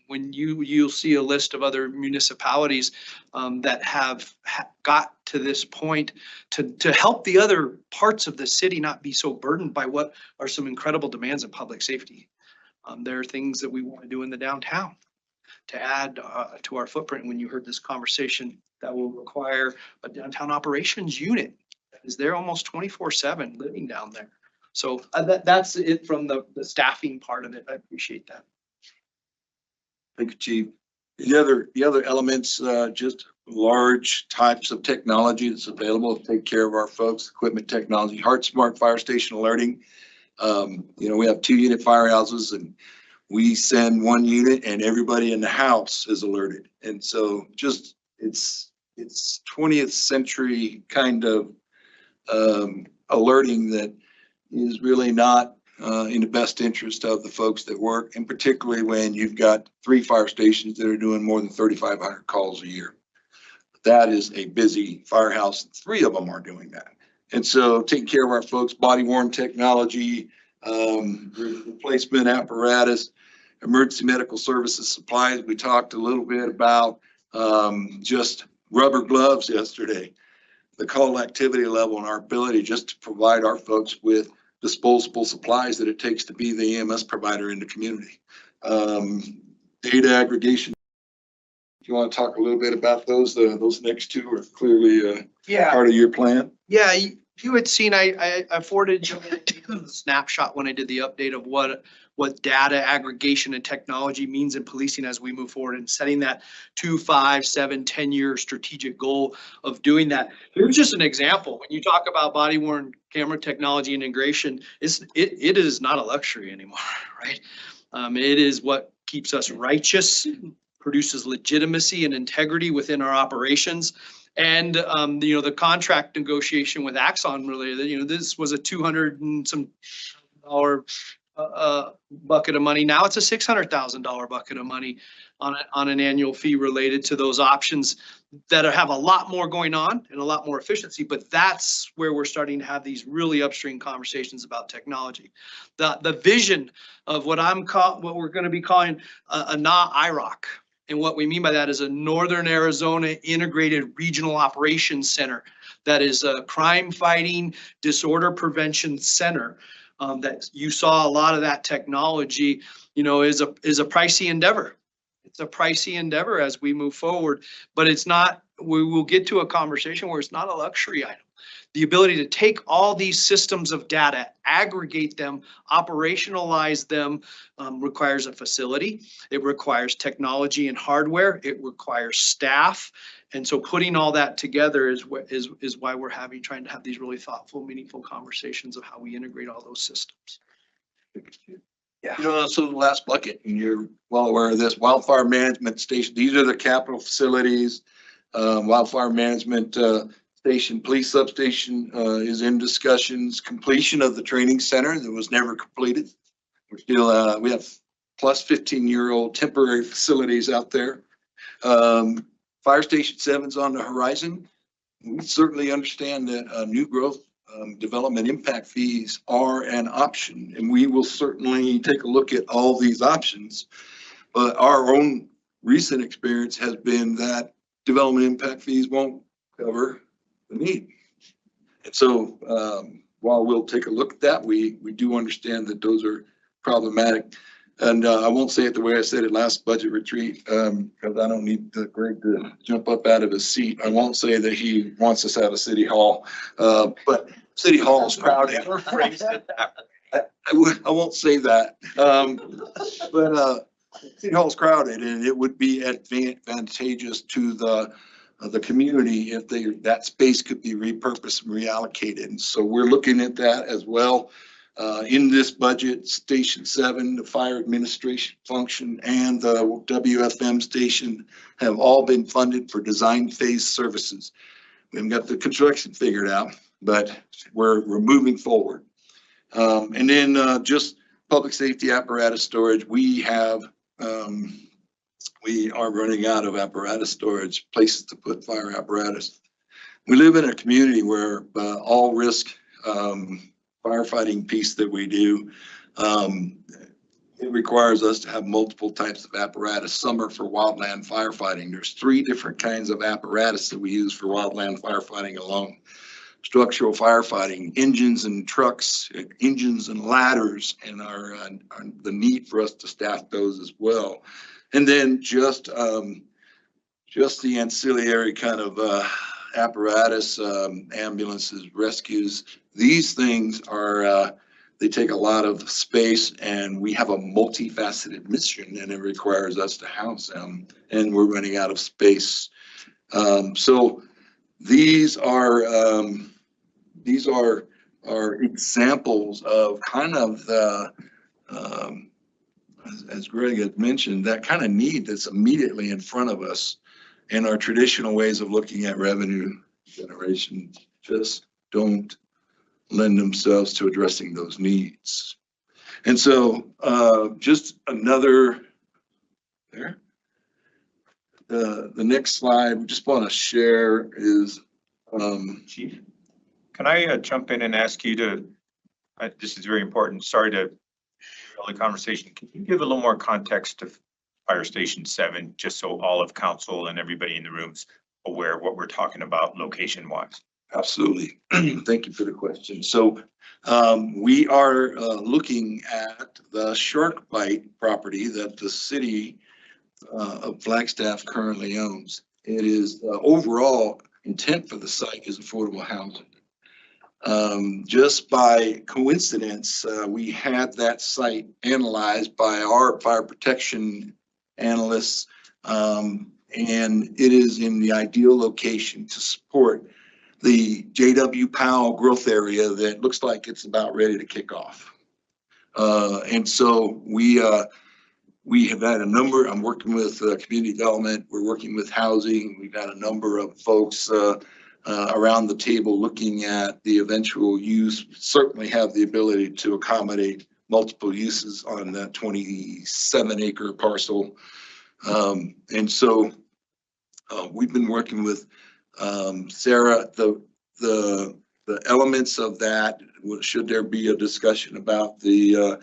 When you'll see a list of other municipalities that have got to this point to help the other parts of the city not be so burdened by what are some incredible demands of public safety. There are things that we want to do in the downtown. to add to our footprint. When you heard this conversation, that will require a downtown operations unit that is there almost 24/7 living down there. So that's it from the staffing part of it. I appreciate that. Thank you, Chief. The other elements, just large types of technology that's available to take care of our folks, equipment technology, Heart Smart Fire Station alerting. We have 2-unit firehouses and we send 1 unit and everybody in the house is alerted. And so just, it's 20th century kind of alerting that is really not in the best interest of the folks that work, and particularly when you've got 3 fire stations that are doing more than 3,500 calls a year. That is a busy firehouse. 3 of them are doing that. And so taking care of our folks, body worn technology, replacement apparatus, emergency medical services supplies. We talked a little bit about just rubber gloves yesterday, the call activity level and our ability just to provide our folks with disposable supplies that it takes to be the EMS provider in the community. Data aggregation. Do you want to talk a little bit about those? Those next 2 are clearly part of your plan. Yeah, you had seen, I forwarded you a snapshot when I did the update of what data aggregation and technology means in policing as we move forward and setting that 2, 5, 7, 10-year strategic goal of doing that. Here's just an example. When you talk about body worn camera technology integration, it is not a luxury anymore, right? It is what keeps us righteous, produces legitimacy and integrity within our operations. And, the contract negotiation with Axon related, this was a $200 and some bucket of money. Now it's a $600,000 bucket of money on an annual fee related to those options that have a lot more going on and a lot more efficiency. But that's where we're starting to have these really upstream conversations about technology. The vision of what we're going to be calling a IROC. And what we mean by that is a Northern Arizona Integrated Regional Operations Center that is a crime fighting disorder prevention center. That you saw a lot of that technology, is a pricey endeavor. It's a pricey endeavor as we move forward, but it's not, we will get to a conversation where it's not a luxury item. The ability to take all these systems of data, aggregate them, operationalize them, requires a facility. It requires technology and hardware. It requires staff. And so putting all that together is why we're trying to have these really thoughtful, meaningful conversations of how we integrate all those systems. Yeah. So the last bucket, and you're well aware of this, wildfire management station. These are the capital facilities. Wildfire management station, police substation is in discussions. Completion of the training center that was never completed. We're still, we have plus 15-year-old temporary facilities out there. Fire Station 7's on the horizon. We certainly understand that new growth development impact fees are an option, and we will certainly take a look at all these options. But our own recent experience has been that development impact fees won't cover the need. And so while we'll take a look at that, we do understand that those are problematic. And I won't say it the way I said it last budget retreat, because I don't need Greg to jump up out of his seat. I won't say that he wants us out of City Hall, but City Hall is crowded. I won't say that, but City Hall is crowded, and it would be advantageous to the community if that space could be repurposed and reallocated. And so we're looking at that as well. In this budget, Station 7, the fire administration function, and the WFM station have all been funded for design phase services. We haven't got the construction figured out, but we're moving forward. And then just public safety apparatus storage. We are running out of apparatus storage, places to put fire apparatus. We live in a community where all risk firefighting piece that we do, it requires us to have multiple types of apparatus. Some are for wildland firefighting. There's 3 different kinds of apparatus that we use for wildland firefighting alone. Structural firefighting, engines and trucks, engines and ladders, and the need for us to staff those as well. And then just the ancillary kind of apparatus, ambulances, rescues. These things are, they take a lot of space, and we have a multifaceted mission, and it requires us to house them, and we're running out of space. So these are examples of kind of the, as Greg had mentioned, that kind of need that's immediately in front of us. And our traditional ways of looking at revenue generation just don't lend themselves to addressing those needs. And so just another, there. The next slide we just want to share is, Chief, can I jump in and ask you to, this is very important, sorry to derail the conversation. Can you give a little more context to Fire Station 7, just so all of council and everybody in the room's aware of what we're talking about location wise? Absolutely. Thank you for the question. So we are looking at the Shark Bite property that the city of Flagstaff currently owns. It is overall intent for the site is affordable housing. Just by coincidence, we had that site analyzed by our fire protection analysts, and it is in the ideal location to support the J.W. Powell growth area that looks like it's about ready to kick off. And so we have had a number, I'm working with community development, we're working with housing, we've had a number of folks around the table looking at the eventual use. Certainly have the ability to accommodate multiple uses on that 27-acre parcel. And so we've been working with Sarah, the elements of that, should there be a discussion about the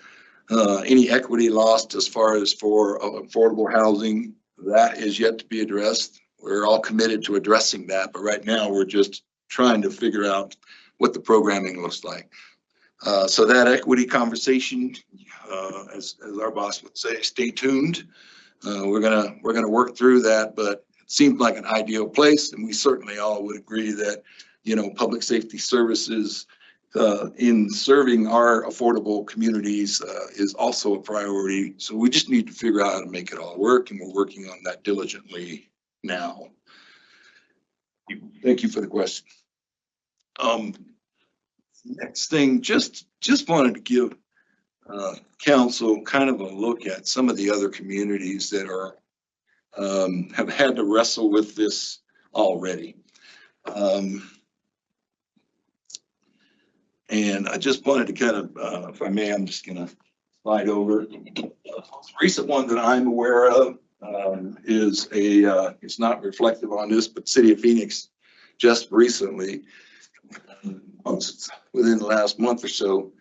any equity lost as far as for affordable housing, that is yet to be addressed. We're all committed to addressing that, but right now we're just trying to figure out what the programming looks like. So that equity conversation, as our boss would say, stay tuned. We're gonna work through that, but it seemed like an ideal place, and we certainly all would agree that, you know, public safety services in serving our affordable communities is also a priority. So we just need to figure out how to make it all work, and we're working on that diligently now. Thank you for the question. Next thing, just wanted to give council kind of a look at some of the other communities that are have had to wrestle with this already. And I just wanted to kind of, if I may, I'm just gonna slide over. The most recent one that I'm aware of is it's not reflective on this, but City of Phoenix just recently, within the last month or so,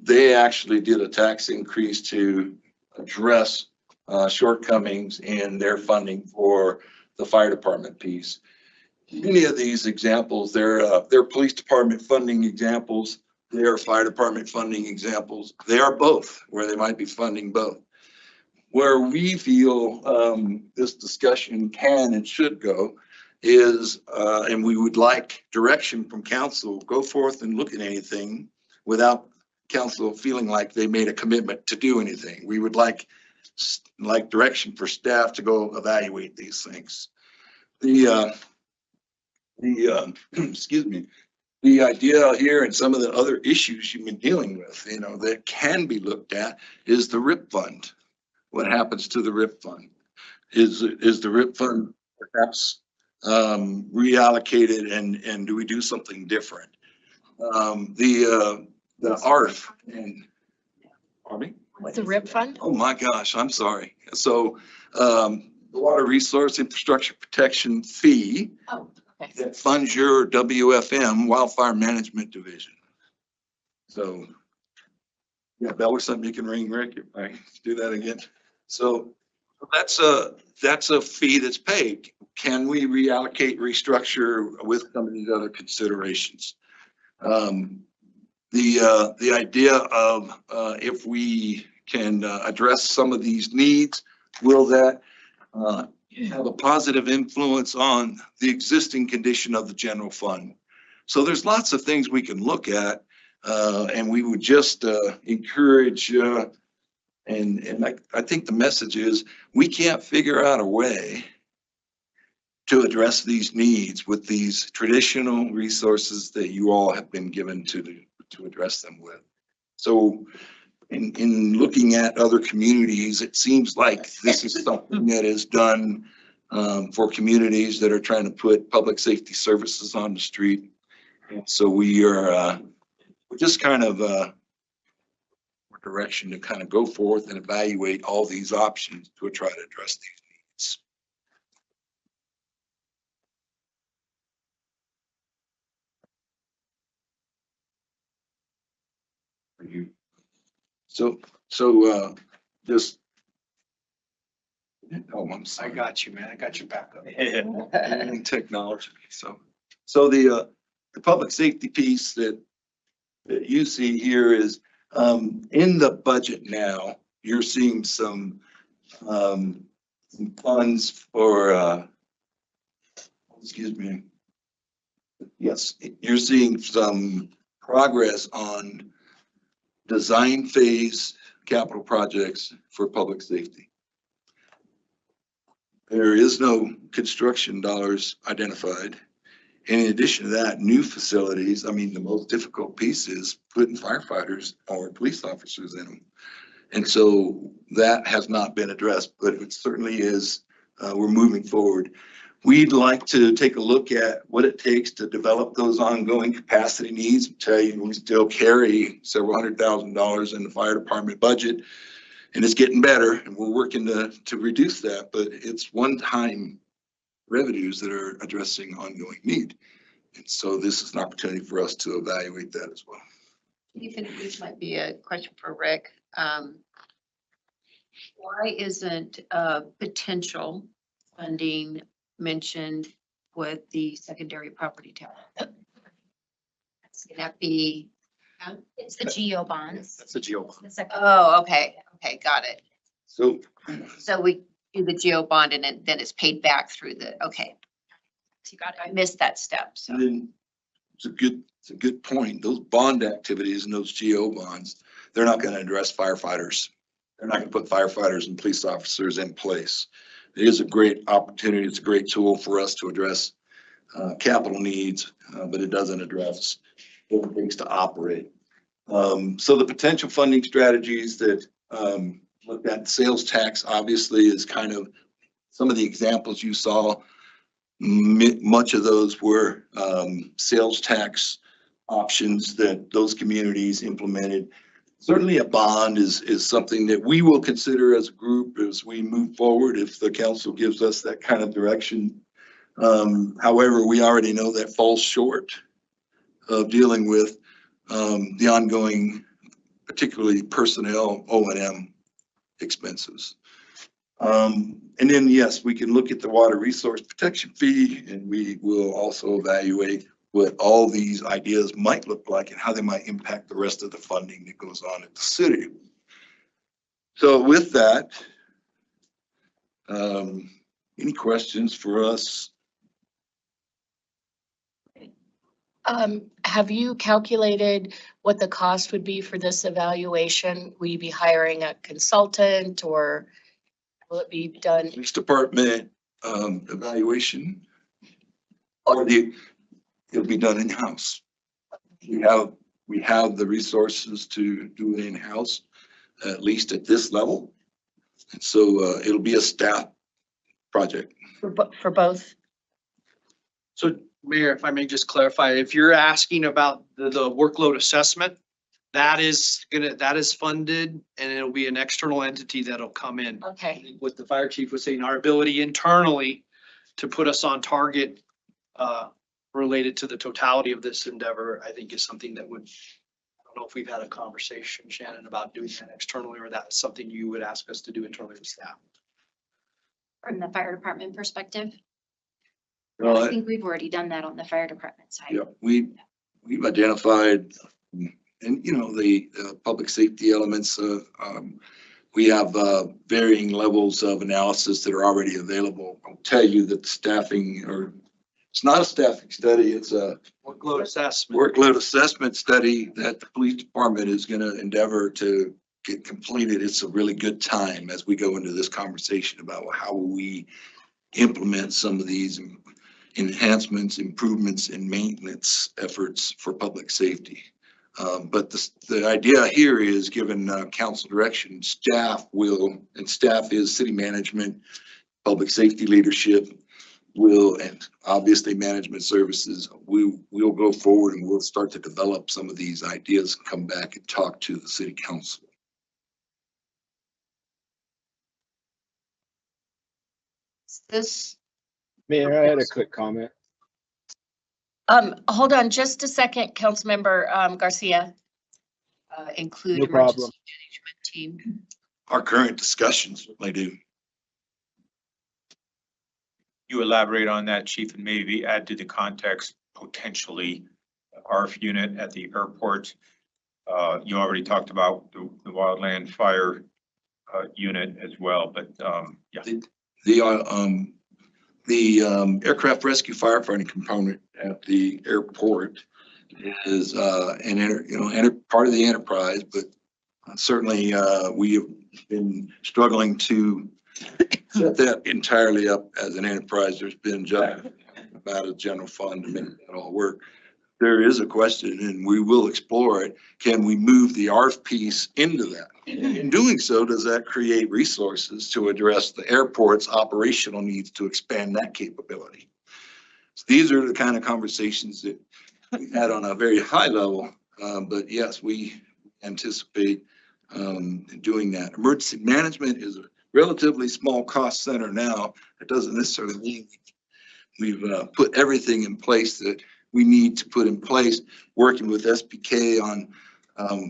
they actually did a tax increase to address shortcomings in their funding for the fire department piece. Many of these examples, they're police department funding examples, they're fire department funding examples. They are both, where they might be funding both. Where we feel this discussion can and should go is, and we would like direction from council, go forth and look at anything without council feeling like they made a commitment to do anything. We would like direction for staff to go evaluate these things. Excuse me, the idea here and some of the other issues you've been dealing with, you know, that can be looked at is the RIP fund. What happens to the RIP fund? Is the RIP fund perhaps reallocated, and do we do something different? The ARF and, pardon me? What's the RIP fund? Oh my gosh, I'm sorry. So the Water Resource Infrastructure Protection Fee. Oh, okay. That funds your WFM, Wildfire Management Division. So, yeah, that was something you can ring Rick if I do that again. So that's a fee that's paid. Can we reallocate, restructure with some of these other considerations? The idea of if we can address some of these needs will that have a positive influence on the existing condition of the general fund? So there's lots of things we can look at, and we would just encourage, and I think the message is, we can't figure out a way to address these needs with these traditional resources that you all have been given to address them with. So in looking at other communities, it seems like this is something that is done for communities that are trying to put public safety services on the street. And so we're just kind of direction to kind of go forth and evaluate all these options to try to address these needs. So just. Oh, I'm sorry. I got you, man. I got your back up. Technology. So the public safety piece that you see here is in the budget now, you're seeing some funds for, excuse me. Yes, you're seeing some progress on design phase capital projects for public safety. There is no construction dollars identified. And in addition to that, new facilities, I mean, the most difficult piece is putting firefighters or police officers in them. And so that has not been addressed, but it certainly is, we're moving forward. We'd like to take a look at what it takes to develop those ongoing capacity needs. Tell you, we still carry several $100,000 in the fire department budget, and it's getting better, and we're working to reduce that, but it's one-time revenues that are addressing ongoing need. And so this is an opportunity for us to evaluate that as well. Ethan, this might be a question for Rick. Why isn't potential funding mentioned with the secondary property tax? Can that be? It's the GEO bonds. That's a geo. Oh, okay. Okay, got it. So we do the GEO bond and then it's paid back through the, okay. You got it. I missed that step, so. and then it's a good point. Those bond activities and those GO bonds, they're not going to address firefighters. They're not going to put firefighters and police officers in place. It is a great opportunity. It's a great tool for us to address capital needs, but it doesn't address what it takes to operate. So the potential funding strategies that looked at, sales tax obviously is kind of some of the examples you saw. Much of those were sales tax options that those communities implemented. Certainly a bond is something that we will consider as a group as we move forward if the council gives us that kind of direction. However, we already know that falls short of dealing with the ongoing, particularly personnel O&M expenses. And then, yes, we can look at the water resource protection fee, and we will also evaluate what all these ideas might look like and how they might impact the rest of the funding that goes on at the city. So with that, any questions for us? Have you calculated what the cost would be for this evaluation? Will you be hiring a consultant or will it be done? Police department evaluation, or it'll be done in-house. We have the resources to do it in-house, at least at this level. And so it'll be a staff project. For both? So Mayor, if I may just clarify, if you're asking about the workload assessment, that is funded and it'll be an external entity that'll come in. Okay. What the fire chief was saying, our ability internally to put us on target related to the totality of this endeavor, I think is something that would, I don't know if we've had a conversation, Shannon, about doing that externally, or that's something you would ask us to do internally with staff. From the fire department perspective, Well, I think we've already done that on the fire department side. yeah, we've identified, and you know, the public safety elements of we have varying levels of analysis that are already available. I'll tell you that staffing, or it's not a staffing study, it's a Workload assessment. workload assessment study that the police department is going to endeavor to get completed. It's a really good time as we go into this conversation about how we implement some of these enhancements, improvements, and maintenance efforts for public safety. But the idea here is, given council direction, staff is city management, public safety leadership will, and obviously management services, we'll go forward and we'll start to develop some of these ideas and come back and talk to the city council. This, Mayor, I had a quick comment. Hold on just a second, Councilmember include No problem. emergency management team. Our current discussions certainly do. You elaborate on that, Chief, and maybe add to the context potentially ARF unit at the airport. You already talked about the wildland fire unit as well, but yeah. The aircraft rescue firefighting component at the airport is part of the enterprise, but certainly we have been struggling to set that entirely up as an enterprise. There's been just about a general fund to make that all work. There is a question, and we will explore it. Can we move the ARF piece into that? In doing so, does that create resources to address the airport's operational needs to expand that capability? So these are the kind of conversations that we had on a very high level, but yes, we anticipate doing that. Emergency management is a relatively small cost center now. It doesn't necessarily mean we've put everything in place that we need to put in place, working with SPK on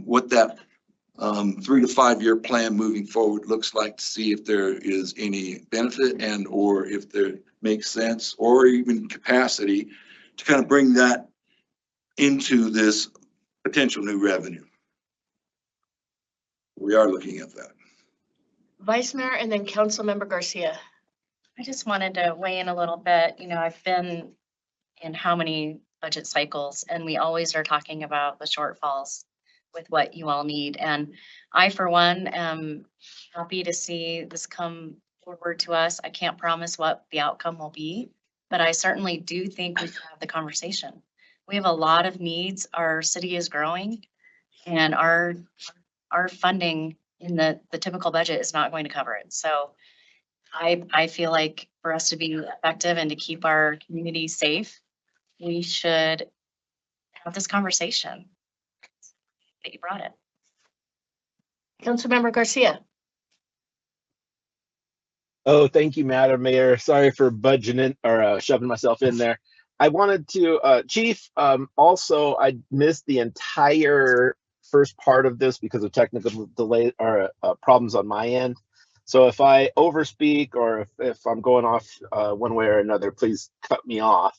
what that 3 to 5 year plan moving forward looks like, to see if there is any benefit and or if there makes sense or even capacity to kind of bring that into this potential new revenue. We are looking at that. Vice Mayor and then Councilmember Garcia. I just wanted to weigh in a little bit. You know, I've been in how many budget cycles, and we always are talking about the shortfalls with what you all need. And I, for one, am happy to see this come forward to us. I can't promise what the outcome will be, but I certainly do think we should have the conversation. We have a lot of needs. Our city is growing, and our funding in the typical budget is not going to cover it. So I feel like for us to be effective and to keep our community safe, we should have this conversation. That you brought it. Councilmember Garcia. Oh, thank you, Madam Mayor. Sorry for budging in or shoving myself in there. I wanted to, Chief, also, I missed the entire first part of this because of technical delay or problems on my end. So if I overspeak or if I'm going off one way or another, please cut me off.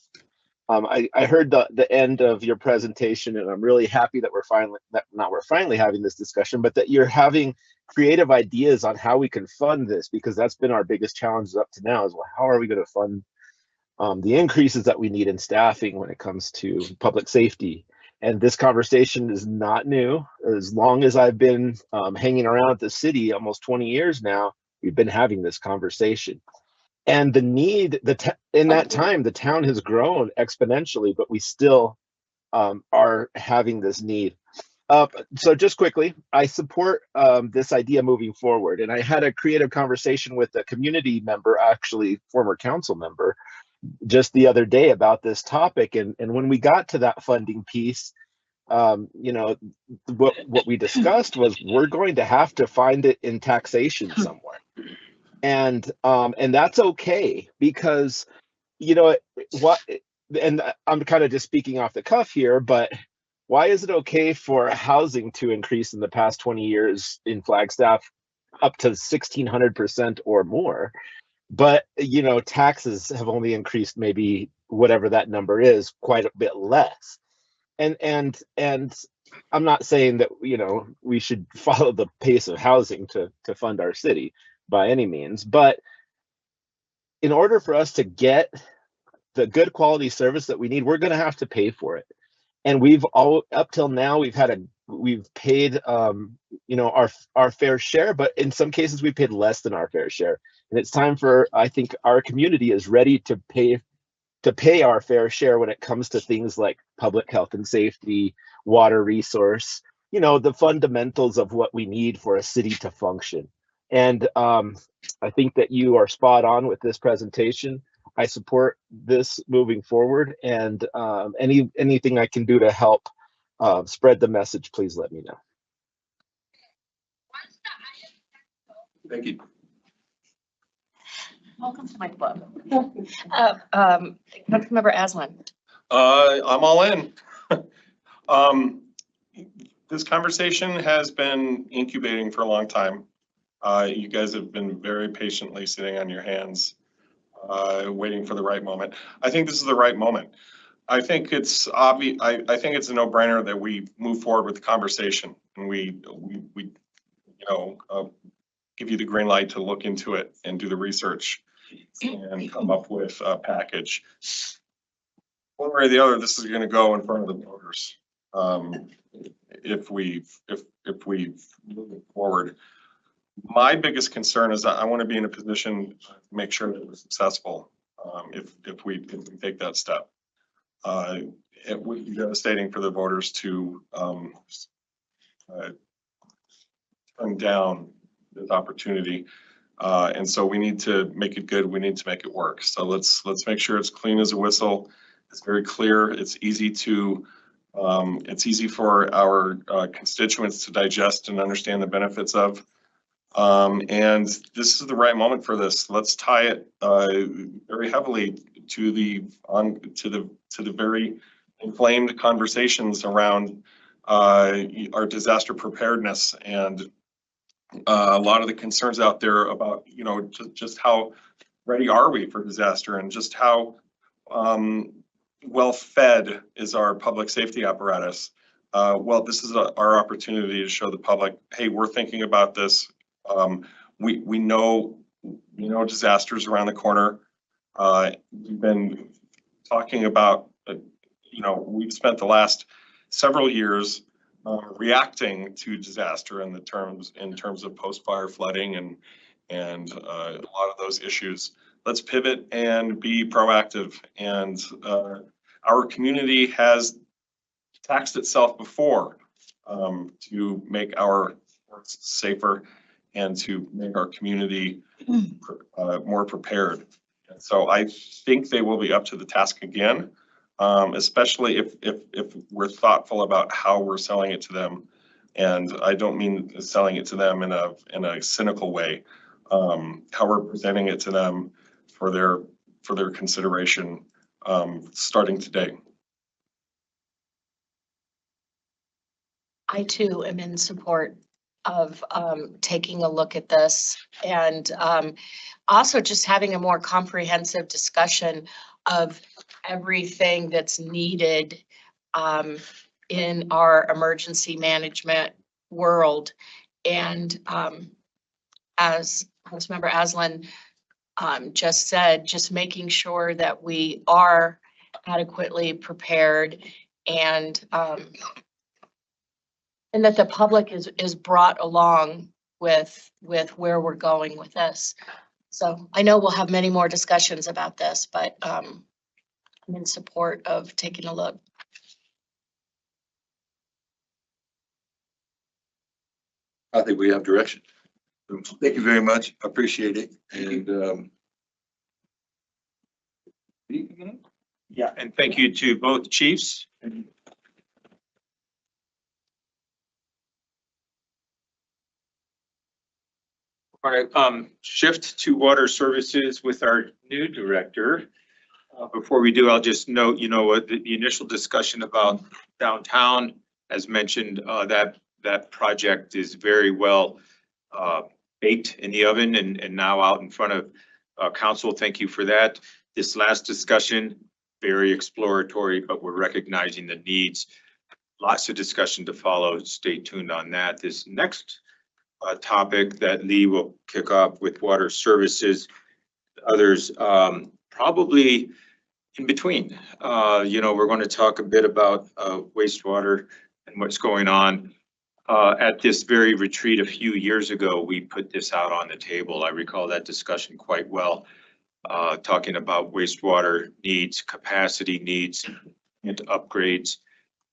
I heard the end of your presentation, and I'm really happy that we're finally having this discussion, but that you're having creative ideas on how we can fund this, because that's been our biggest challenge up to now, is, well, how are we going to fund the increases that we need in staffing when it comes to public safety? And this conversation is not new. As long as I've been hanging around at the city, almost 20 years now, we've been having this conversation. And the need, in that time, the town has grown exponentially, but we still are having this need. So just quickly, I support this idea moving forward. And I had a creative conversation with a community member, actually former council member, just the other day about this topic. And when we got to that funding piece, you know, what we discussed was we're going to have to find it in taxation somewhere. And that's okay, because, you know, and I'm kind of just speaking off the cuff here, but why is it okay for housing to increase in the past 20 years in Flagstaff up to 1,600% or more? But, you know, taxes have only increased maybe whatever that number is, quite a bit less. And I'm not saying that, you know, we should follow the pace of housing to fund our city by any means, but in order for us to get the good quality service that we need, we're going to have to pay for it. And we've all up till now we've paid you know, our fair share, but in some cases we paid less than our fair share. And it's time for, I think our community is ready to pay our fair share when it comes to things like public health and safety, water resource, you know, the fundamentals of what we need for a city to function. And I think that you are spot on with this presentation. I support this moving forward, and anything I can do to help spread the message, please let me know. Thank you. Welcome to my club. Councilmember Aslan. I'm all in. This conversation has been incubating for a long time. You guys have been very patiently sitting on your hands, waiting for the right moment. I think this is the right moment. I think it's obvious. I think it's a no-brainer that we move forward with the conversation and we you know, give you the green light to look into it and do the research and come up with a package. One way or the other, this is going to go in front of the voters. If we move it forward. My biggest concern is that I want to be in a position to make sure that we're successful. If we take that step, it would be devastating for the voters to turn down this opportunity. And so we need to make it good. We need to make it work. So let's make sure it's clean as a whistle. It's very clear. It's easy to it's easy for our constituents to digest and understand the benefits of. And this is the right moment for this. Let's tie it very heavily to the very inflamed conversations around our disaster preparedness and a lot of the concerns out there about, you know, just how ready are we for disaster and just how well fed is our public safety apparatus. Well, this is our opportunity to show the public, hey, we're thinking about this. We know disasters around the corner. We've been talking about, you know, we've spent the last several years reacting to disaster in terms of post-fire flooding and a lot of those issues. Let's pivot and be proactive. And our community has taxed itself before to make our works safer and to make our community more prepared. And so I think they will be up to the task again, especially if we're thoughtful about how we're selling it to them. And I don't mean selling it to them in a cynical way. How we're presenting it to them for their consideration starting today. I too am in support of taking a look at this and also just having a more comprehensive discussion of everything that's needed in our emergency management world. And as Councilmember Aslan just said, just making sure that we are adequately prepared and that the public is brought along with where we're going with this. So I know we'll have many more discussions about this, but I'm in support of taking a look. I think we have direction. Thank you very much. I appreciate it. And yeah, and thank you to both chiefs. All right, shift to water services with our new director. Before we do, I'll just note, you know, the initial discussion about downtown, as mentioned, that project is very well baked in the oven and now out in front of council. Thank you for that. This last discussion, very exploratory, but we're recognizing the needs lots of discussion to follow. Stay tuned on that. This next topic that Lee will kick off with water services, others probably in between. We're going to talk a bit about wastewater and what's going on. At this very retreat a few years ago, we put this out on the table. I recall that discussion quite well, talking about wastewater needs, capacity needs, and upgrades.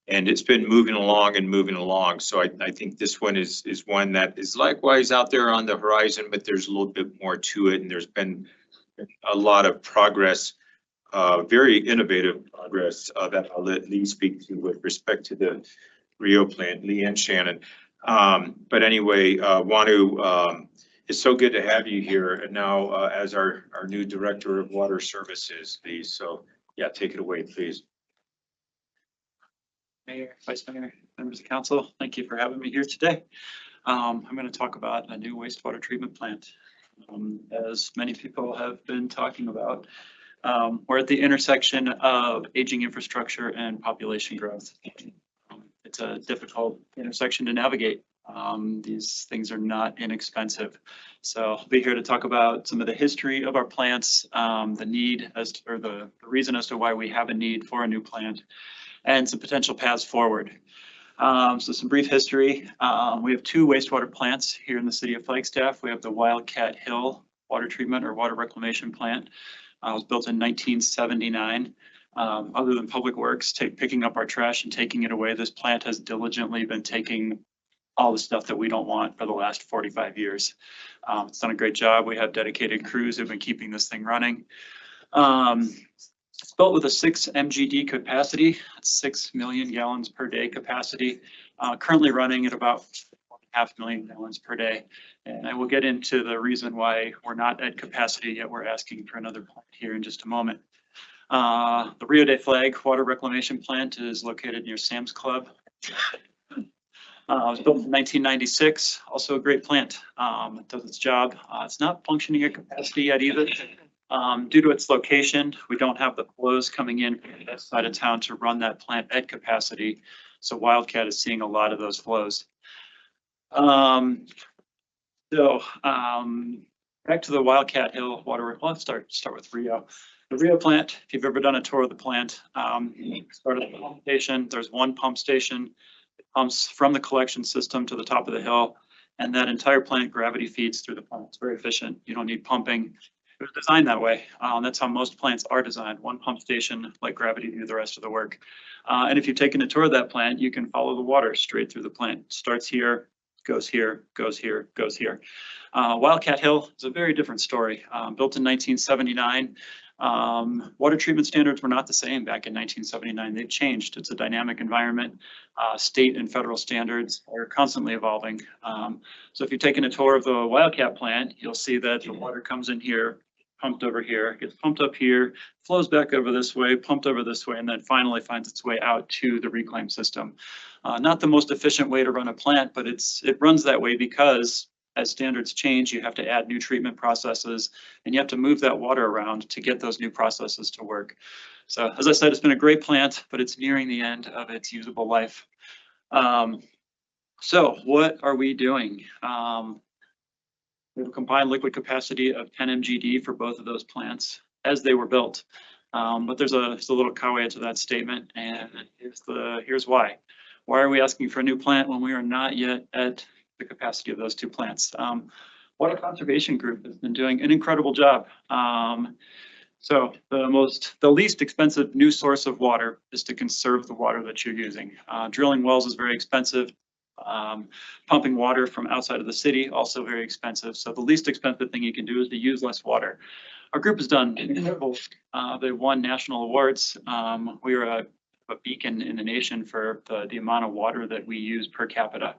And it's been moving along and moving along. So I think this one is one that is likewise out there on the horizon, but there's a little bit more to it. And there's been a lot of progress, very innovative progress that I'll let Lee speak to with respect to the Rio plant, Lee and Shannon. But anyway, Wanu, it's so good to have you here and now as our new Director of Water Services, Lee. So yeah, take it away, please. Mayor, Vice Mayor, members of council, thank you for having me here today. I'm going to talk about a new wastewater treatment plant. As many people have been talking about, we're at the intersection of aging infrastructure and population growth. It's a difficult intersection to navigate. These things are not inexpensive. So I'll be here to talk about some of the history of our plants, the need or the reason as to why we have a need for a new plant, and some potential paths forward. So some brief history. We have two wastewater plants here in the city of Flagstaff. We have the Wildcat Hill Water Treatment or Water Reclamation Plant. It was built in 1979. Other than Public Works picking up our trash and taking it away, this plant has diligently been taking all the stuff that we don't want for the last 45 years. It's done a great job. We have dedicated crews who've been keeping this thing running. It's built with a 6 MGD capacity, 6 million gallons per day capacity, currently running at about 1.5 million gallons per day. And I will get into the reason why we're not at capacity yet. We're asking for another plant here in just a moment. The Rio de Flag Water Reclamation Plant is located near Sam's Club. It was built in 1996, also a great plant. It does its job. It's not functioning at capacity yet either. Due to its location, we don't have the flows coming in from that side of town to run that plant at capacity. So Wildcat is seeing a lot of those flows. Back to the Wildcat Hill Water. Well, let's start with Rio. The Rio plant, if you've ever done a tour of the plant, start at the pump station. There's one pump station. It pumps from the collection system to the top of the hill, and that entire plant gravity feeds through the plant. It's very efficient. You don't need pumping. It was designed that way. That's how most plants are designed. One pump station, let gravity do the rest of the work. And if you've taken a tour of that plant, you can follow the water straight through the plant. It starts here, goes here, goes here, goes here. Wildcat Hill is a very different story. Built in 1979. Water treatment standards were not the same back in 1979. They've changed. It's a dynamic environment. State and federal standards are constantly evolving. So if you've taken a tour of the Wildcat plant, you'll see that the water comes in here, pumped over here, gets pumped up here, flows back over this way, pumped over this way, and then finally finds its way out to the reclaim system. Not the most efficient way to run a plant, but it runs that way because as standards change, you have to add new treatment processes and you have to move that water around to get those new processes to work. So as I said, it's been a great plant, but it's nearing the end of its usable life. So what are we doing? We have a combined liquid capacity of 10 MGD for both of those plants as they were built. But there's a little caveat to that statement, and here's why. Why are we asking for a new plant when we are not yet at the capacity of those two plants? Water Conservation Group has been doing an incredible job. So the least expensive new source of water is to conserve the water that you're using. Drilling wells is very expensive. Pumping water from outside of the city, also very expensive. So the least expensive thing you can do is to use less water. Our group has done incredible. They won national awards. We are a beacon in the nation for the amount of water that we use per capita.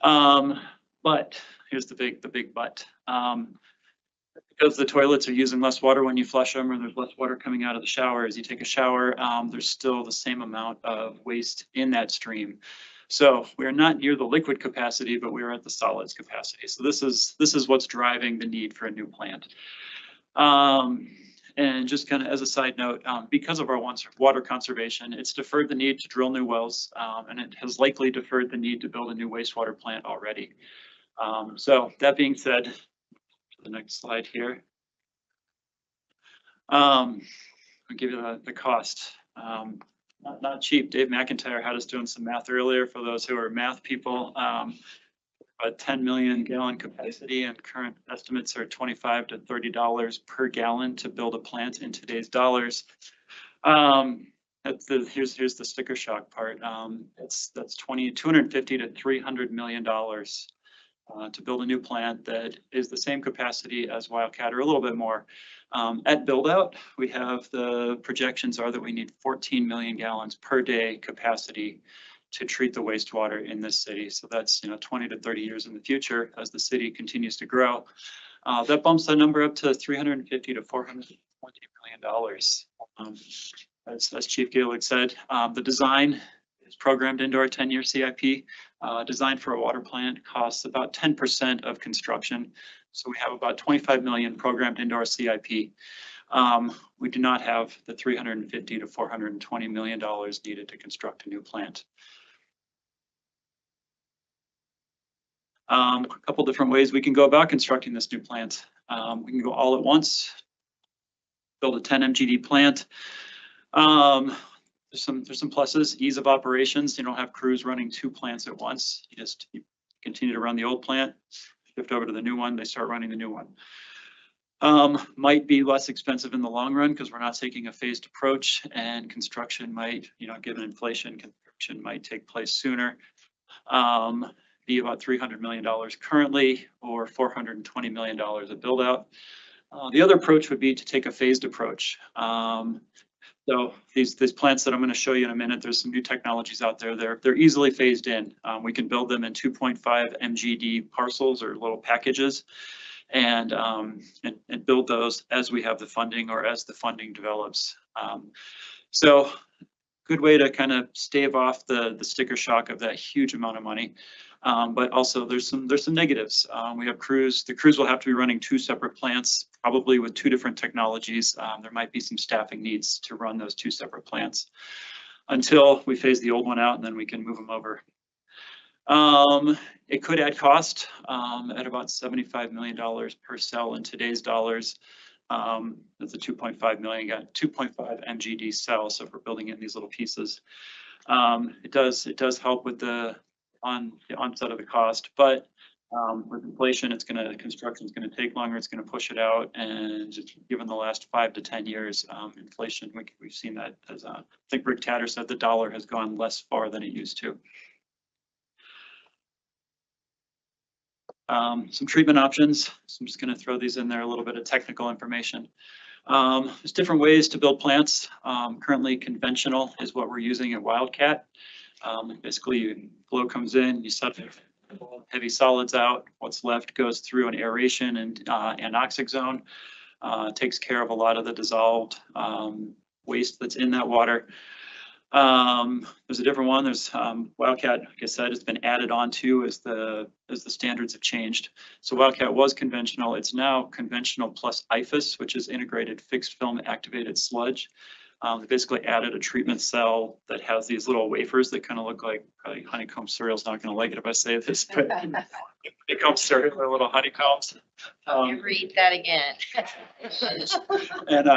But here's the big but. Because the toilets are using less water when you flush them, or there's less water coming out of the shower as you take a shower, there's still the same amount of waste in that stream. So we're not near the liquid capacity, but we're at the solids capacity. So this is what's driving the need for a new plant. And just kind of as a side note, because of our water conservation, it's deferred the need to drill new wells, and it has likely deferred the need to build a new wastewater plant already. So that being said, to the next slide here. I'll give you the cost. Not cheap. Dave McIntyre had us doing some math earlier for those who are math people. A 10 million gallon capacity, and current estimates are $25 to $30 per gallon to build a plant in today's dollars. Here's the sticker shock part. That's $250 to $300 million to build a new plant that is the same capacity as Wildcat or a little bit more. At build out, we have the projections are that we need 14 million gallons per day capacity to treat the wastewater in this city. So that's 20 to 30 years in the future as the city continues to grow. That bumps that number up to $350 to $420 million. As Chief Gaelic said, the design is programmed into our 10-year CIP. Design for a water plant costs about 10% of construction. So we have about 25 million programmed into our CIP. We do not have the $350 to $420 million needed to construct a new plant. A couple different ways we can go about constructing this new plant. We can go all at once, build a 10 MGD plant. There's some pluses, ease of operations. You don't have crews running 2 plants at once. You continue to run the old plant, shift over to the new one, they start running the new one. Might be less expensive in the long run because we're not taking a phased approach, and construction might, given inflation, construction might take place sooner. Be about $300 million currently, or $420 million of build out. The other approach would be to take a phased approach. So these plants that I'm going to show you in a minute, there's some new technologies out there. They're easily phased in. We can build them in 2.5 MGD parcels or little packages, and build those as we have the funding or as the funding develops. So good way to kind of stave off the sticker shock of that huge amount of money. But also there's some negatives. We have crews. The crews will have to be running 2 separate plants, probably with 2 different technologies. There might be some staffing needs to run those 2 separate plants until we phase the old one out, and then we can move them over. It could add cost at about $75 million per cell in today's dollars. That's a 2.5 MGD cell. So if we're building it in these little pieces, it does help with the onset of the cost, but with inflation, construction is going to take longer. It's going to push it out, and given the last 5 to 10 years, inflation, we've seen that as I think Rick Tatter said, the dollar has gone less far than it used to. Some treatment options. So I'm just going to throw these in there, a little bit of technical information. There's different ways to build plants. Currently, conventional is what we're using at Wildcat. Basically, flow comes in, you set heavy solids out. What's left goes through an aeration and anoxic zone. Takes care of a lot of the dissolved waste that's in that water. There's a different one. There's Wildcat, like I said, it's been added on to as the standards have changed. So Wildcat was conventional. It's now conventional plus IFAS, which is integrated fixed film activated sludge. They basically added a treatment cell that has these little wafers that kind of look like honeycomb cereal's not going to like it if I say this, but honeycomb cereal are little honeycombs. Read that again. And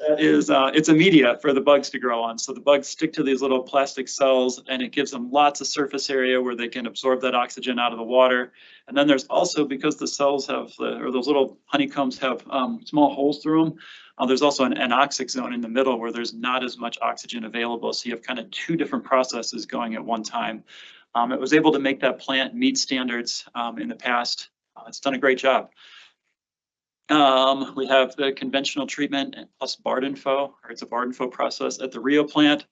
that is, it's a media for the bugs to grow on. So the bugs stick to these little plastic cells, and it gives them lots of surface area where they can absorb that oxygen out of the water. And then there's also, because the cells have, or those little honeycombs have small holes through them, there's also an anoxic zone in the middle where there's not as much oxygen available. So you have kind of 2 different processes going at one time. It was able to make that plant meet standards in the past. It's done a great job. We have the conventional treatment plus Bardinfo, or it's a Bardinfo process at the Rio plant.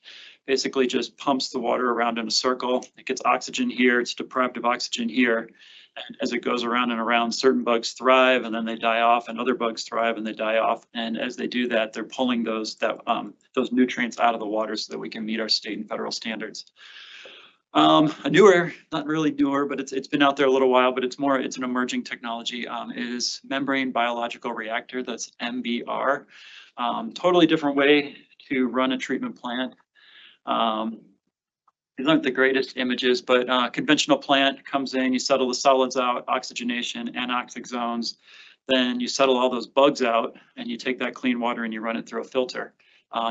Basically just pumps the water around in a circle. It gets oxygen here, it's deprived of oxygen here. And as it goes around and around, certain bugs thrive and then they die off, and other bugs thrive and they die off. And as they do that, they're pulling those nutrients out of the water so that we can meet our state and federal standards. A newer, not really newer, but it's been out there a little while, but it's an emerging technology, is membrane biological reactor. That's MBR. Totally different way to run a treatment plant. These aren't the greatest images, but conventional plant comes in, you settle the solids out, oxygenation, anoxic zones. Then you settle all those bugs out and you take that clean water and you run it through a filter,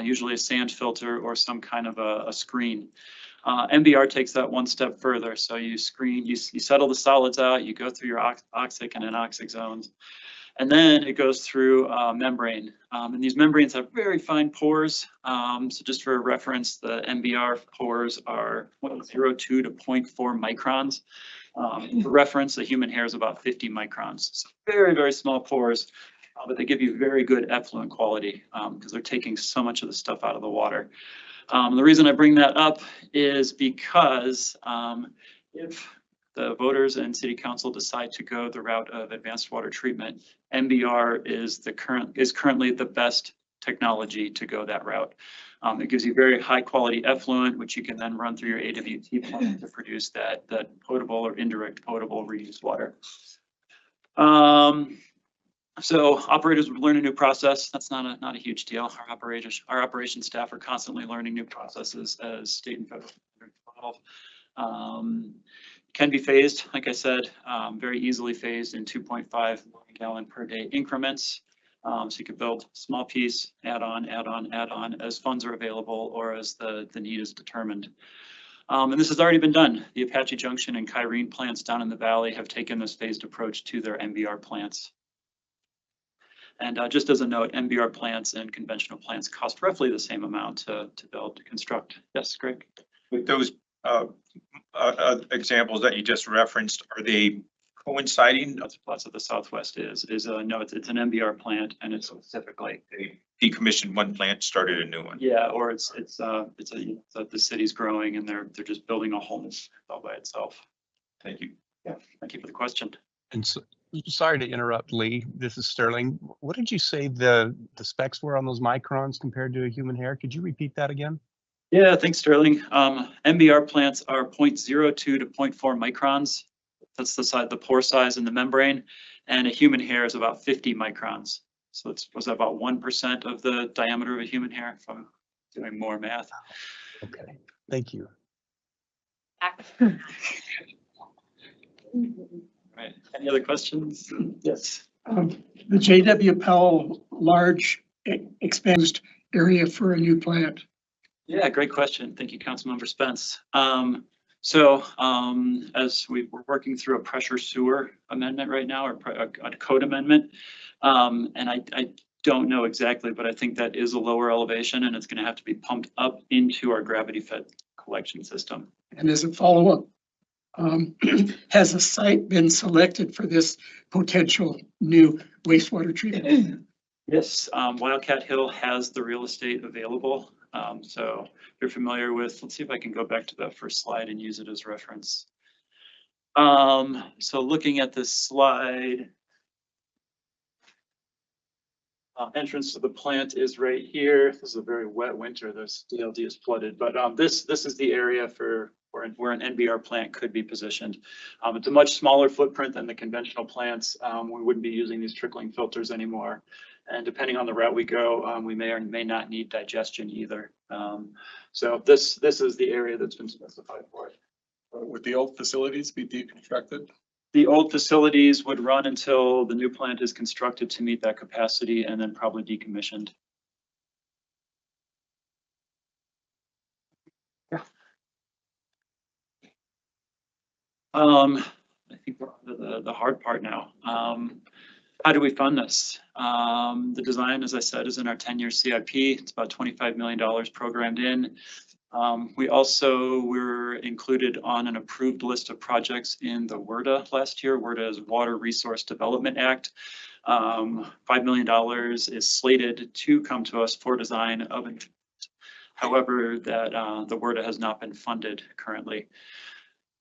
usually a sand filter or some kind of a screen. MBR takes that one step further. So you screen, you settle the solids out, you go through your oxic and anoxic zones. And then it goes through a membrane. And these membranes have very fine pores. So just for reference, the MBR pores are 0.02 to 0.4 microns. For reference, a human hair is about 50 microns. So very, very small pores, but they give you very good effluent quality because they're taking so much of the stuff out of the water. The reason I bring that up is because if the voters and city council decide to go the route of advanced water treatment, MBR is currently the best technology to go that route. It gives you very high quality effluent, which you can then run through your AWT plant to produce that potable or indirect potable reused water. So operators would learn a new process. That's not a huge deal. Our operations staff are constantly learning new processes as state and federal standards evolve. Can be phased, like I said, very easily phased in 2.5 gallon per day increments. So you could build small piece, add on as funds are available or as the need is determined. And this has already been done. The Apache Junction and Kyrene plants down in the valley have taken this phased approach to their MBR plants. And just as a note, MBR plants and conventional plants cost roughly the same amount to build, to construct. Yes, Greg? With those examples that you just referenced, are they coinciding? Lots of the Southwest is no, it's an MBR plant and it's specifically. They decommissioned one plant, started a new one. Yeah, or it's the city's growing and they're just building a whole new all by itself. Thank you. Yeah, thank you for the question. And so, sorry to interrupt, Lee. This is Sterling. What did you say the specs were on those microns compared to a human hair? Could you repeat that again? Yeah, thanks, Sterling. MBR plants are 0.02 to 0.4 microns. That's the pore size in the membrane, and a human hair is about 50 microns. So was that about 1% of the diameter of a human hair? If I'm doing more math. Okay, thank you. Right. Any other questions? Yes. The J.W. Powell large expanded area for a new plant. Yeah, great question. Thank you, Councilmember Spence. As we're working through a pressure sewer amendment right now, or a code amendment, and I don't know exactly, but I think that is a lower elevation and it's going to have to be pumped up into our gravity-fed collection system. And as a follow-up, has a site been selected for this potential new wastewater treatment? Yes, Wildcat Hill has the real estate available. So you're familiar with, let's see if I can go back to that first slide and use it as reference. So looking at this slide, entrance to the plant is right here. This is a very wet winter. This DLD is flooded, but this is the area where an NBR plant could be positioned. It's a much smaller footprint than the conventional plants. We wouldn't be using these trickling filters anymore. And depending on the route we go, we may or may not need digestion either. So this is the area that's been specified for it. Would the old facilities be deconstructed? The old facilities would run until the new plant is constructed to meet that capacity and then probably decommissioned. Yeah. I think we're on to the hard part now. How do we fund this? The design, as I said, is in our 10-year CIP. It's about $25 million programmed in. We also were included on an approved list of projects in the WRDA last year. WRDA is Water Resource Development Act. $5 million is slated to come to us for design of it. However, that the WRDA has not been funded currently.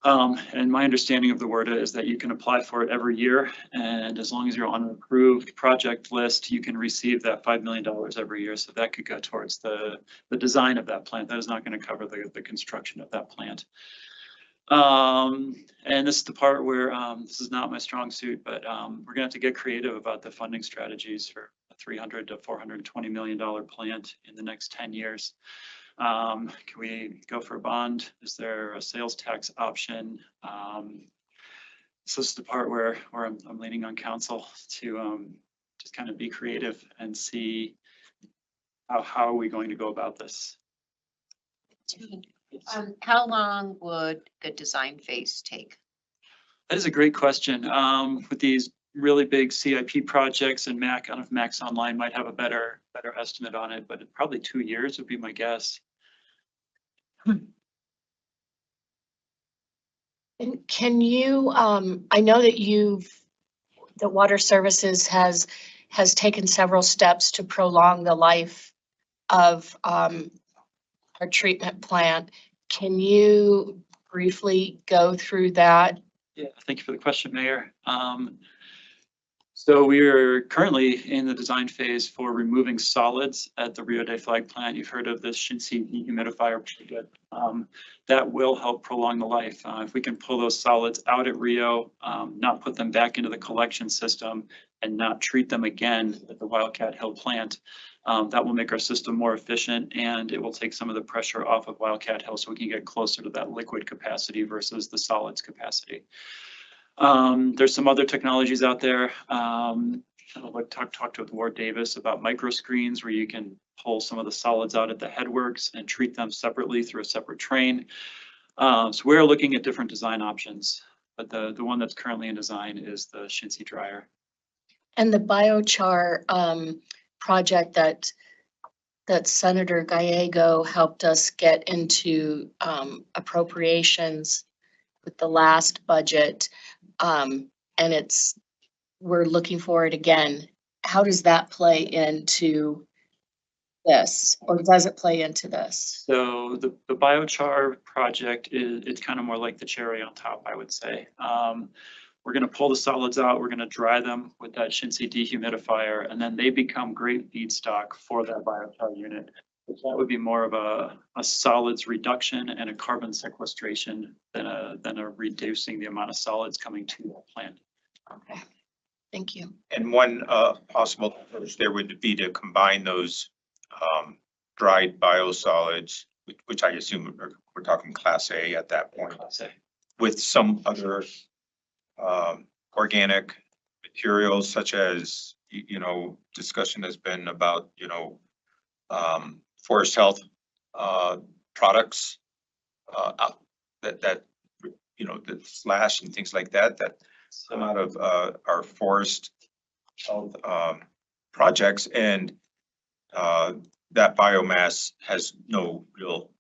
And my understanding of the WRDA is that you can apply for it every year, and as long as you're on an approved project list, you can receive that $5 million every year. So that could go towards the design of that plant. That is not going to cover the construction of that plant. And this is the part where this is not my strong suit, but we're going to have to get creative about the funding strategies for $300 to $420 million plant in the next 10 years. Can we go for a bond? Is there a sales tax option? So this is the part where I'm leaning on council to just kind of be creative and see how are we going to go about this? How long would the design phase take? That is a great question. With these really big CIP projects and Mac, I don't know if Mac's Online might have a better estimate on it, but probably 2 years would be my guess. And can you, I know that the Water Services has taken several steps to prolong the life of our treatment plant. Can you briefly go through that? Yeah, thank you for the question, Mayor. So we are currently in the design phase for removing solids at the Rio de Flag plant. You've heard of this Shinsi dehumidifier project. That will help prolong the life. If we can pull those solids out at Rio, not put them back into the collection system and not treat them again at the Wildcat Hill plant, that will make our system more efficient and it will take some of the pressure off of Wildcat Hill so we can get closer to that liquid capacity versus the solids capacity. There's some other technologies out there. I'd like to talk to Ward Davis about micro screens where you can pull some of the solids out at the headworks and treat them separately through a separate train. So we're looking at different design options, but the one that's currently in design is the Shinsi dryer. And the biochar project that Senator Gallego helped us get into appropriations with the last budget. And we're looking for it again. How does that play into this, or does it play into this? So the biochar project it's kind of more like the cherry on top, I would say. We're going to pull the solids out. We're going to dry them with that Shinsi dehumidifier, and then they become great feedstock for that biochar unit. That would be more of a solids reduction and a carbon sequestration than a reducing the amount of solids coming to the plant. Okay, thank you. And one possible approach there would be to combine those dried biosolids, which I assume we're talking Class A at that point, with some other organic materials such as, discussion has been about, forest health products that the slash and things like that come out of our forest health projects, and that biomass has no real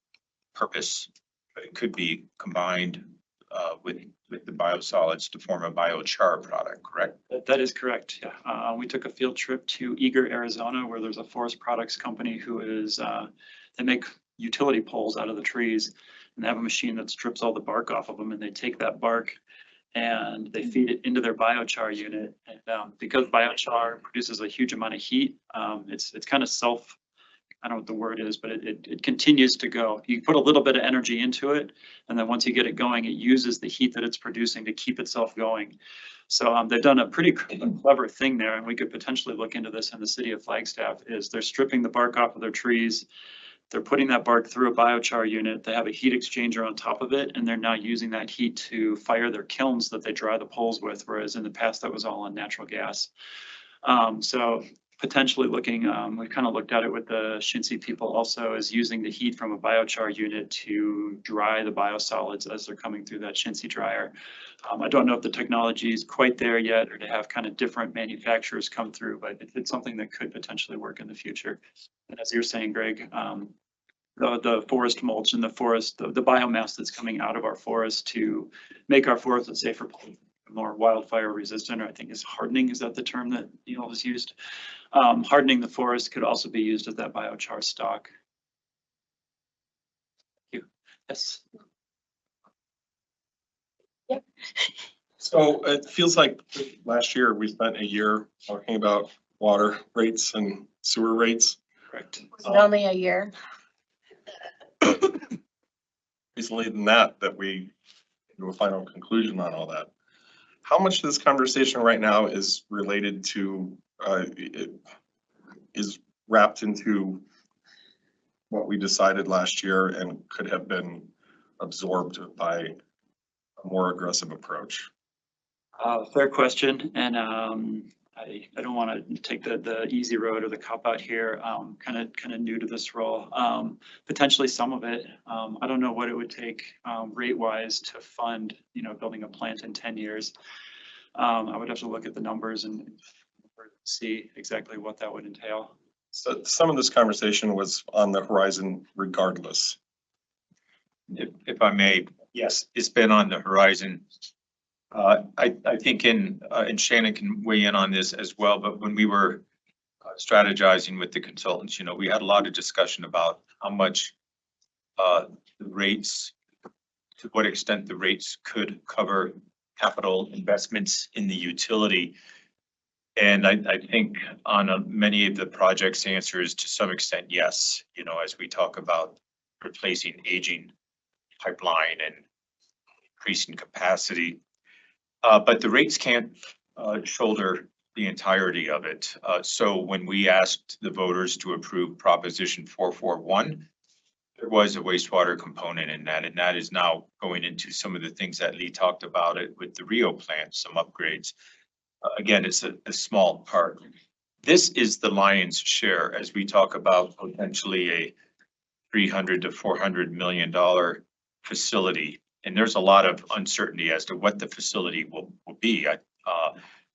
purpose, but it could be combined with the biosolids to form a biochar product, correct? That is correct, yeah. We took a field trip to Eager, Arizona, where there's a forest products company who is, they make utility poles out of the trees, and they have a machine that strips all the bark off of them, and they take that bark and they feed it into their biochar unit. And because biochar produces a huge amount of heat, it's kind of I don't know what the word is, but it continues to go. You put a little bit of energy into it, and then once you get it going, it uses the heat that it's producing to keep itself going. So they've done a pretty clever thing there, and we could potentially look into this in the city of Flagstaff, is they're stripping the bark off of their trees. They're putting that bark through a biochar unit. They have a heat exchanger on top of it, and they're now using that heat to fire their kilns that they dry the poles with, whereas in the past that was all on natural gas. So potentially looking, we kind of looked at it with the Shinsi people also, is using the heat from a biochar unit to dry the biosolids as they're coming through that Shinsi dryer. I don't know if the technology is quite there yet, or to have kind of different manufacturers come through, but it's something that could potentially work in the future. And as you're saying, Greg, the forest mulch and the biomass that's coming out of our forest to make our forest safer, more wildfire resistant, or I think is hardening. Is that the term that Neil has used? Hardening the forest could also be used as that biochar stock. Thank you. Yes. Yep. So it feels like last year we spent a year talking about water rates and sewer rates. Correct. Was it only a year? Easily than that we do a final conclusion on all that. How much of this conversation right now is related to is wrapped into what we decided last year and could have been absorbed by a more aggressive approach? Fair question, and I don't want to take the easy road or the cop out here. Kind of new to this role. Potentially some of it. I don't know what it would take rate wise to fund, building a plant in 10 years. I would have to look at the numbers and see exactly what that would entail. So some of this conversation was on the horizon regardless. If I may, yes, it's been on the horizon. I think and Shannon can weigh in on this as well, but when we were strategizing with the consultants, we had a lot of discussion about how much the rates, to what extent the rates could cover capital investments in the utility. And I think on many of the projects, the answer is to some extent, yes, as we talk about replacing aging pipeline and increasing capacity. But the rates can't shoulder the entirety of it. So when we asked the voters to approve Proposition 441, there was a wastewater component in that, and that is now going into some of the things that Lee talked about it with the Rio plant, some upgrades. Again, it's a small part. This is the lion's share as we talk about potentially a $300 to $400 million facility. And there's a lot of uncertainty as to what the facility will be.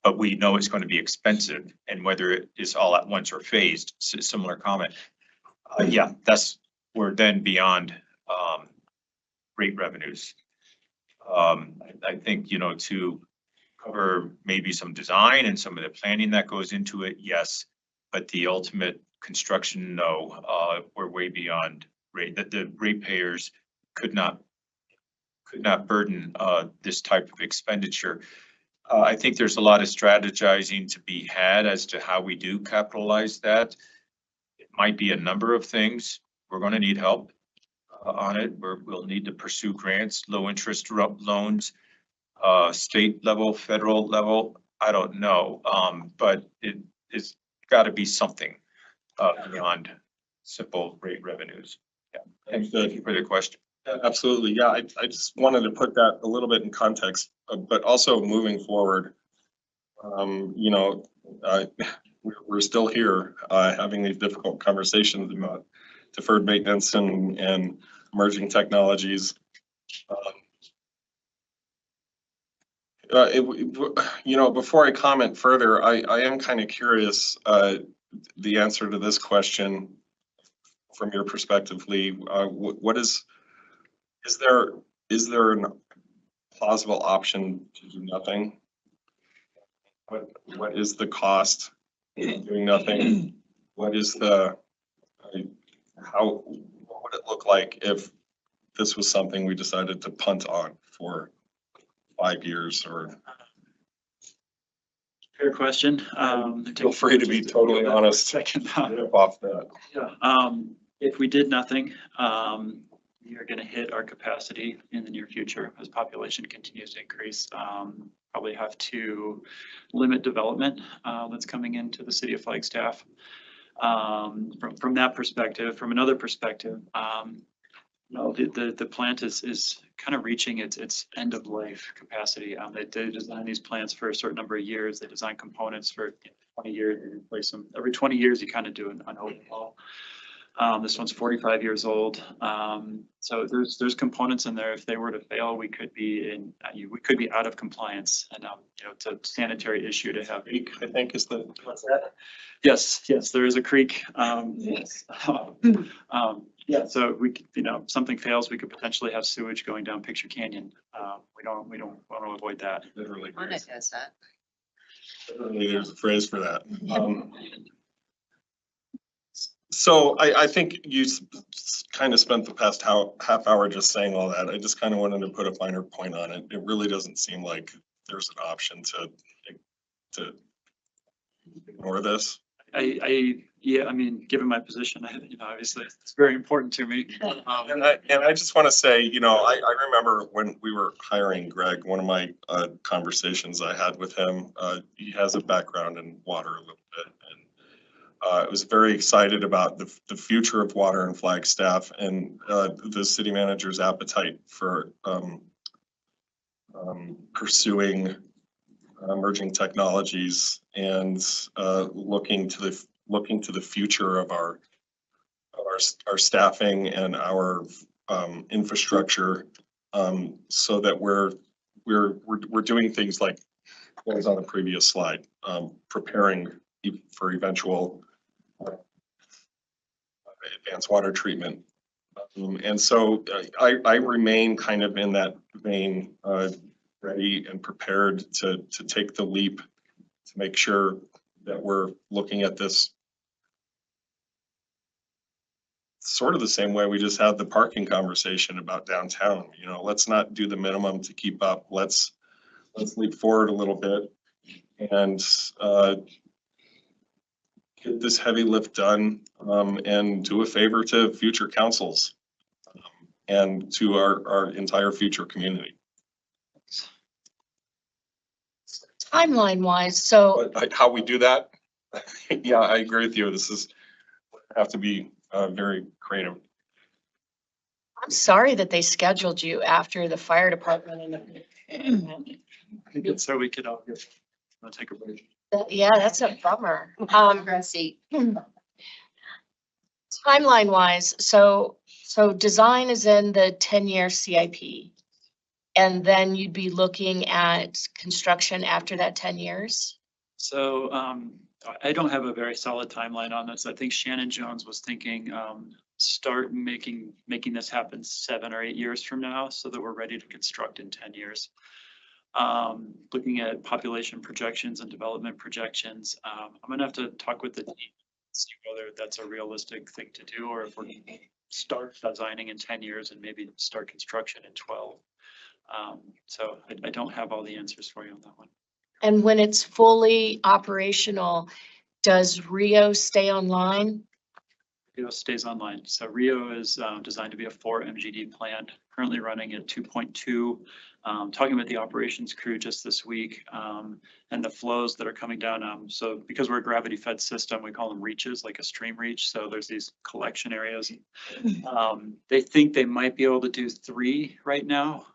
But we know it's going to be expensive, and whether it is all at once or phased, similar comment. Yeah, we're then beyond rate revenues. I think, to cover maybe some design and some of the planning that goes into it, yes, but the ultimate construction, no. We're way beyond rate, that the ratepayers could not burden this type of expenditure. I think there's a lot of strategizing to be had as to how we do capitalize that. It might be a number of things. We're going to need help on it. We'll need to pursue grants, low interest loans, state level, federal level. I don't know, but it's got to be something beyond simple rate revenues. Yeah. Thank you for the question. Absolutely. Yeah, I just wanted to put that a little bit in context, but also moving forward, we're still here having these difficult conversations about deferred maintenance and emerging technologies. Before I comment further, I am kind of curious the answer to this question from your perspective, Lee. What is there a plausible option to do nothing? What is the cost of doing nothing? What would it look like if this was something we decided to punt on for 5 years or? Fair question. Feel free to be totally honest. Second, off that. yeah. If we did nothing, we are going to hit our capacity in the near future as population continues to increase. Probably have to limit development that's coming into the city of Flagstaff. From that perspective, from another perspective, the plant is kind of reaching its end of life capacity. They design these plants for a certain number of years. They design components for 20 years and replace them. Every 20 years, you kind of do an overhaul. This one's 45 years old. So there's components in there. If they were to fail, we could be out of compliance, and it's a sanitary issue to have. I think is the. What's that? Yes, there is a creek. Yeah, so something fails, we could potentially have sewage going down Picture Canyon. We don't want to avoid that. Literally. Monica does that. Literally, there's a phrase for that. So I think you kind of spent the past half hour just saying all that. I just kind of wanted to put a finer point on it. It really doesn't seem like there's an option to ignore this. Yeah, I mean, given my position, obviously it's very important to me. And I just want to say, I remember when we were hiring Greg, one of my conversations I had with him, he has a background in water a little bit, I was very excited about the future of water in Flagstaff and the city manager's appetite for pursuing emerging technologies and looking to the future of our staffing and our infrastructure, so that we're doing things like what was on the previous slide, preparing for eventual advanced water treatment. And so I remain kind of in that vein, ready and prepared to take the leap to make sure that we're looking at this sort of the same way we just had the parking conversation about downtown. You know, let's not do the minimum to keep up. Let's leap forward a little bit and get this heavy lift done, and do a favor to future councils, and to our entire future community. Timeline wise, so But how we do that, yeah, I agree with you. This is have to be very creative. I'm sorry that they scheduled you after the fire department and I think it's so we could all get, take a break. yeah, that's a bummer. Grassy. Timeline wise, so design is in the 10-year CIP. And then you'd be looking at construction after that 10 years? So I don't have a very solid timeline on this. I think Shannon Jones was thinking start making this happen 7 or 8 years from now so that we're ready to construct in 10 years. Looking at population projections and development projections, I'm gonna have to talk with the team, see whether that's a realistic thing to do or if we're gonna start designing in 10 years and maybe start construction in 12. So I don't have all the answers for you on that one. And when it's fully operational, does Rio stay online? Rio stays online. So Rio is designed to be a 4 MGD plant, currently running at 2.2. Talking with the operations crew just this week, and the flows that are coming down. So because we're a gravity fed system, we call them reaches, like a stream reach. So there's these collection areas. They think they might be able to do 3 right now,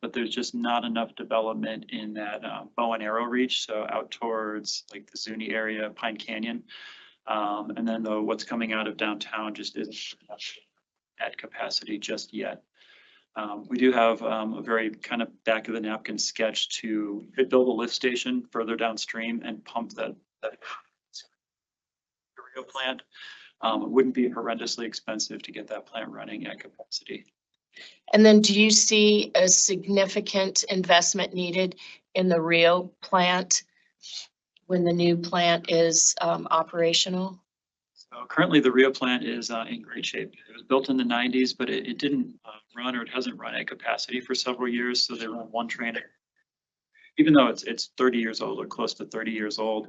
but there's just not enough development in that bow and arrow reach. So out towards like the Zuni area, Pine Canyon. And then what's coming out of downtown just isn't at capacity just yet. We do have a very kind of back of the napkin sketch to build a lift station further downstream and pump that Rio plant. It wouldn't be horrendously expensive to get that plant running at capacity. And then do you see a significant investment needed in the Rio plant when the new plant is operational? So currently the Rio plant is in great shape. It was built in the 90s, but it didn't run, or it hasn't run at capacity for several years. So they run one train. Even though it's 30 years old or close to 30 years old,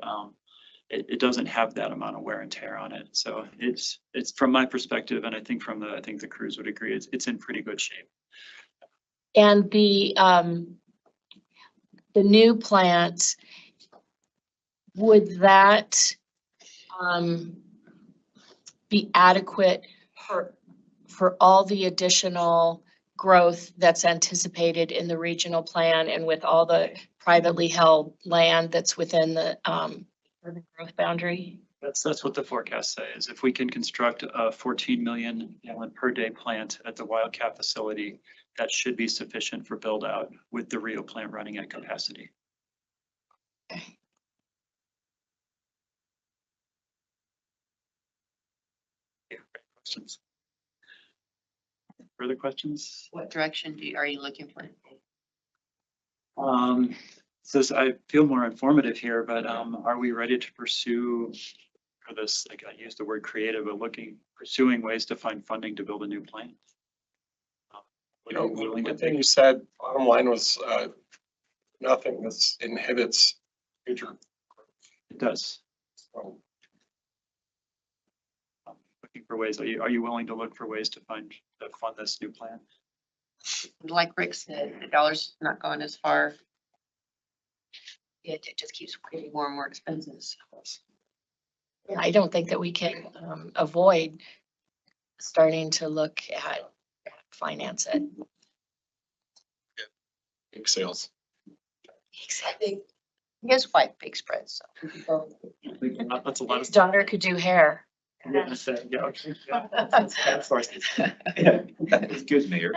it doesn't have that amount of wear and tear on it. So it's from my perspective, and I think the crews would agree, it's in pretty good shape. And the new plant, would that be adequate for all the additional growth that's anticipated in the regional plan and with all the privately held land that's within the urban growth boundary? That's what the forecasts say, is if we can construct a 14 million gallon per day plant at the Wildcat facility, that should be sufficient for build out with the Rio plant running at capacity. Okay. Questions? Further questions? What direction are you looking for? So I feel more informative here, but are we ready to pursue for this? Like I use the word creative, but pursuing ways to find funding to build a new plant. You know, one thing you said, bottom line was nothing this inhibits future. It does. So, looking for ways. Are you willing to look for ways to fund this new plan? Like Rick said, the dollar's not going as far. It just keeps getting more and more expensive. I don't think that we can avoid starting to look at finance it. Big sales. Exactly. He has white big spreads, so. That's a lot His of. daughter could do hair. Yeah, so, yeah, okay, yeah. Of course. That is good, Mayor.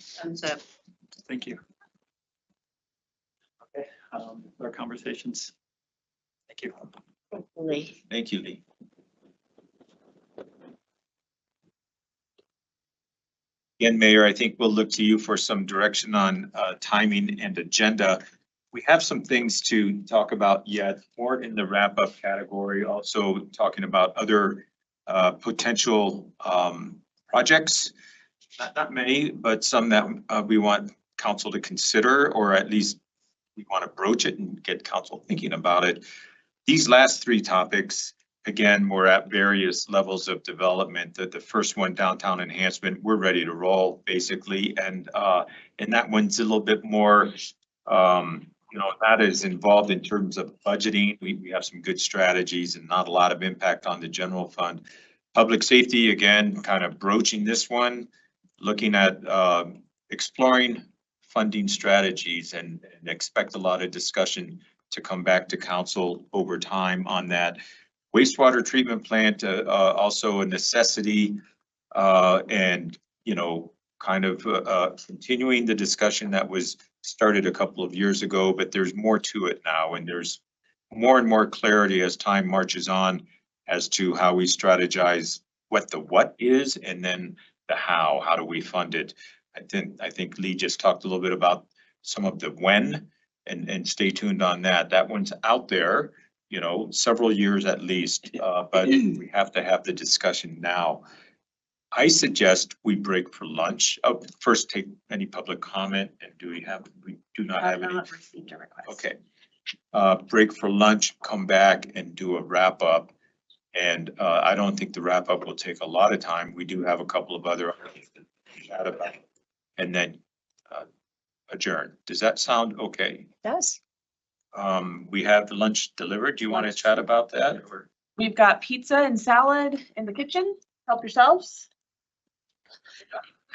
Thumbs up. Thank you. Okay, our conversations. Thank you. Lee. Thank you, Lee. Again, Mayor, I think we'll look to you for some direction on timing and agenda. We have some things to talk about yet, more in the wrap-up category, also talking about other potential projects. Not many, but some that we want council to consider, or at least we want to broach it and get council thinking about it. These last three topics, again, we're at various levels of development. The first one, downtown enhancement, we're ready to roll basically. And that one's a little bit more, that is involved in terms of budgeting. We have some good strategies and not a lot of impact on the general fund. Public safety, again, kind of broaching this one, looking at exploring funding strategies and expect a lot of discussion to come back to council over time on that. Wastewater treatment plant, also a necessity, and, kind of continuing the discussion that was started a couple of years ago, but there's more to it now, and there's more and more clarity as time marches on as to how we strategize what the what is, and then the how do we fund it. I think Lee just talked a little bit about some of the when, and stay tuned on that. That one's out there, several years at least, but we have to have the discussion now. I suggest we break for lunch. First, take any public comment, and we do not have any. Received a request. Okay. Break for lunch, come back and do a wrap up. And I don't think the wrap up will take a lot of time. We do have a couple of other items to chat about, and then adjourn. Does that sound okay? Does. We have the lunch delivered. Do you want to chat about that, or? We've got pizza and salad in the kitchen. Help yourselves.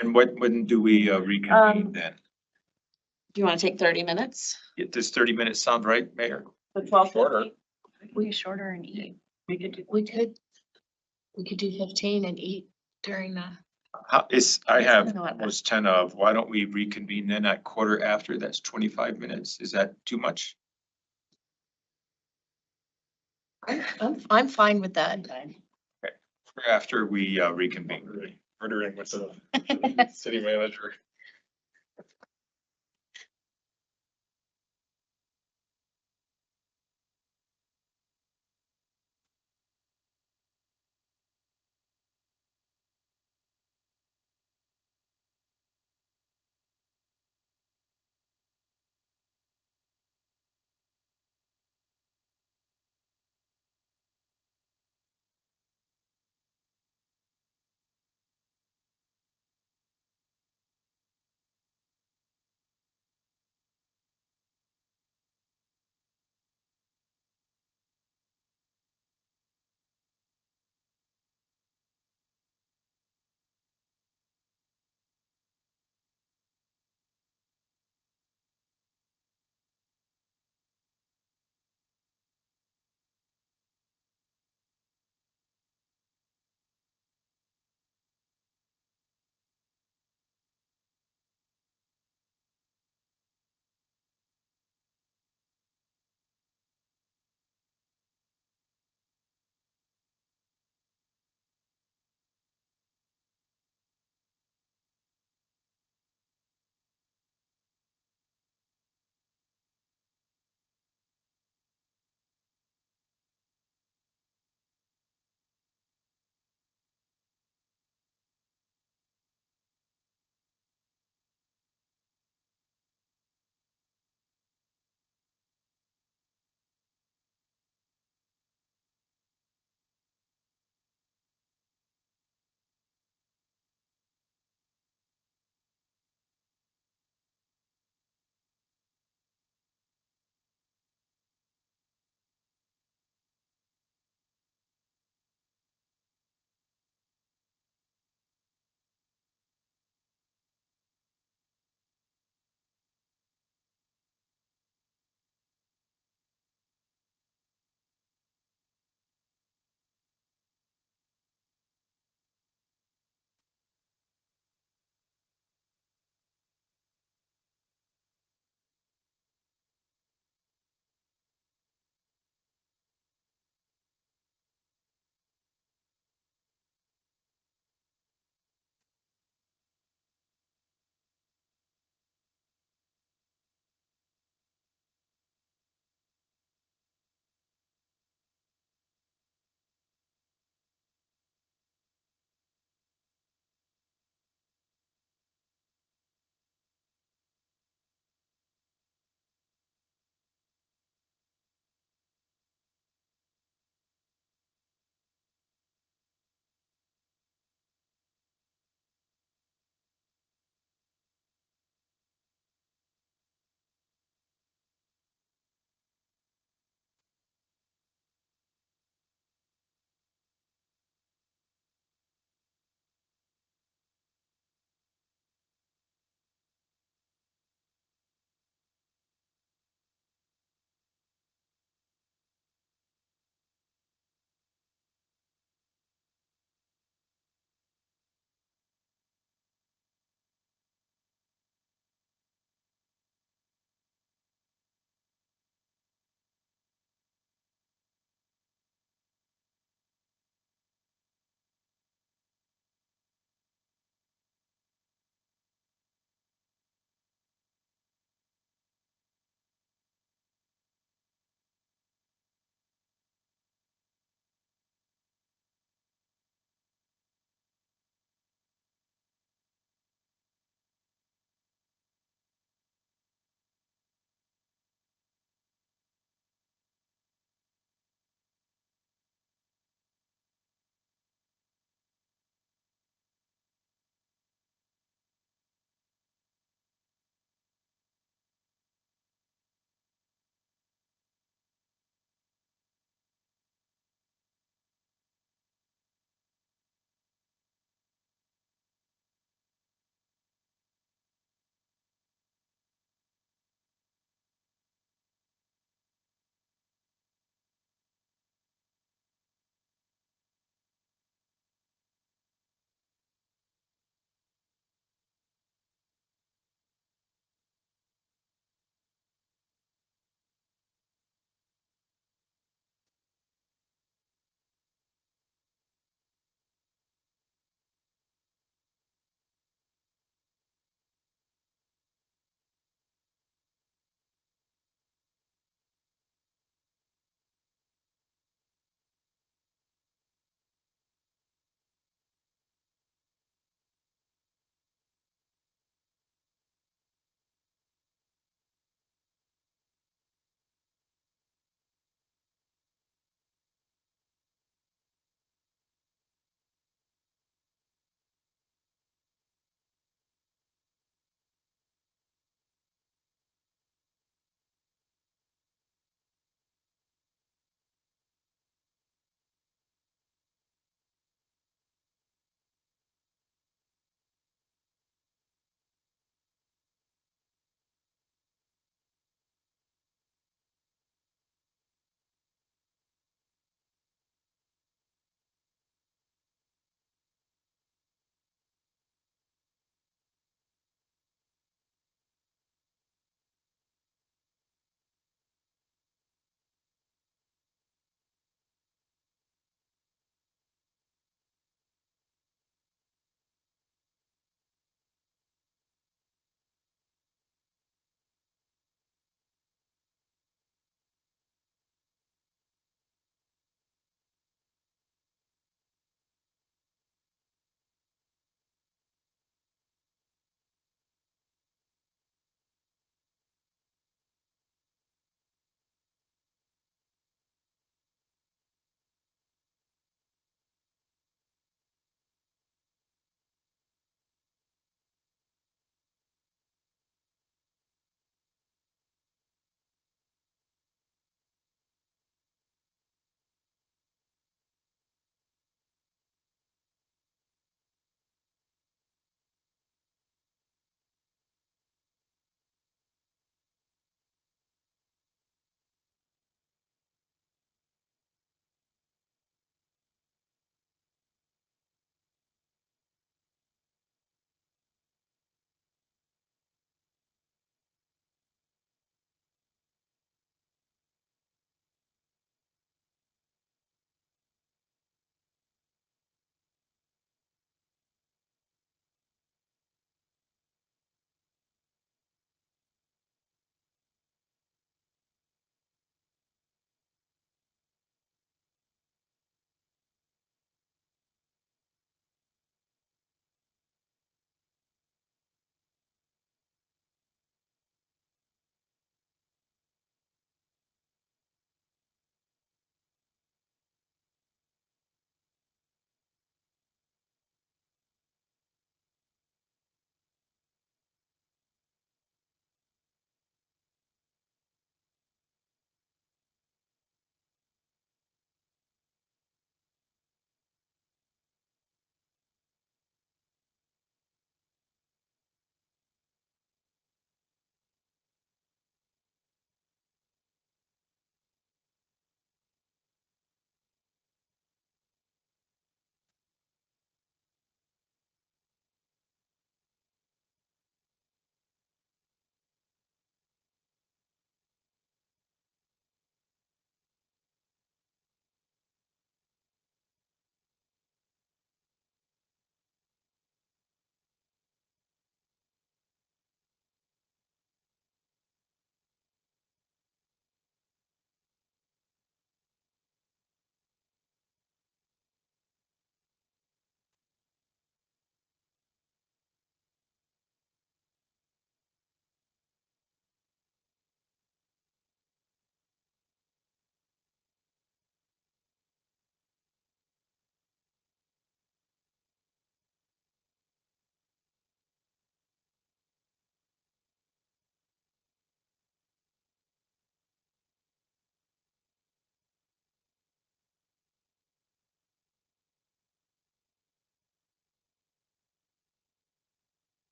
And when do we reconvene then? Do you want to take 30 minutes? Does 30 minutes sound right, Mayor? The 12. Shorter. We shorter and eat. We could do 15 and eat during the. I have No, I'm not. was 10 of, why don't we reconvene then at quarter after? That's 25 minutes. Is that too much? I'm fine with that. After we reconvene. Ordering with the city manager.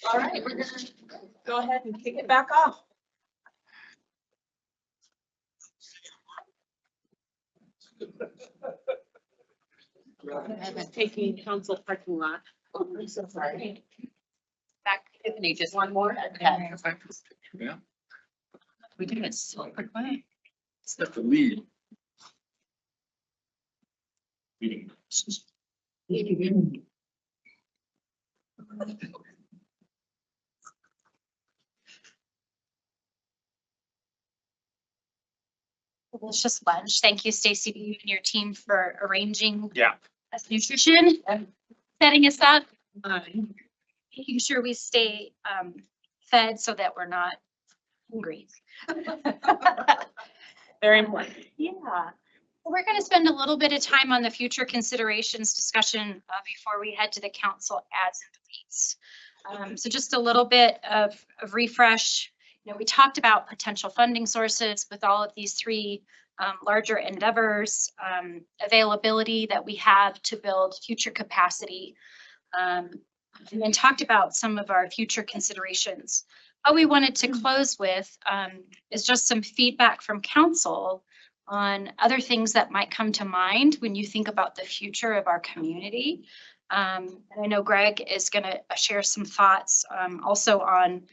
All right, we're gonna go ahead and kick it back off. Taking council parking lot. Oh, I'm so sorry. Back, Tiffany, just One more. Okay. Yeah. We did it so quickly. That's the lead. Meeting. It's just lunch. Thank you, Stacy, you and your team for arranging Yeah. us nutrition and setting us up. Making sure we stay fed so that we're not hungry. Very important. Yeah. We're going to spend a little bit of time on the future considerations discussion before we head to the council adds and deletes. So just a little bit of refresh. You know, we talked about potential funding sources with all of these three larger endeavors, availability that we have to build future capacity, and then talked about some of our future considerations. What we wanted to close with is just some feedback from council on other things that might come to mind when you think about the future of our community. And I know Greg is going to share some thoughts also on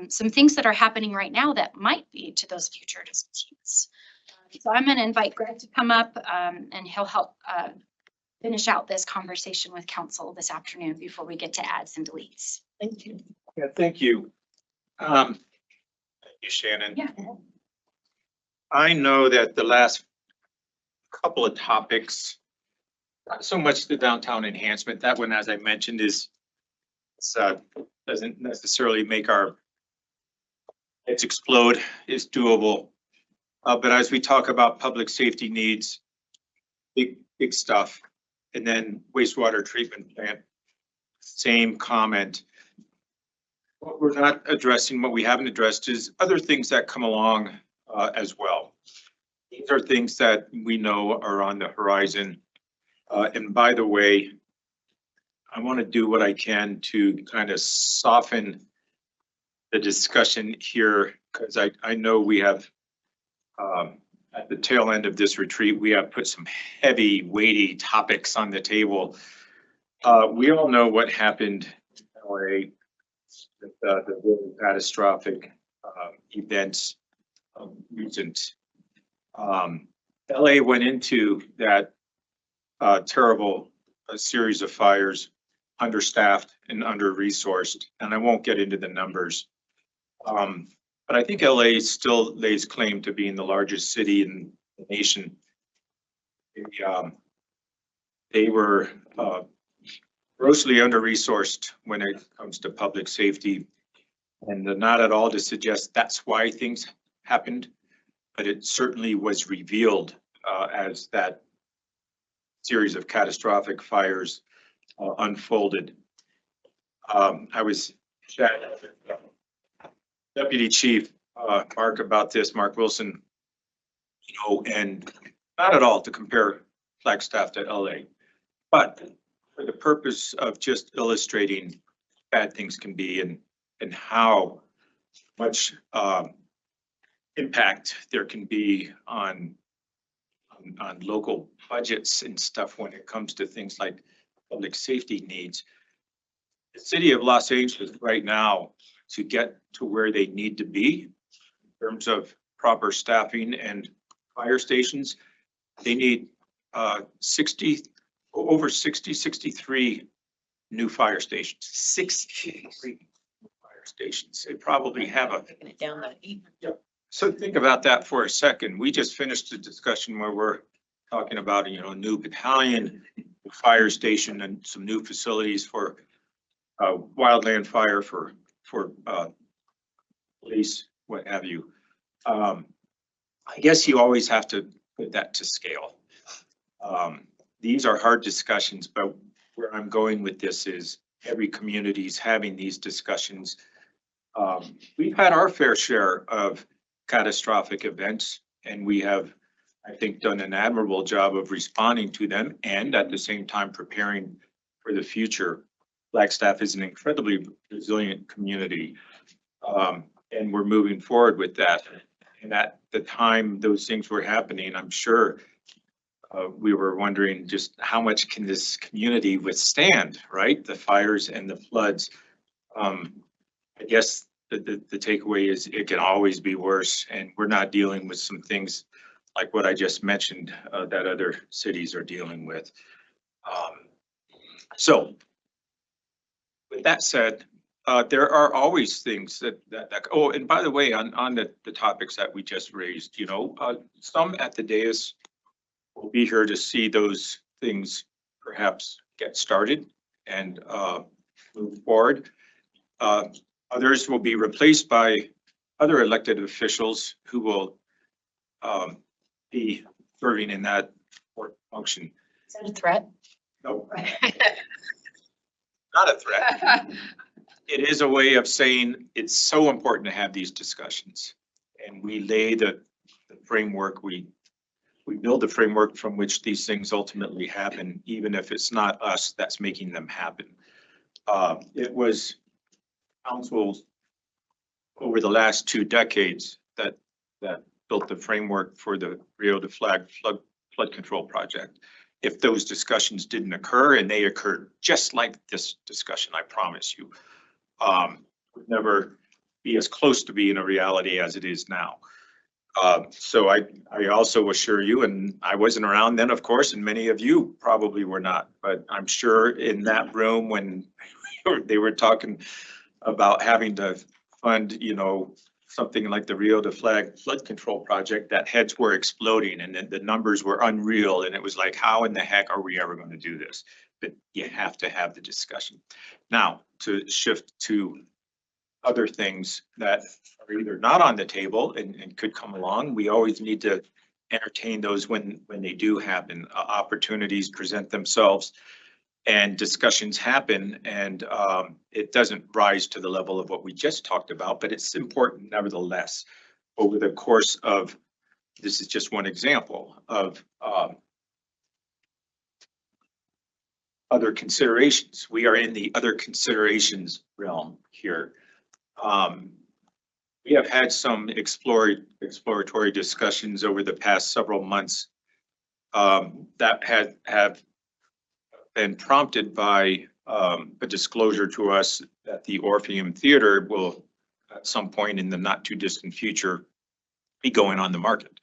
some things that are happening right now that might lead to those future discussions. So I'm going to invite Greg to come up and he'll help finish out this conversation with council this afternoon before we get to adds and deletes. Thank you. Yeah, thank you. Thank you, Shannon. Yeah. I know that the last couple of topics, not so much the downtown enhancement, that one, as I mentioned, doesn't necessarily make our heads explode, is doable. But as we talk about public safety needs, big stuff, and then wastewater treatment plant, same comment. What we're not addressing, what we haven't addressed is other things that come along as well. These are things that we know are on the horizon. And by the way, I want to do what I can to kind of soften the discussion here, because I know we have, at the tail end of this retreat, we have put some heavy, weighty topics on the table. We all know what happened in LA with the really catastrophic events recent. LA went into that terrible series of fires understaffed and under-resourced, and I won't get into the numbers. But I think LA still lays claim to being the largest city in the nation. They were grossly under-resourced when it comes to public safety, and not at all to suggest that's why things happened, but it certainly was revealed as that series of catastrophic fires unfolded. I was chatting with Deputy Chief Mark about this, Mark Wilson, you know, and not at all to compare Flagstaff to LA, but for the purpose of just illustrating bad things can be and how much impact there can be on local budgets and stuff when it comes to things like public safety needs. The city of Los Angeles right now, to get to where they need to be in terms of proper staffing and fire stations, they need 63 new fire stations. 63 fire stations. They probably have a. Taking it down that deep. Yep. So think about that for a second. We just finished a discussion where we're talking about, you know, a new battalion, fire station, and some new facilities for wildland fire, for police, what have you. I guess you always have to put that to scale. These are hard discussions, but where I'm going with this is every community's having these discussions. We've had our fair share of catastrophic events, and we have, I think, done an admirable job of responding to them and at the same time preparing for the future. Flagstaff is an incredibly resilient community. And we're moving forward with that. And at the time those things were happening, I'm sure we were wondering just how much can this community withstand, right? The fires and the floods. I guess the takeaway is it can always be worse, and we're not dealing with some things like what I just mentioned that other cities are dealing with. So with that said, there are always things that, oh, and by the way, on the topics that we just raised, you know, some at the dais will be here to see those things perhaps get started and move forward. Others will be replaced by other elected officials who will be serving in that function. Is that a threat? No. Not a threat. It is a way of saying it's so important to have these discussions, and we lay the framework, we build the framework from which these things ultimately happen, even if it's not us that's making them happen. It was councils over the last 2 decades that built the framework for the Rio de Flag flood control project. If those discussions didn't occur, and they occurred just like this discussion, I promise you, would never be as close to being a reality as it is now. So I also assure you, and I wasn't around then, of course, and many of you probably were not, but I'm sure in that room when they were talking about having to fund, you know, something like the Rio de Flag flood control project, that heads were exploding and the numbers were unreal. And it was like, how in the heck are we ever going to do this? But you have to have the discussion. Now, to shift to other things that are either not on the table and could come along, we always need to entertain those when they do happen. Opportunities present themselves and discussions happen, and it doesn't rise to the level of what we just talked about, but it's important nevertheless. Over the course of, this is just one example of other considerations. We are in the other considerations realm here. We have had some exploratory discussions over the past several months that have been prompted by a disclosure to us that the Orpheum Theater will, at some point in the not too distant future, be going on the market.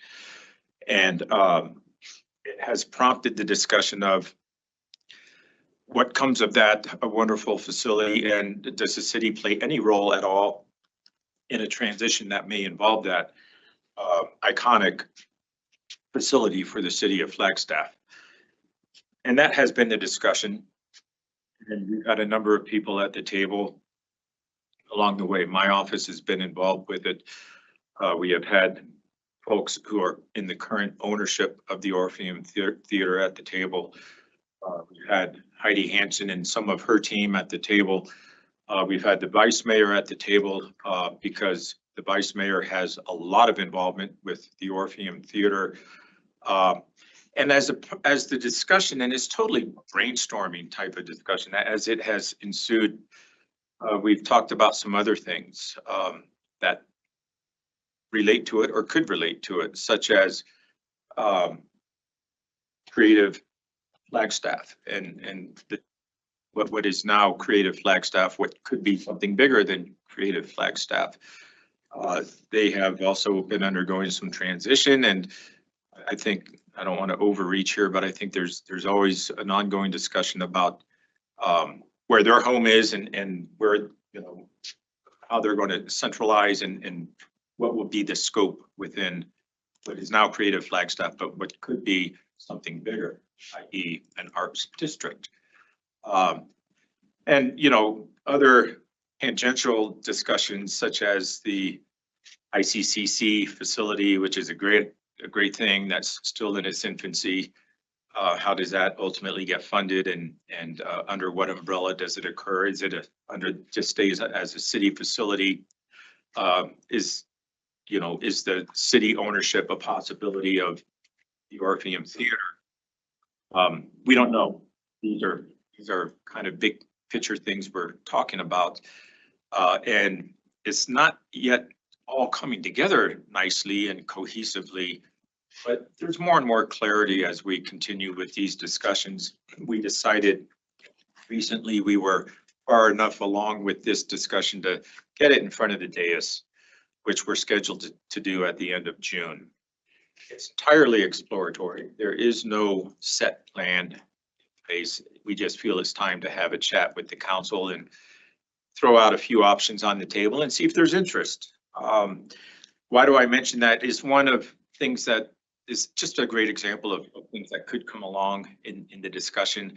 And it has prompted the discussion of what comes of that, a wonderful facility, and does the city play any role at all in a transition that may involve that iconic facility for the city of Flagstaff. And that has been the discussion. And we've got a number of people at the table along the way. My office has been involved with it. We have had folks who are in the current ownership of the Orpheum Theater at the table. We've had Heidi Hansen and some of her team at the table. We've had the vice mayor at the table because the vice mayor has a lot of involvement with the Orpheum Theater. And as the discussion, and it's totally brainstorming type of discussion, as it has ensued, we've talked about some other things that relate to it or could relate to it, such as Creative Flagstaff and what is now Creative Flagstaff, what could be something bigger than Creative Flagstaff. They have also been undergoing some transition, and I think, I don't want to overreach here, but I think there's always an ongoing discussion about where their home is and where, you know, how they're going to centralize and what will be the scope within what is now Creative Flagstaff, but what could be something bigger, i.e. an arts district. And, you know, other tangential discussions such as the ICCC facility, which is a great thing that's still in its infancy. How does that ultimately get funded, and under what umbrella does it occur? Is it just stays as a city facility? Is the city ownership a possibility of the Orpheum Theater? We don't know. These are kind of big picture things we're talking about. And it's not yet all coming together nicely and cohesively, but there's more and more clarity as we continue with these discussions. We decided recently we were far enough along with this discussion to get it in front of the dais, which we're scheduled to do at the end of June. It's entirely exploratory. There is no set plan in place. We just feel it's time to have a chat with the council and throw out a few options on the table and see if there's interest. Why do I mention that? Is one of things that is just a great example of things that could come along in the discussion.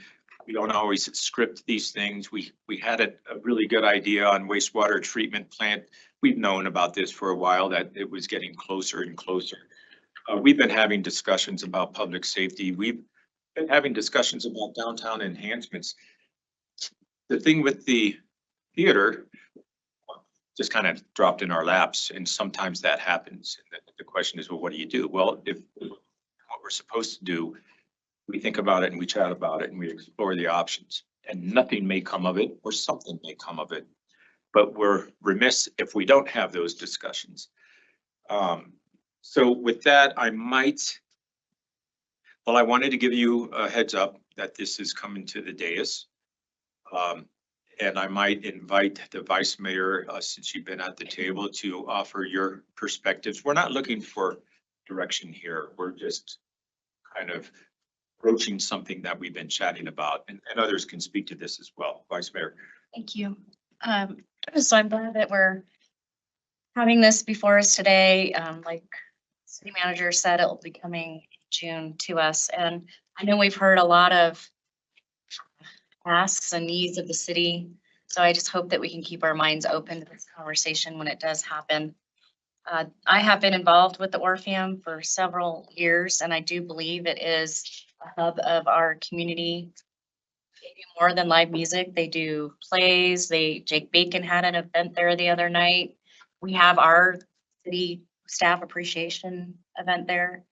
We don't always script these things. We had a really good idea on wastewater treatment plant. We've known about this for a while, that it was getting closer and closer. We've been having discussions about public safety. We've been having discussions about downtown enhancements. The thing with the theater just kind of dropped in our laps, and sometimes that happens. And the question is, well, what do you do? Well, if what we're supposed to do, we think about it and we chat about it and we explore the options, and nothing may come of it or something may come of it. But we're remiss if we don't have those discussions. So with that, I wanted to give you a heads up that this is coming to the dais. And I might invite the vice mayor, since you've been at the table, to offer your perspectives. We're not looking for direction here. We're just kind of broaching something that we've been chatting about, and others can speak to this as well. Vice Mayor. Thank you. So I'm glad that we're having this before us today. Like city manager said, it will be coming June to us. And I know we've heard a lot of asks and needs of the city. So I just hope that we can keep our minds open to this conversation when it does happen. I have been involved with the Orpheum for several years, and I do believe it is a hub of our community. They do more than live music. They do plays. Jake Bacon had an event there the other night. We have our city staff appreciation event there.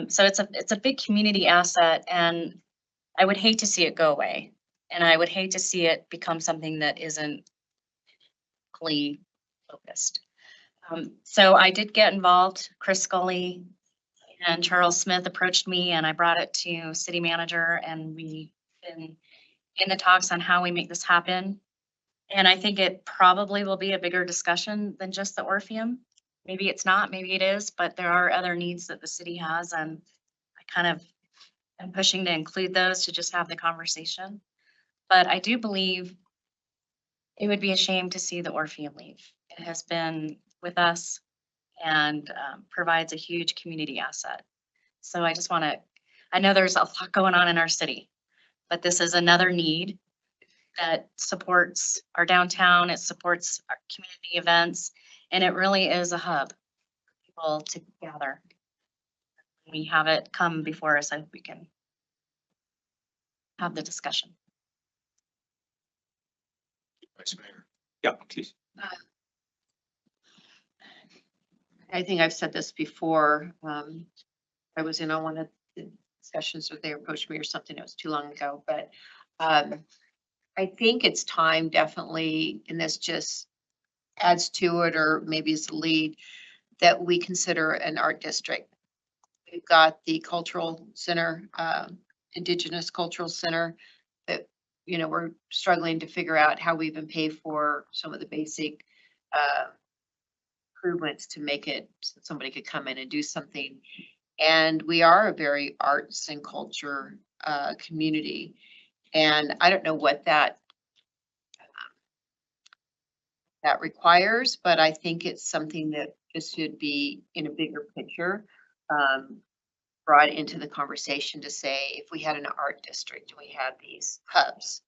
So it's a big community asset, and I would hate to see it go away. And I would hate to see it become something that isn't clearly focused. So I did get involved. Chris Scully and Charles Smith approached me, and I brought it to city manager, and we've been in the talks on how we make this happen. And I think it probably will be a bigger discussion than just the Orpheum. Maybe it's not, maybe it is, but there are other needs that the city has, and I kind of am pushing to include those to just have the conversation. But I do believe it would be a shame to see the Orpheum leave. It has been with us and provides a huge community asset. So I just want to, I know there's a lot going on in our city, but this is another need that supports our downtown, it supports our community events, and it really is a hub for people to gather. We have it come before us, I hope we can have the discussion. Vice Mayor. Yeah, please. I think I've said this before. I was in on one of the discussions where they approached me or something. It was too long ago, but I think it's time definitely, and this just adds to it, or maybe is the lead, that we consider an art district. We've got the cultural center, Indigenous Cultural Center, that, you know, we're struggling to figure out how we even pay for some of the basic improvements to make it so somebody could come in and do something. And we are a very arts and culture community. And I don't know what that requires, but I think it's something that this should be in a bigger picture, brought into the conversation to say, if we had an art district, we had these hubs,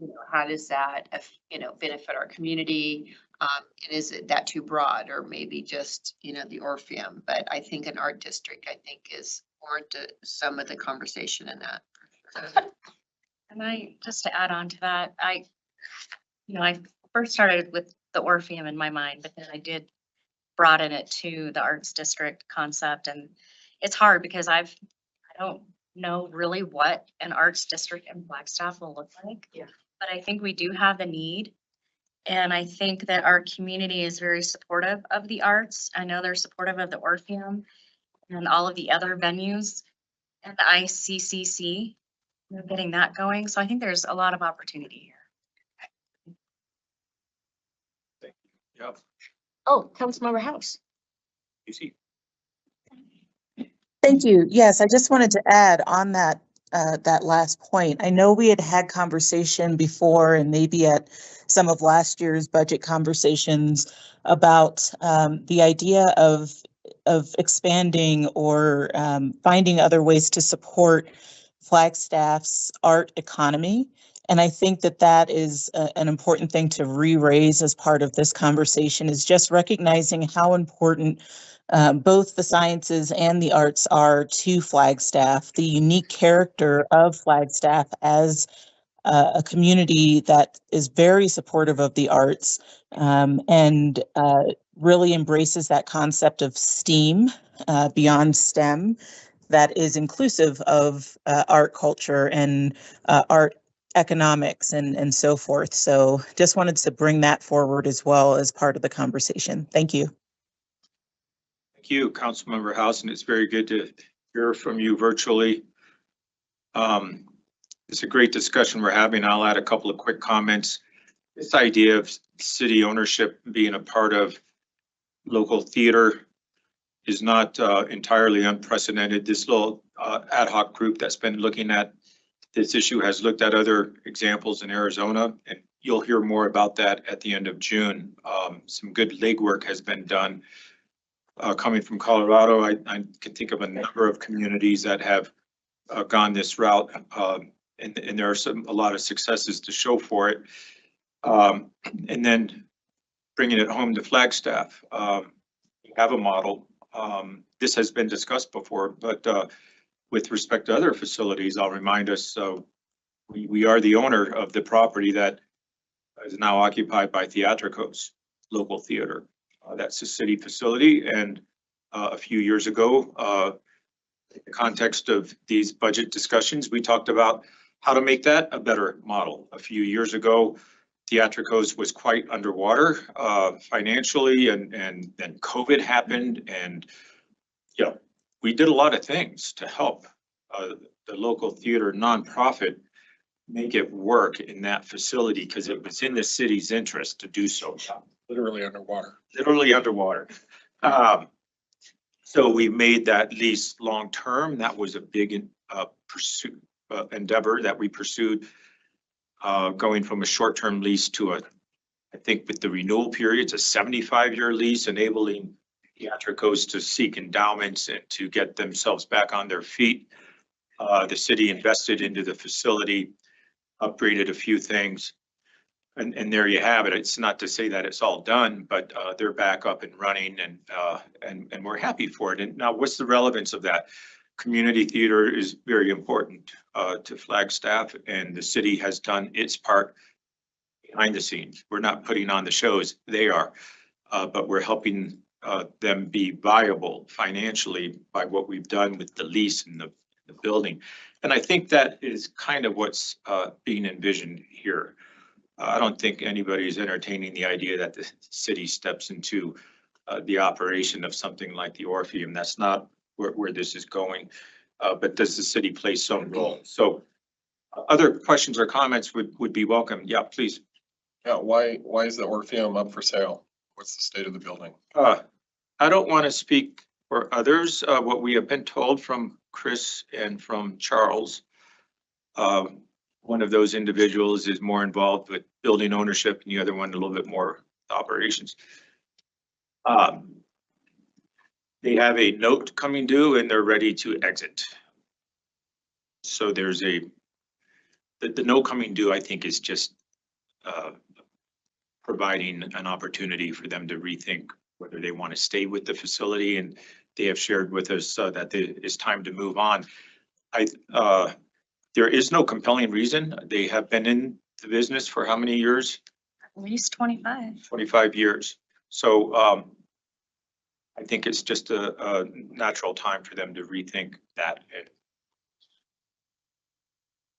you know, how does that, you know, benefit our community? And is it that too broad, or maybe just, you know, the Orpheum? But I think an art district, I think, is warranted some of the conversation in that. And I, just to add on to that, I first started with the Orpheum in my mind, but then I did broaden it to the arts district concept. And it's hard because I don't know really what an arts district in Flagstaff will look like. Yeah. But I think we do have the need. And I think that our community is very supportive of the arts. I know they're supportive of the Orpheum and all of the other venues and the ICCC. They're getting that going. So I think there's a lot of opportunity here. Yep. Oh, Councilmember House. You see. Thank you. Yes, I just wanted to add on that last point. I know we had had conversation before and maybe at some of last year's budget conversations about the idea of expanding or finding other ways to support Flagstaff's art economy. And I think that that is an important thing to re-raise as part of this conversation, is just recognizing how important both the sciences and the arts are to Flagstaff, the unique character of Flagstaff as a community that is very supportive of the arts and really embraces that concept of STEAM, beyond STEM, that is inclusive of art, culture, and art economics and so forth. So just wanted to bring that forward as well as part of the conversation. Thank you. Thank you, Councilmember House, and it's very good to hear from you virtually. It's a great discussion we're having. I'll add a couple of quick comments. This idea of city ownership being a part of local theater is not entirely unprecedented. This little ad hoc group that's been looking at this issue has looked at other examples in Arizona, and you'll hear more about that at the end of June. Some good legwork has been done. Coming from Colorado, I can think of a number of communities that have gone this route, and there are a lot of successes to show for it. And then bringing it home to Flagstaff, we have a model. This has been discussed before, but with respect to other facilities, I'll remind us, we are the owner of the property that is now occupied by Theatricos Local Theater. That's a city facility, and a few years ago, in the context of these budget discussions, we talked about how to make that a better model. A few years ago, Theatricos was quite underwater financially, and then COVID happened, and we did a lot of things to help the local theater nonprofit make it work in that facility because it was in the city's interest to do so. Literally underwater. Literally underwater. So we made that lease long-term. That was a big pursuit endeavor that we pursued, going from a short-term lease to I think with the renewal periods, a 75-year lease, enabling Theatricos to seek endowments and to get themselves back on their feet. The city invested into the facility, upgraded a few things, and there you have it. It's not to say that it's all done, but they're back up and running, and we're happy for it. And now, what's the relevance of that? Community theater is very important to Flagstaff, and the city has done its part behind the scenes. We're not putting on the shows, they are, but we're helping them be viable financially by what we've done with the lease and the building. And I think that is kind of what's being envisioned here. I don't think anybody's entertaining the idea that the city steps into the operation of something like the Orpheum. That's not where this is going. But does the city play some role? So other questions or comments would be welcome. Yeah, please. Yeah, why is the Orpheum up for sale? What's the state of the building? I don't want to speak for others. What we have been told from Chris and from Charles, one of those individuals is more involved with building ownership and the other one a little bit more operations. They have a note coming due and they're ready to exit. So there's the note coming due, I think, is just providing an opportunity for them to rethink whether they want to stay with the facility, and they have shared with us that it's time to move on. There is no compelling reason. They have been in the business for how many years? At least 25. 25 years. So I think it's just a natural time for them to rethink that. And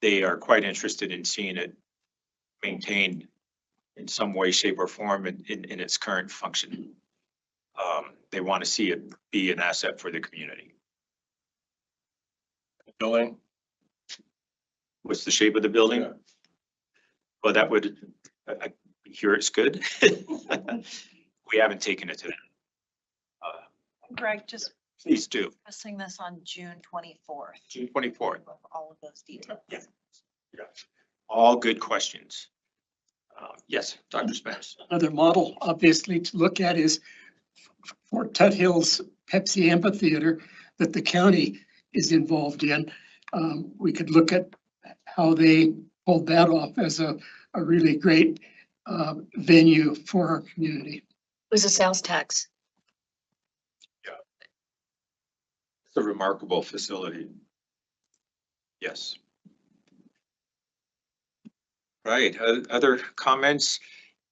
they are quite interested in seeing it maintained in some way, shape, or form in its current function. They want to see it be an asset for the community. Building? What's the shape of the building? Yeah. Well, that would, I hear it's good. We haven't taken it to that. Greg, just Please do. pressing this on June 24th. June 24th. With all of those details. Yeah. All good questions. Yes, Dr. Spence. Another model, obviously, to look at is Fort Tut Hills Pepsi Amphitheater that the county is involved in. We could look at how they pulled that off as a really great venue for our community. It was a sales tax. It's a remarkable facility. Yes. Right, other comments?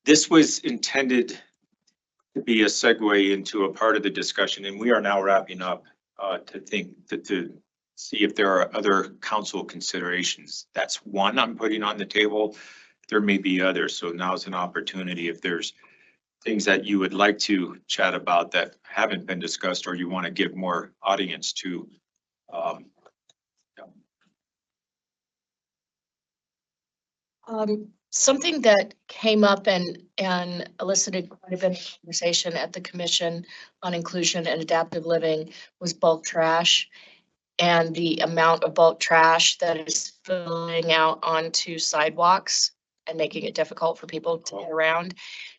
This was intended to be a segue into a part of the discussion, and we are now wrapping up to see if there are other council considerations. That's one I'm putting on the table. There may be others, so now's an opportunity if there's things that you would like to chat about that haven't been discussed or you want to give more audience to. Something that came up and elicited quite a bit of conversation at the Commission on Inclusion and Adaptive Living was bulk trash and the amount of bulk trash that is filling out onto sidewalks and making it difficult for people to get around.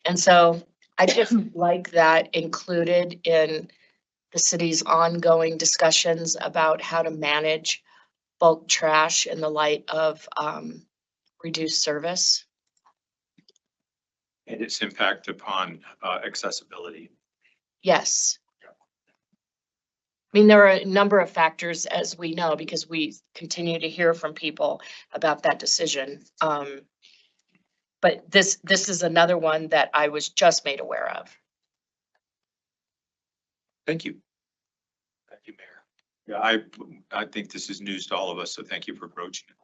And so I just like that included in the city's ongoing discussions about how to manage bulk trash in the light of reduced service. And its impact upon accessibility. Yes. I mean, there are a number of factors, as we know, because we continue to hear from people about that decision. But this is another one that I was just made aware of. Thank you. Thank you, Mayor. Yeah, I think this is news to all of us, so thank you for broaching it.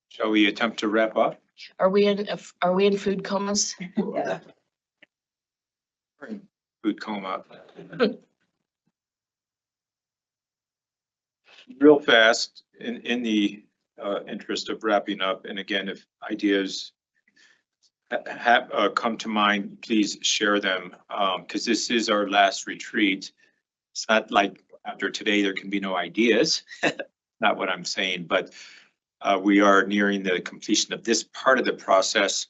Shall we attempt to wrap up? Are we in food comas? Yeah. Food coma. Real fast, in the interest of wrapping up, and again, if ideas have come to mind, please share them, because this is our last retreat. It's not like after today there can be no ideas. Not what I'm saying, but we are nearing the completion of this part of the process.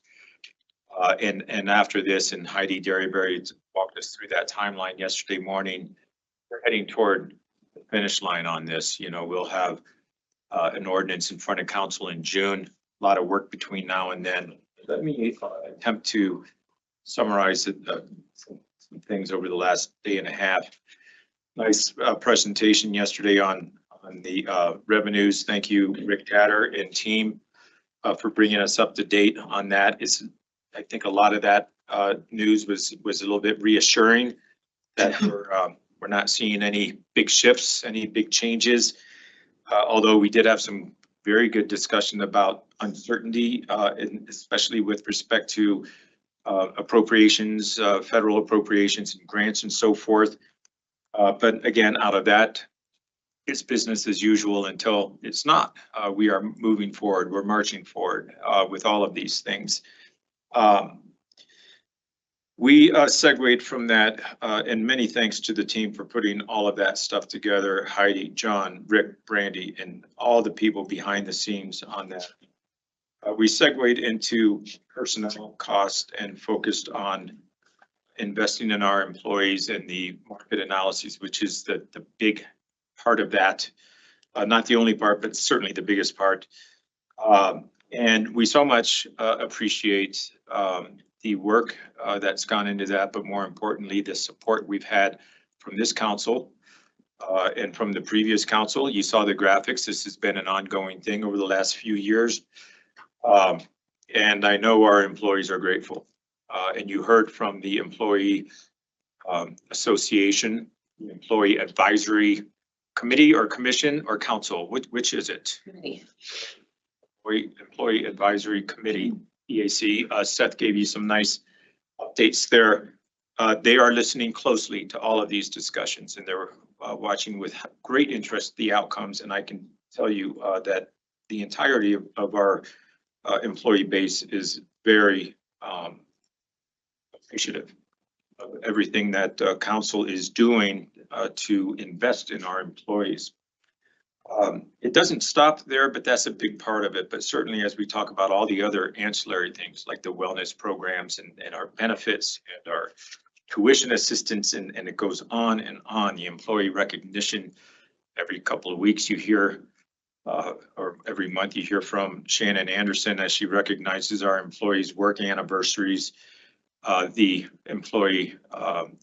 And after this, and Heidi Derryberry walked us through that timeline yesterday morning, we're heading toward the finish line on this. You know, we'll have an ordinance in front of council in June. A lot of work between now and then. Let me attempt to summarize some things over the last day and a half. Nice presentation yesterday on the revenues. Thank you, Rick Tatter and team, for bringing us up to date on that. I think a lot of that news was a little bit reassuring that we're not seeing any big shifts, any big changes. Although we did have some very good discussion about uncertainty, and especially with respect to appropriations, federal appropriations and grants and so forth. But again, out of that, it's business as usual until it's not. We are moving forward. We're marching forward with all of these things. We segued from that, and many thanks to the team for putting all of that stuff together. Heidi, John, Rick, Brandy, and all the people behind the scenes on that. We segued into personnel cost and focused on investing in our employees and the market analyses, which is the big part of that. Not the only part, but certainly the biggest part. And we so much appreciate the work that's gone into that, but more importantly, the support we've had from this council and from the previous council. You saw the graphics. This has been an ongoing thing over the last few years. And I know our employees are grateful. And you heard from the employee association, the employee advisory committee or commission or council, which is it? Employee Advisory Committee, EAC. Seth gave you some nice updates there. They are listening closely to all of these discussions, and they're watching with great interest the outcomes. And I can tell you that the entirety of our employee base is very appreciative of everything that council is doing to invest in our employees. It doesn't stop there, but that's a big part of it. But certainly as we talk about all the other ancillary things like the wellness programs and our benefits and our tuition assistance, and it goes on and on, the employee recognition. Every couple of weeks you hear, or every month you hear from Shannon Anderson as she recognizes our employees' work anniversaries, the employee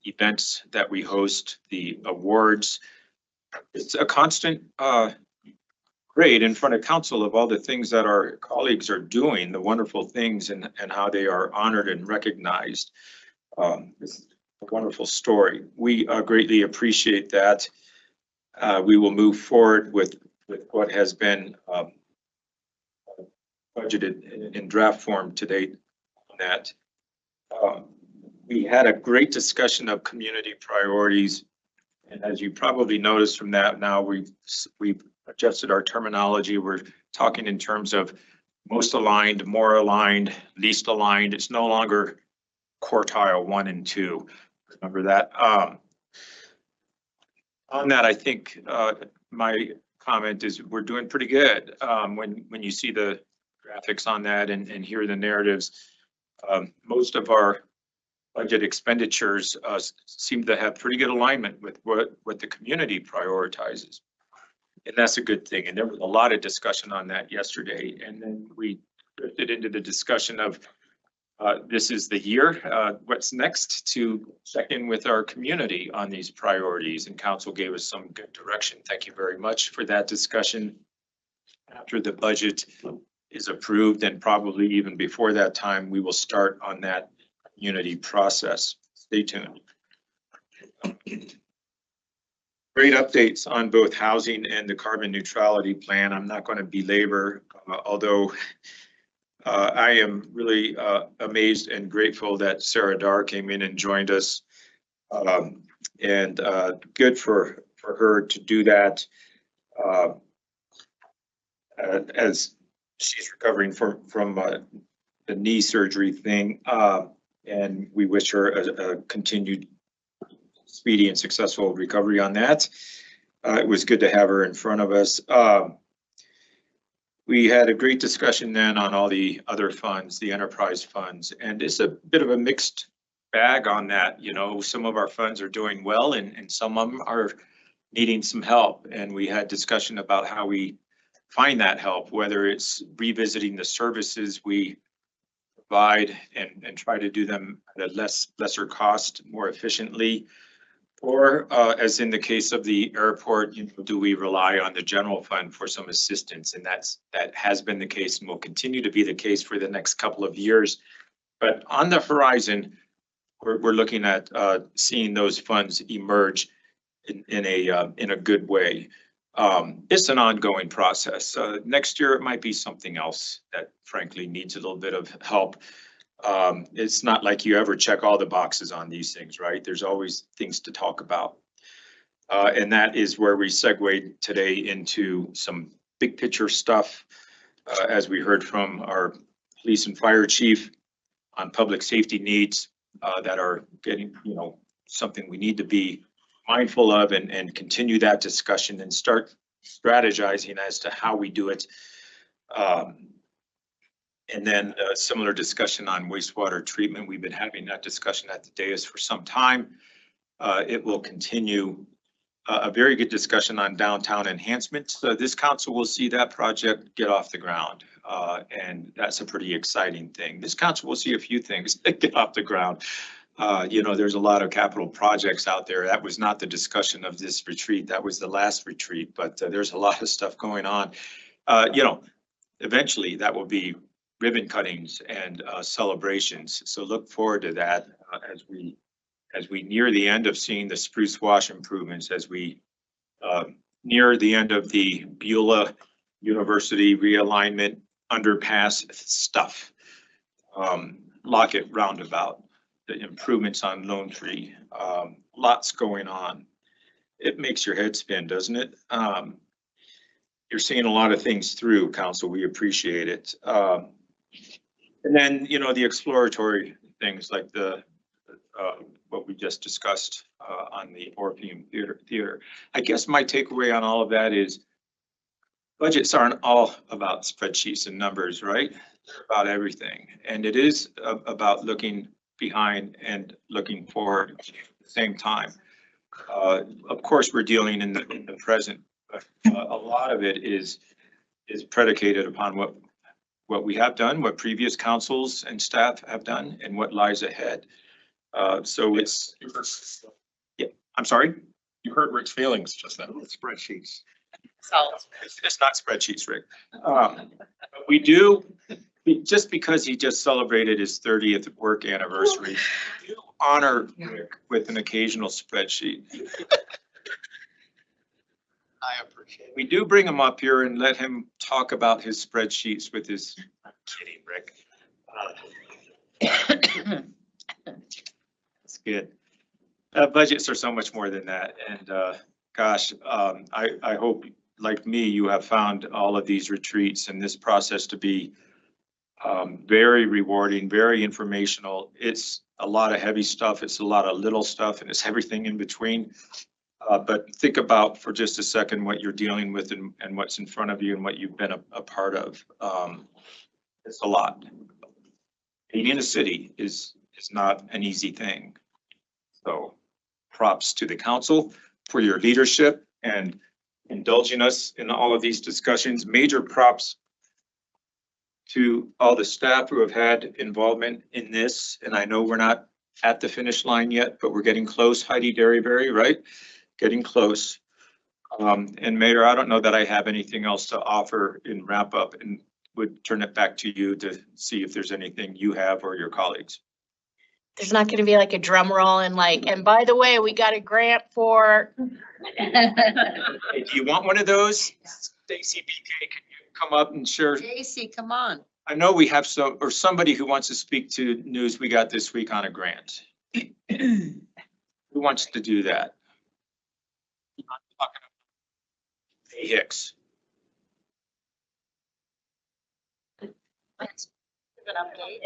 events that we host, the awards. It's a constant grade in front of council of all the things that our colleagues are doing, the wonderful things, and how they are honored and recognized. It's a wonderful story. We greatly appreciate that. We will move forward with what has been budgeted in draft form to date on that. We had a great discussion of community priorities. And as you probably noticed from that, now we've adjusted our terminology. We're talking in terms of most aligned, more aligned, least aligned. It's no longer quartile 1 and 2. Remember that? On that, I think my comment is we're doing pretty good. When you see the graphics on that and hear the narratives, most of our budget expenditures seem to have pretty good alignment with what the community prioritizes. And that's a good thing. And there was a lot of discussion on that yesterday. And then we drifted into the discussion of this is the year, what's next, to check in with our community on these priorities. And council gave us some good direction. Thank you very much for that discussion. After the budget is approved, and probably even before that time, we will start on that community process. Stay tuned. Great updates on both housing and the carbon neutrality plan. I'm not going to belabor, although I am really amazed and grateful that Sarah Dar came in and joined us. And good for her to do that as she's recovering from the knee surgery thing. And we wish her a continued speedy and successful recovery on that. It was good to have her in front of us. We had a great discussion then on all the other funds, the enterprise funds, and it's a bit of a mixed bag on that. You know, some of our funds are doing well and some of them are needing some help. And we had discussion about how we find that help, whether it's revisiting the services we provide and try to do them at a lesser cost, more efficiently, or as in the case of the airport, you know, do we rely on the general fund for some assistance? And that has been the case and will continue to be the case for the next couple of years. But on the horizon, we're looking at seeing those funds emerge in a good way. It's an ongoing process. Next year, it might be something else that frankly needs a little bit of help. It's not like you ever check all the boxes on these things, right? There's always things to talk about. And that is where we segued today into some big picture stuff, as we heard from our police and fire chief on public safety needs that are getting, you know, something we need to be mindful of and continue that discussion and start strategizing as to how we do it. And then a similar discussion on wastewater treatment. We've been having that discussion at the dais for some time. It will continue. A very good discussion on downtown enhancement. So this council will see that project get off the ground. And that's a pretty exciting thing. This council will see a few things that get off the ground. You know, there's a lot of capital projects out there. That was not the discussion of this retreat. That was the last retreat, but there's a lot of stuff going on. You know, eventually that will be ribbon cuttings and celebrations. So look forward to that as we near the end of seeing the spruce wash improvements, as we near the end of the Beulah University realignment underpass stuff. Lockett Roundabout, the improvements on Lone Tree, lots going on. It makes your head spin, doesn't it? You're seeing a lot of things through, council. We appreciate it. And then, you know, the exploratory things like the what we just discussed on the Orpheum Theater. I guess my takeaway on all of that is budgets aren't all about spreadsheets and numbers, right? They're about everything. And it is about looking behind and looking forward at the same time. Of course, we're dealing in the present, but a lot of it is predicated upon what we have done, what previous councils and staff have done, and what lies ahead. So it's, yeah, I'm sorry? You hurt Rick's feelings just now. Spreadsheets. It's not spreadsheets, Rick. We do, just because he just celebrated his 30th work anniversary, we do honor Rick with an occasional spreadsheet. I appreciate it. We do bring him up here and let him talk about his spreadsheets with his, I'm kidding, Rick. It's good. Budgets are so much more than that. And gosh, I hope, like me, you have found all of these retreats and this process to be very rewarding, very informational. It's a lot of heavy stuff. It's a lot of little stuff, and it's everything in between. But think about for just a second what you're dealing with and what's in front of you and what you've been a part of. It's a lot. Being in a city is not an easy thing. So props to the council for your leadership and indulging us in all of these discussions. Major props to all the staff who have had involvement in this. And I know we're not at the finish line yet, but we're getting close, Heidi Derryberry, right? Getting close. And Mayor, I don't know that I have anything else to offer in wrap up, and would turn it back to you to see if there's anything you have or your colleagues. There's not gonna be like a drum roll and like, and by the way, we got a grant for. Hey, do you want one of those? Stacy BK, can you come up and share? Stacy, come on. I know we have somebody who wants to speak to news we got this week on a grant. Who wants to do that? Hey, Hicks.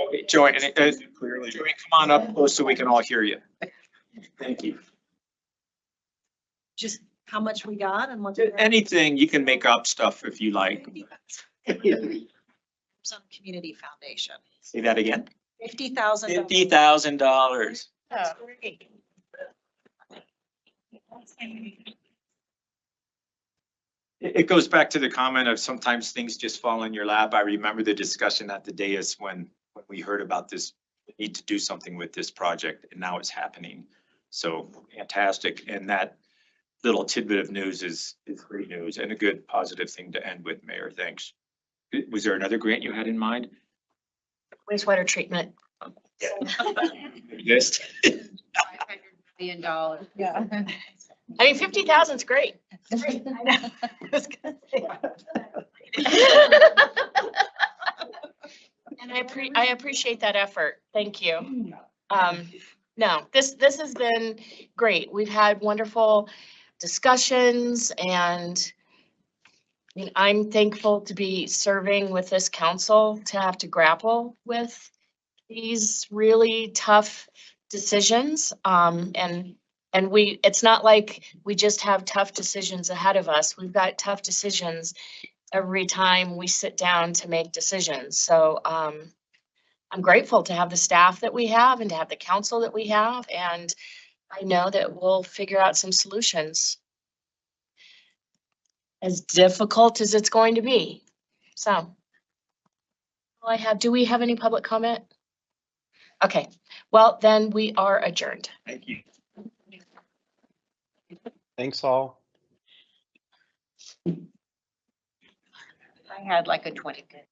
Okay, Joanne, Joanne, come on up close so we can all hear you. Thank you. Just how much we got and what. Anything, you can make up stuff if you like. Some community foundation. Say that again. $50,000. $50,000. Oh, great. It goes back to the comment of sometimes things just fall in your lap. I remember the discussion at the dais when we heard about this, need to do something with this project, and now it's happening. So fantastic. And that little tidbit of news is great news and a good positive thing to end with, Mayor. Thanks. Was there another grant you had in mind? Wastewater treatment. Yes. $500 million. Yeah. I mean, 50,000 is great. And I appreciate that effort. Thank you. No, this has been great. We've had wonderful discussions, and I mean, I'm thankful to be serving with this council, to have to grapple with these really tough decisions. And it's not like we just have tough decisions ahead of us. We've got tough decisions every time we sit down to make decisions. So I'm grateful to have the staff that we have and to have the council that we have. And I know that we'll figure out some solutions. As difficult as it's going to be. So do we have any public comment? Okay, well, then we are adjourned. Thank you. Thanks all. I had like a 20-minute